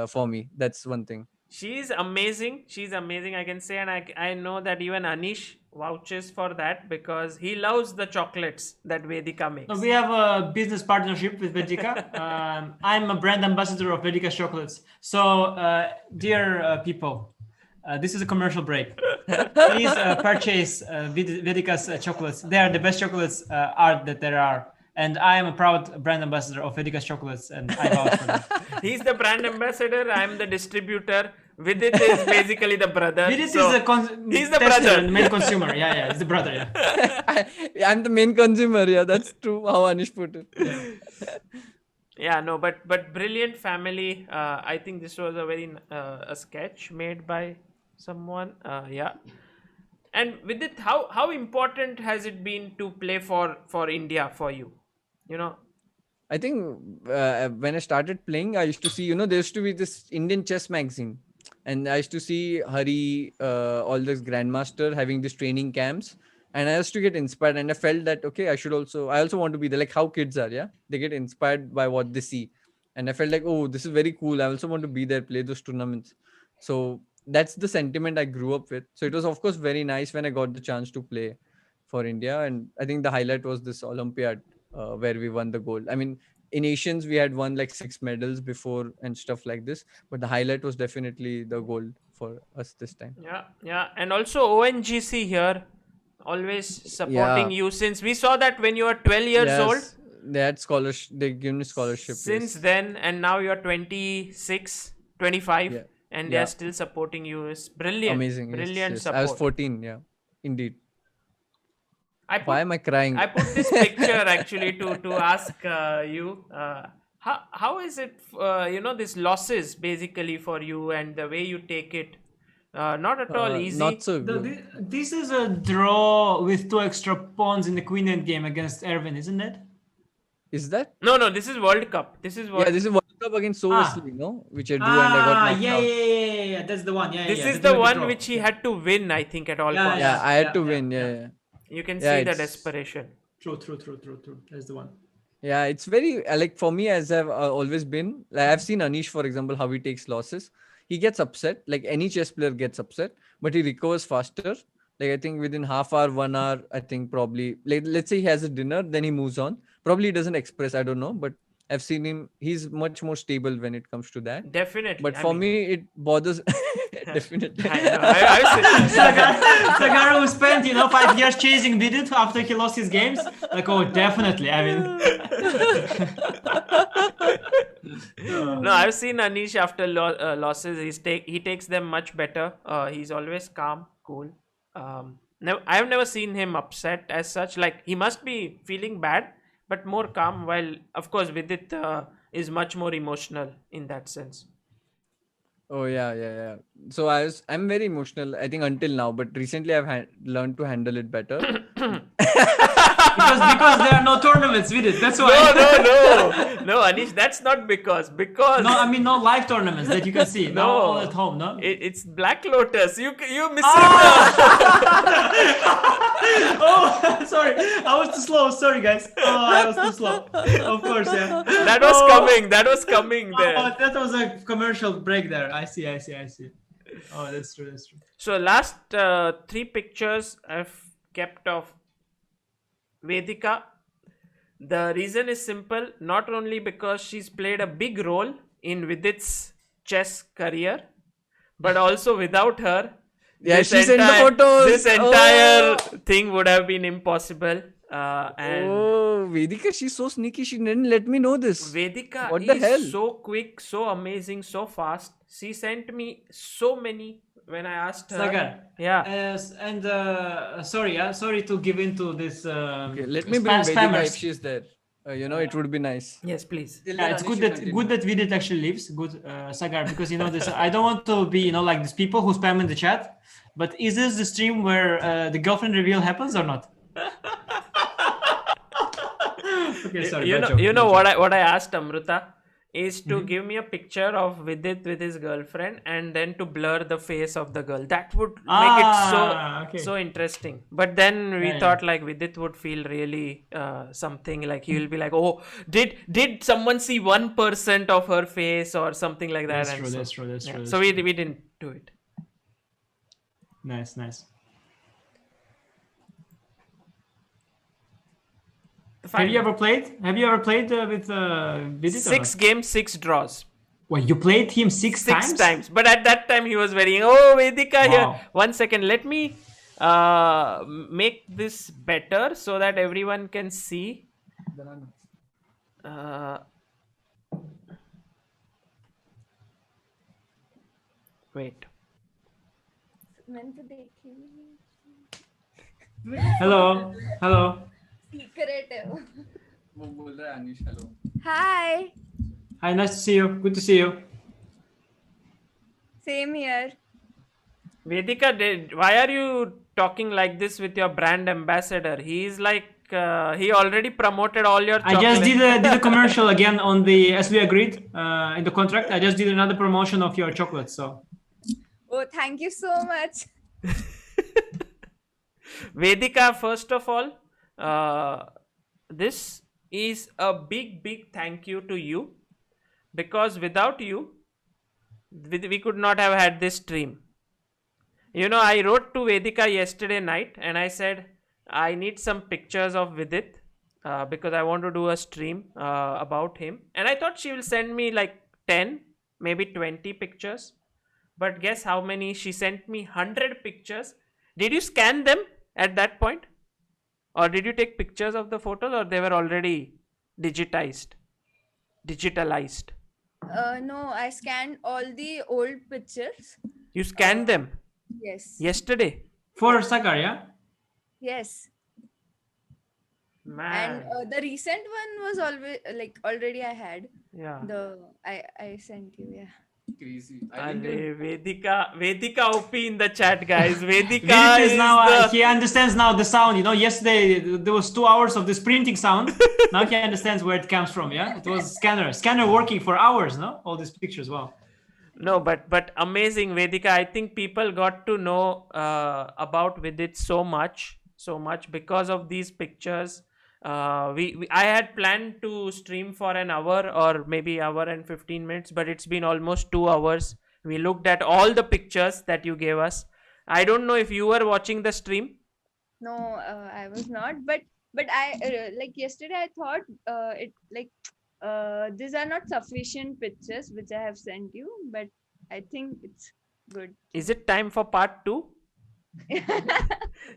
for me. That's one thing. She's amazing. She's amazing, I can say, and I know that even Anish vouches for that because he loves the chocolates that Vedika No, makes. we have a business partnership with Vedika. I'm a brand ambassador of Vedika chocolates. So, dear people, this is a commercial break. Please purchase Vedika's chocolates. They are the best chocolates that there are. And I am a proud brand ambassador of Vedika's chocolates, and I vouch for that. He's the brand ambassador. I'm the distributor. Vidit is basically the brother. Vidit so is he's the tester brother. and main consumer. Yeah, he's the brother. Yeah. I'm the main consumer. Yeah, that's true. How Anish put it. Yeah, no, but brilliant family. I think this was a very a sketch made by someone. Yeah, and with it, how important has it been to play for India for you? You know, I think when I started playing, I used to see, there used to be this Indian chess magazine, and I used to see Hari, all this grandmaster having these training camps, and I used to get inspired, and I felt that okay, I also want to be there, like how kids are, yeah, they get inspired by what they see, and I felt like, oh, this is very cool. I also want to be there, play those tournaments. So that's the sentiment I grew up with. So it was of course very nice when I got the chance to play for India, and I think the highlight was this Olympiad where we won the gold. I mean, in Asians we had won like 6 medals before and stuff like this, but the highlight was definitely the gold for us this time. yeah, and also ONGC here, always supporting Yeah. you since we saw that when you were 12 years old. Yes, they had scholarship. They given me scholarship. Since Yes. then, and now you're 26, 25, Yeah. and they are Yeah. still supporting you. It's brilliant, Amazing. Yes. brilliant Yes. I was support. 14. Yeah. Indeed. I Why put am I crying? I put this picture actually to ask you how is it this losses basically for you and the way you take it, not at all easy. Not so good. This is a draw with 2 extra pawns in the queen end game against Erwin, isn't it? Is that? No, this is World Cup. This is Yeah, this is World Cup against Sovasley, which I drew and I got knocked out. Yeah. That's the one. Yeah, this yeah, is the the draw. one which he had to win, I think, at all costs. Yeah, I had to win. Yeah. You can Yeah, see the it's- desperation. True. That's the one. Yeah, it's very like for me, as I've always been. Like I've seen Anish, for example, how he takes losses. He gets upset, like any chess player gets upset, but he recovers faster. Like I think within half hour, 1 hour, I think probably. Like let's say he has a dinner, then he moves on. Probably he doesn't express. I don't know, but I've seen him. He's much more stable when it comes to that. Definitely. But I for mean, me, it bothers. Definitely. I know. I've seen- Sagar who spent 5 years chasing Vidit after he lost his games. Like, oh, definitely. I mean, No, I've seen Anish after losses. He takes them much better. He's always calm, cool. I have never seen him upset as such. Like he must be feeling bad, but more calm. While of course Vidit is much more emotional in that sense. Oh yeah. So I'm very emotional. I think until now, but recently I've learned to handle it better. because there are no tournaments with it. That's why. No, Anish. That's not because No, I mean no live tournaments that you can see. No, all at home. No. it's Black Lotus. You misread. Oh, sorry. I was too slow. Sorry, guys. Oh, I was too slow. Of course, yeah. That was coming. That was coming there. Oh, that was a commercial break there. I see. Oh, that's true. So last 3 pictures I've kept of Vedika. The reason is simple. Not only because she's played a big role in Vidit's chess career, but also without her, Yeah, this she sent the photos. This entire thing would have been impossible. And Oh, Vedika, she's so sneaky. She didn't let me know this. Vedika What the is hell? so quick, so amazing, so fast. She sent me so many when I asked her. Sagar. Yeah. Sorry to give into this. Okay, let me bring Vedika spammers. if she's there. It would be nice. Yes, please. Yeah, it's good that Vidit actually leaves. Good, Sagar, because this. I don't want to be like these people who spam in the chat. But is this the stream where the girlfriend reveal happens or not? Okay, sorry. You know what I asked Amruta is to give me a picture of Vidit with his girlfriend and then to blur the face of the girl. That would make it so interesting. But then we thought like Vidit would feel really something, like he will be like, oh, did someone see 1% of her face or something like that? That's true. So we didn't do it. Nice. Have you ever played with Vidit? 6 games, 6 draws. Well, you played him six times? But at that time he was very, oh, Vedika here. Wow. 1 second, let me make this better so that everyone can see. Wait. Hello. Secret. Hello. Hi. Hi, nice to see you. Good to see you. Same here. Vedika, why are you talking like this with your brand ambassador? He is like, he already promoted all your chocolates. I just did a commercial again on the, as we agreed in the contract. I just did another promotion of your chocolates. So. Oh, thank you so much. Vedika, first of all, this is a big thank you to you, because without you, we could not have had this stream. I wrote to Vedika yesterday night and I said, I need some pictures of Vidit because I want to do a stream about him. And I thought she will send me like 10, maybe 20 pictures. But guess how many? She sent me 100 pictures. Did you scan them at that point? Or did you take pictures of the photos, or they were already digitalized? No, I scanned all the old pictures. You scanned them? Yes. Yesterday? For Sagar, yeah? Yes. Man. And the recent one was always already I had. Yeah. I sent you, yeah. Crazy. Vedika OP in the chat, guys. Vedika Vidit is now, he understands now the sound. Yesterday there was 2 hours of this printing sound. Now he understands where it comes from, yeah? It was scanner working for hours, no? All these pictures, wow. No, but amazing, Vedika. I think people got to know about Vidit so much because of these pictures. I had planned to stream for an hour or maybe hour and 15 minutes, but it's been almost 2 hours. We looked at all the pictures that you gave us. I don't know if you were watching the stream. No, I was not. But I yesterday I thought these are not sufficient pictures which I have sent you, but I think it's good. Is it time for part 2?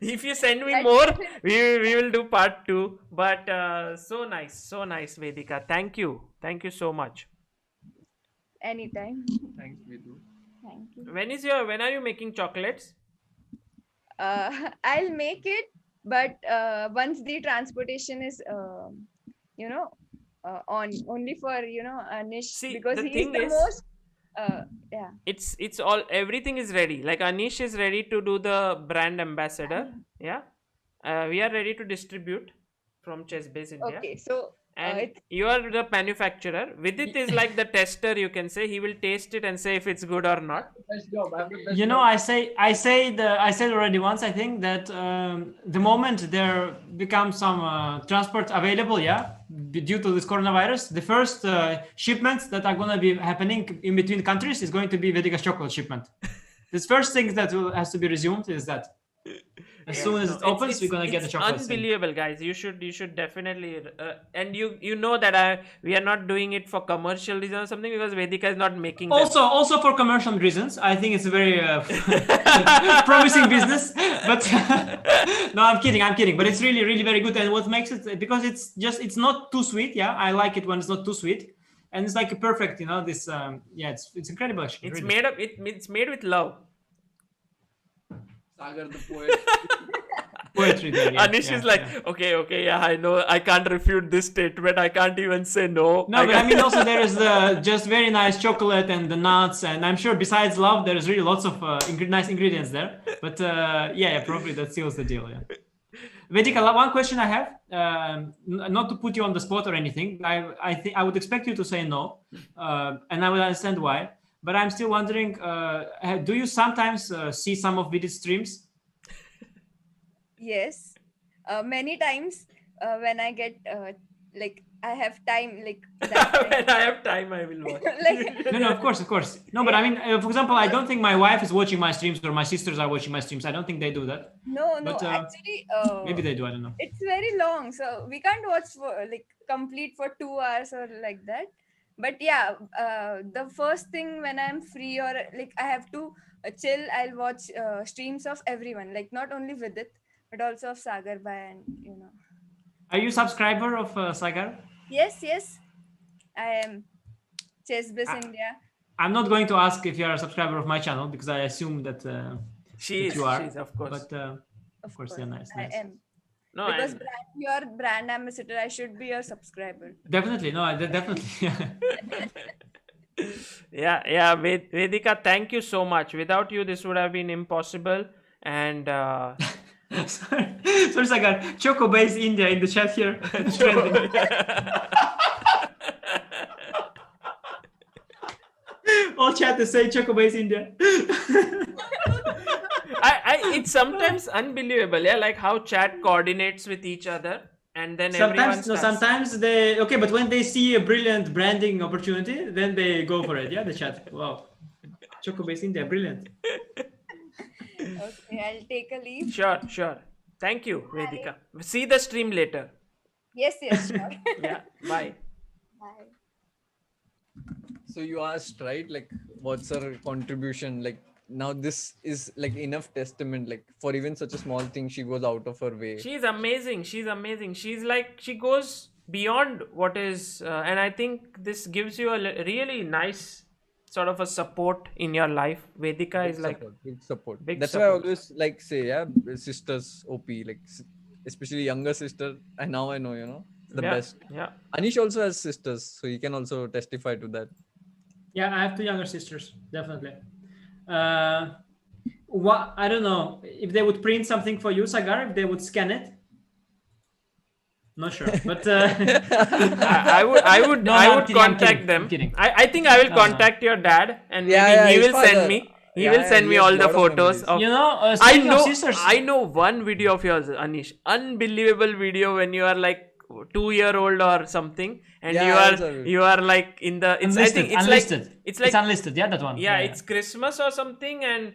If you send me more, we will do part 2. But so nice, Vedika. Thank you so much. Anytime. Thanks, Vidu. Thank you. When are you making chocolates? I'll make it, but once the transportation is on only for Anish, because he is the most yeah. It's all, everything is ready. Like Anish is ready to do the brand ambassador. Yeah. We are ready to distribute from Chessbase India. Okay, so and you are the manufacturer. Vidit is like the tester, you can say. He will taste it and say if it's good or not. Best job. I have the best job. I said already once, I think, that the moment there becomes some transport available, due to this coronavirus, the first shipments that are going to be happening in between countries is going to be Vedika's chocolate shipment. This first thing that has to be resumed is that. As soon as it opens, we're gonna get the it's chocolate. unbelievable, guys. You should definitely and you know that we are not doing it for commercial reasons or something, because Vedika is not making them. Also for commercial reasons, I think it's a very promising business. But no, I'm kidding. But it's really very good. And what makes it, because it's not too sweet. Yeah, I like it when it's not too sweet, and it's like a perfect. This it's incredible actually. It's really. it's made with love. Sagar the poet. Poetry there. Yeah, Anish yeah, is like, yeah. okay, yeah, I know, I can't refute this statement. I can't even say no. No, but I mean also there is the just very nice chocolate and the nuts, and I'm sure besides love there is really lots of nice ingredients there. But probably that seals the deal. Yeah. Vedika, one question I have, not to put you on the spot or anything. I think I would expect you to say no, and I will understand why. But I'm still wondering, do you sometimes see some of Vidit's streams? Yes, many times when I get I have time, like that time. When I have time, I will watch. Like, No, of course. No, but I mean, for example, I don't think my wife is watching my streams or my sisters are watching my streams. I don't think they do that. no, But, actually, Maybe they do. I don't know. it's very long, so we can't watch for complete for 2 hours or like that. But yeah, the first thing when I'm free or like I have to chill, I'll watch streams of everyone, like not only Vidit but also of Sagar Bhai and. Are you a subscriber of Sagar? Yes, I am. chessbaseindia. I'm not going to ask if you are a subscriber of my channel because I assume that She that you are. is, of course. But of course, yeah, nice. I am. No, Because your brand ambassador, I should be your subscriber. Definitely, no, definitely. yeah, Vedika, thank you so much. Without you, this would have been impossible. And Sorry, Sagar. Choco Base India in the chat here. Trending. All chat is saying Choco Base India. it's sometimes unbelievable, yeah, like how chat coordinates with each other, and then Sometimes they but when they see a brilliant branding opportunity, then they go for it. Yeah, the chat. Wow, Choco Base India, brilliant. Okay, I'll take a leave. Sure. Thank you, Vedika. See the stream later. Yes, sure. Yeah, bye. Bye. So you asked, right? Like, what's her contribution? Like, now this is like enough testament. Like, for even such a small thing, she goes out of her way. She's amazing. She's like, she goes beyond what is, and I think this gives you a really nice sort of a support in your life. Vedika Big is like support. big That's why I support. always like say, yeah, sisters OP, like especially younger sister. And now I know, the best. Yeah. Anish also has sisters, so he can also testify to that. Yeah, I have two younger sisters, definitely. What I don't know if they would print something for you, Sagar. If they would scan it, not sure. But I would No, I'm kidding, I'm contact kidding, them. I'm kidding. I think I will contact your dad, and maybe Yeah, he his will send father. me. He Yeah, will send he me has all the lot of photos memories. of. Speaking of sisters, I know one video of yours, Anish. Unbelievable video when you are like 2-year-old or something, and Yeah, you are like in the. It's unlisted, I think it's unlisted. like it's like unlisted. Yeah, that one. yeah, it's Christmas or something, and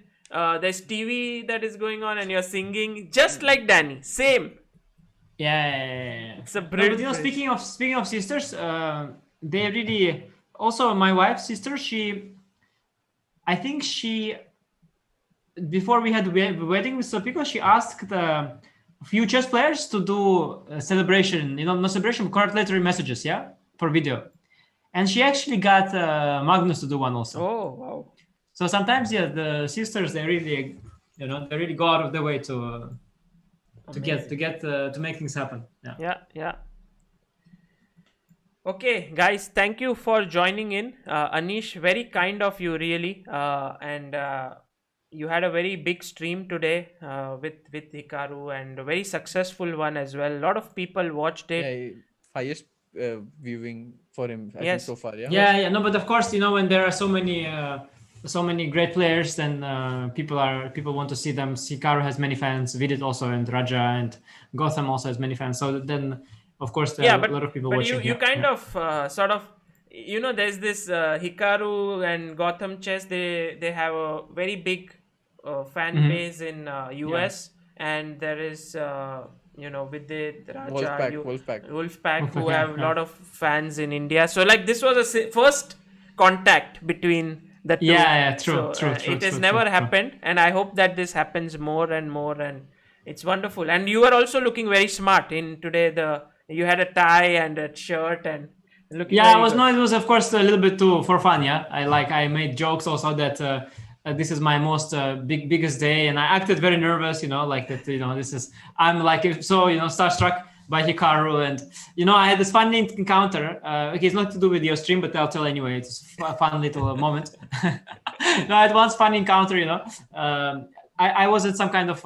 there's TV that is going on, and you're singing just like Danny. Same. Yeah. It's a No, brilliant. but speaking of sisters, they really also my wife's sister. I think before we had wedding with Sopiko, she asked a few chess players to do a celebration. Not celebration, but congratulatory messages. Yeah, for video, and she actually got Magnus to do one also. Oh wow. So sometimes, the sisters they really, they really go out of their way to make things happen. Yeah. Okay, guys, thank you for joining in. Anish, very kind of you, really. And you had a very big stream today with Hikaru, and a very successful one as well. A lot of people watched it. Yeah, highest viewing for him, I think, Yes. so far. Yeah. No, but of course, when there are so many great players, then people want to see them. Hikaru has many fans, Vidit also, and Raja and Gotham also has many fans. So then, of course, there are a lot of people watching. You kind of sort of, there's this Hikaru and Gotham Chess. They have a very big fan base in US, and there is Vidit, Raja, Wolfpack, Wolfpack. Wolfpack, who Yeah, have a yeah. lot of fans in India. So like this was a first contact between the two. Yeah, So it has never happened, and I hope that this happens more and more, and it's wonderful. And you are also looking very smart in today. You had a tie and a shirt and looking Yeah, very good. it was of course a little bit too for fun. Yeah, I made jokes also that this is my most biggest day, and I acted very nervous. Like that. This is I'm like so starstruck by Hikaru, and I had this funny encounter. Okay, it's not to do with your stream, but I'll tell anyway. It's a fun little moment. No, I had once funny encounter. I was at some kind of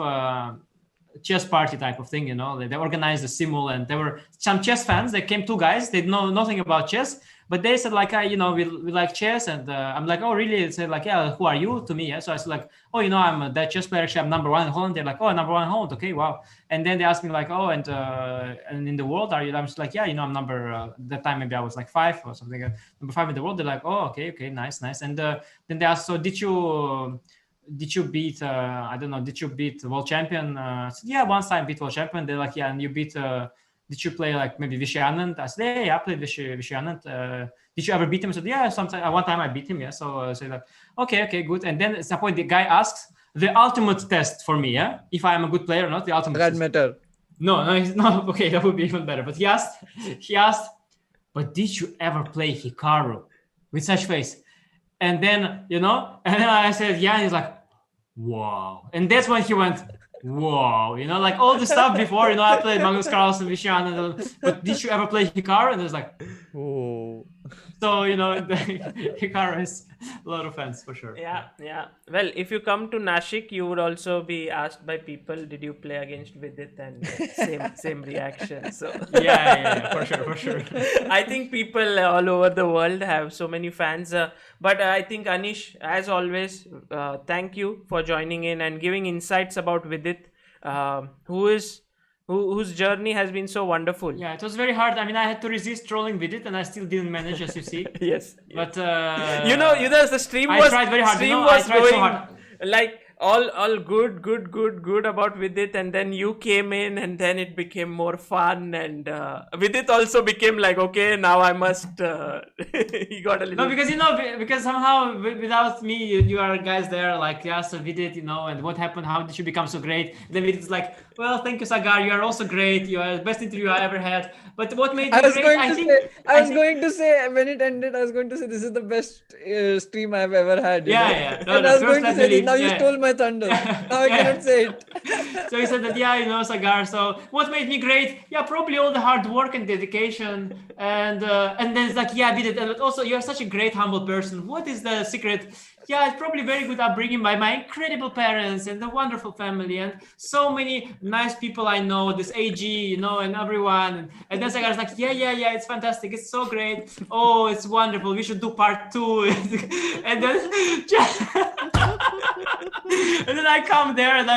chess party type of thing. They organized a simul, and there were some chess fans. They came, two guys, they know nothing about chess, but they said like, we like chess. And I'm like, oh really? They said like, yeah, who are you to me? Yeah. So I said like, oh, I'm that chess player, actually I'm number one in Holland. They're like, oh, number one in Holland, okay, wow. And then they asked me like, oh, and in the world are you? I'm just like, yeah, I'm number that time maybe I was like 5 or something, number 5 in the world. They're like, oh, okay, nice. And then they asked, so did you beat I don't know, did you beat world champion? I said, yeah, once I beat world champion. They're like, yeah, and you beat did you play like maybe Vishy Anand? I said, yeah, I played Vishy Anand. Did you ever beat him? I said, yeah, sometime one time I beat him. Yeah. So say like, okay, good. And then at some point the guy asks the ultimate test for me, yeah, if I am a good player or not. The ultimate That test. matter. No, he's not. Okay, that would be even better. But he asked, but did you ever play Hikaru? With such face. And then, and then I said, yeah, and he's like, wow. And that's when he went, wow, like all the stuff before, I played Magnus Carlsen, Vishy, but did you ever play Hikaru? And it was like, Oh. so, Hikaru has a lot of fans for sure. Yeah. Well, if you come to Nashik, you would also be asked by people, did you play against Vidit? And same reaction. So Yeah, for sure. I think people all over the world have so many fans. But I think Anish, as always, thank you for joining in and giving insights about Vidit, whose journey has been so wonderful. Yeah, it was very hard. I mean, I had to resist trolling Vidit, and I still didn't manage, as you see. Yes. But the stream I was tried very hard. stream I was tried going so hard. like all good about Vidit, and then you came in, and then it became more fun, and Vidit also became like, okay, now I must he got a little. No, because somehow without me, you are guys there like, yes, Vidit, and what happened? How did you become so great? Then Vidit is like, well, thank you, Sagar. You are also great. You are the best interview I ever had. But what made me great? I was going to say when it ended, I was going to say this is the best stream I've ever had. Yeah. And I was going to say this. Now you stole my thunder. Now I cannot say it. So he said that, Sagar. So what made me great? Yeah, probably all the hard work and dedication. And then it's like, yeah, Vidit. But also, you're such a great, humble person. What is the secret? Yeah, it's probably very good upbringing by my incredible parents and the wonderful family and so many nice people I know, this AG, and everyone. And then Sagar's like, yeah, it's fantastic. It's so great. Oh, it's wonderful. We should do part 2. And then and then I come there and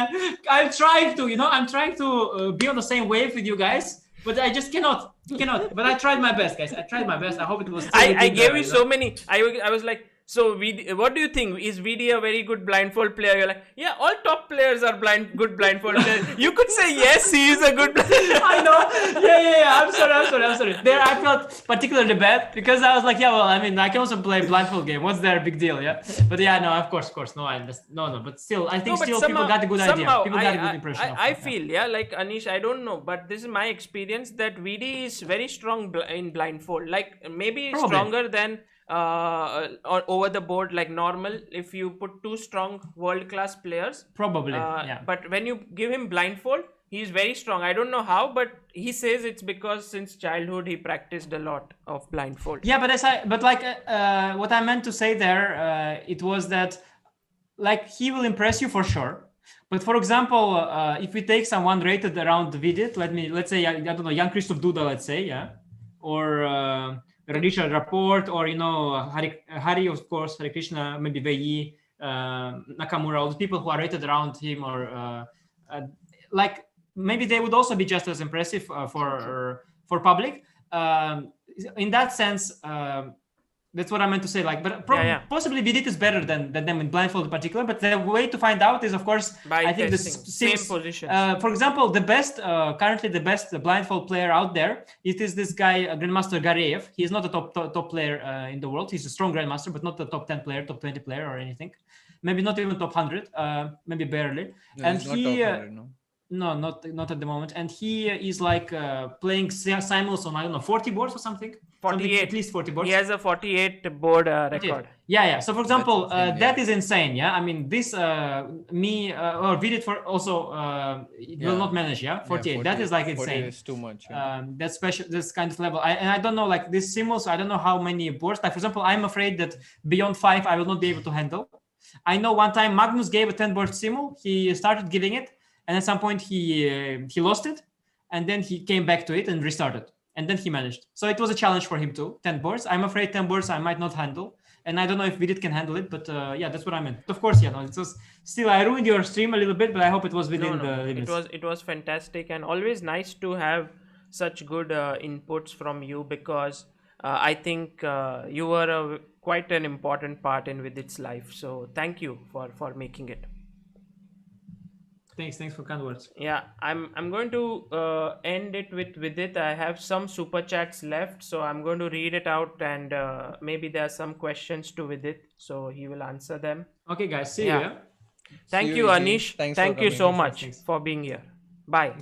I'm trying to, be on the same wave with you guys. But I just cannot. But I tried my best, guys. I hope it was. I gave you so many. I was like, so what do you think? Is VD a very good blindfold player? You're like, yeah, all top players are good blindfold players. You could say yes, he is a good player. I know. Yeah. I'm sorry. There I felt particularly bad because I was like, yeah, well, I mean, I can also play blindfold game. What's their big deal? Yeah. But yeah, no, of course. No. But still, I think people got a good idea. People got a good impression. I feel, like Anish, I don't know, but this is my experience that VD is very strong in blindfold. Like maybe stronger than over the board, like normal, if you put 2 strong world-class players, probably, yeah. But when you give him blindfold, he's very strong. I don't know how, but he says it's because since childhood he practiced a lot of blindfold. Yeah, but what I meant to say there, it was that like he will impress you for sure. But for example, if we take someone rated around Vidit, let's say I don't know, Jan Christoph Duda, let's say, yeah, or Radisha Rapport, or Hari, of course, Hari Krishna, maybe Vei, Nakamura, all the people who are rated around him, or like maybe they would also be just as impressive for public. In that sense, That's what I meant to say. Like, but Yeah. possibly Vidit is better than them in blindfold in particular. But the way to find out is, of course, By I think testing same sims. positions. For example, the best currently the best blindfold player out there, it is this guy Grandmaster Gareev. He's not a top player in the world. He's a strong Grandmaster, but not the top 10 player, top 20 player, or anything. Maybe not even top 100. Maybe barely. No, And he's not he. top 100, no. No, not at the moment. And he is like playing simultaneously on, I don't know, 40 boards or something. 48. At least 40 boards. He has a 48 board record. Yeah. So for example, insane, that yeah. is insane. Yeah, I mean this me or Vidit for also will not manage. Yeah, 48. That is like 48 insane. is too much. Yeah. That's special. This kind of level. I don't know, like this simuls. I don't know how many boards. Like for example, I'm afraid that beyond 5 I will not be able to handle. I know one time Magnus gave a 10 board simul. He started giving it, and at some point he lost it, and then he came back to it and restarted, and then he managed. So it was a challenge for him too. 10 boards. I'm afraid 10 boards I might not handle, and I don't know if Vidit can handle it. But yeah, that's what I meant. Of course, yeah. No, it was still I ruined your stream a little bit, but I hope it was within the limits. It was fantastic and always nice to have such good inputs from you, because I think you were quite an important part in Vidit's life. So thank you for making it. Thanks for kind words. Yeah, I'm going to end it with Vidit. I have some super chats left, so I'm going to read it out, and maybe there are some questions to Vidit, so he will answer them. Okay, guys, see you. Yeah. Yeah? Thank See you, you, Eugene. Anish. Thanks for Thank you coming. so much Thanks. for being here. Bye.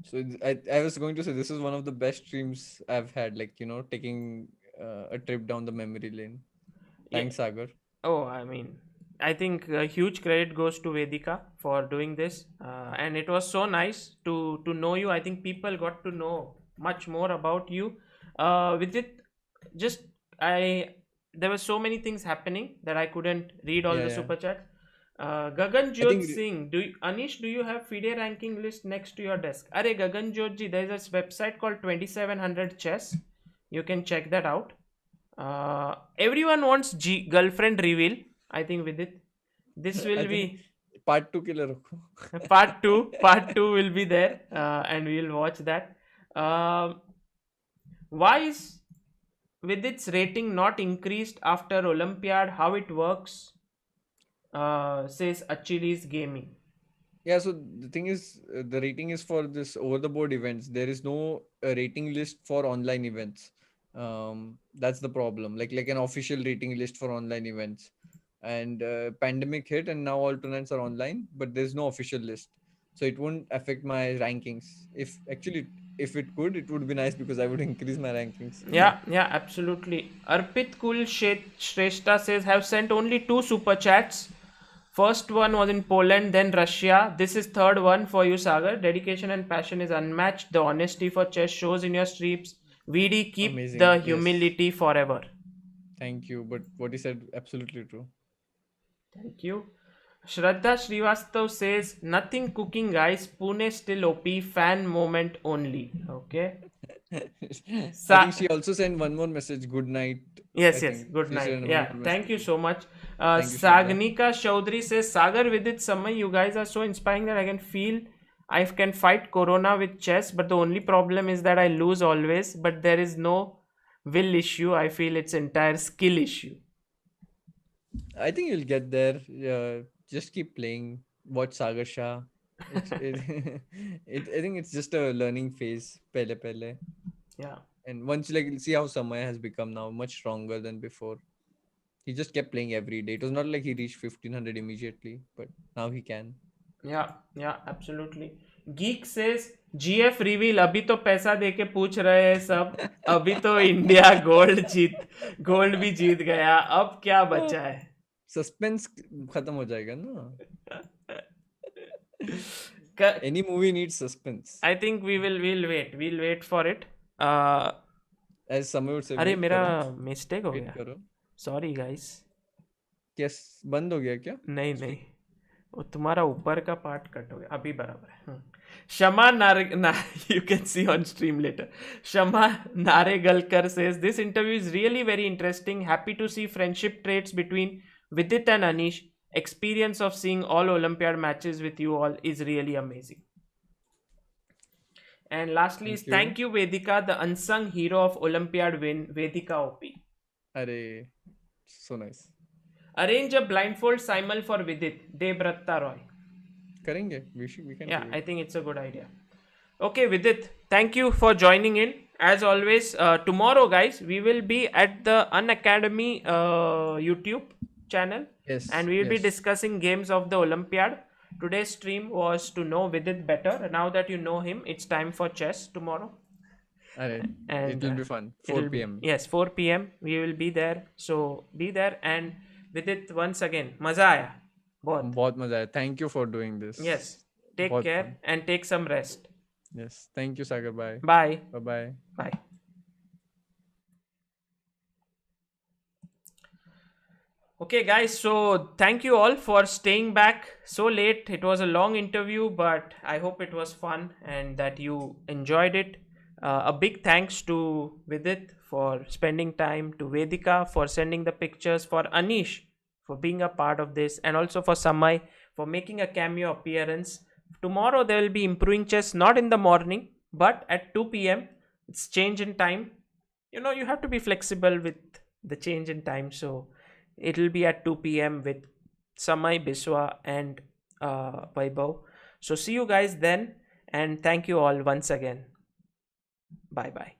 So I was going to say this is one of the best streams I've had. Like, you know, taking a trip down the memory lane. Thanks, Sagar. Oh, I mean, I think huge credit goes to Vedika for doing this, and it was so nice to know you. I think people got to know much more about you. With it, just there were so many things happening that I couldn't read all the super chats. Gagan Jyot Singh, Anish, do you have FIDE ranking list next to your desk? Arey Gagan Jyot ji, there is a website called 2700 Chess. You can check that out. Everyone wants girlfriend reveal. I think with it, this will be part 2 ke liye rakho. Part 2 will be there, and we will watch that. Why is with its rating not increased after Olympiad? How it works? Says Achilles Gaming. Yeah, so the thing is, the rating is for this over the board events. There is no rating list for online events. That's the problem. Like an official rating list for online events. And pandemic hit, and now all tournaments are online, but there's no official list, so it won't affect my rankings. If it could, it would be nice, because I would increase my rankings. Yeah, absolutely. Arpit Kul Shrestha says, have sent only 2 super chats. First one was in Poland, then Russia. This is third one for you, Sagar. Dedication and passion is unmatched. The honesty for chess shows in your streams. VD, keep Amazing. the humility forever. Thank you. But what he said, absolutely true. Thank you. Shraddha Srivastav says, nothing cooking, guys. Pune still OP. Fan moment only. Okay. I think she also sent one more message. Good night. Yes. Good night. Yeah. Thank you so much. Sagnika Chaudhary says, Sagar, Vidit, Samay, you guys are so inspiring that I can feel I can fight Corona with chess. But the only problem is that I lose always. But there is no will issue. I feel it's entire skill issue. I think you'll get there. Just keep playing. Watch Sagar Shah. I think it's just a learning phase. Pele. Yeah. And once you see how Samaya has become now, much stronger than before. He just kept playing every day. It was not like he reached 1500 immediately, but now he can. Yeah, absolutely. Geek says, GF reveal, अभी तो पैसा देके पूछ रहे हैं सब, अभी तो इंडिया गोल्ड भी जीत गया, अब क्या बचा है? Suspense खत्म हो जाएगा ना. Any movie needs suspense. I think we'll wait for it. As Samay would say. अरे मेरा mistake हो गया. Sorry guys. क्या बंद हो गया क्या? नहीं वो तुम्हारा ऊपर का पार्ट कट हो गया, अभी बराबर है. Shama you can see on stream later. Shama Naregalkar says, this interview is really very interesting. Happy to see friendship traits between Vidit and Anish. Experience of seeing all Olympiad matches with you all is really amazing. And lastly, is thank you Vedika, the unsung hero of Olympiad win, Vedika OP. Arey, so nice. Arrange a blindfold simul for Vidit, Debratta Roy. करेंगे. We can Yeah, do I it. think it's a good idea. Okay, Vidit, thank you for joining in. As always, tomorrow, guys, we will be at the Unacademy YouTube channel, and Yes, we will be yes. discussing games of the Olympiad. Today's stream was to know Vidit better. Now that you know him, it's time for chess tomorrow. Arey, And it will be fun. 4 it'll be, p.m. yes, 4 p.m. We will be there. So be there. And Vidit, once again, maza aaya. Bahut. बहुत मजा आया. Thank you for doing this. Yes. Take बहुत care fun. and take some rest. Yes. Thank you, Sagar. Bye. Bye. Bye. Bye. Okay, guys, so thank you all for staying back so late. It was a long interview, but I hope it was fun and that you enjoyed it. A big thanks to Vidit for spending time, to Vedika for sending the pictures, for Anish for being a part of this, and also for Samai for making a cameo appearance. Tomorrow there will be improving chess, not in the morning, but at 2 p.m. It's change in time. You have to be flexible with the change in time. So it'll be at 2 p.m. with Samai, Biswa, and Vaibhav. So see you guys then, and thank you all once again. Bye bye.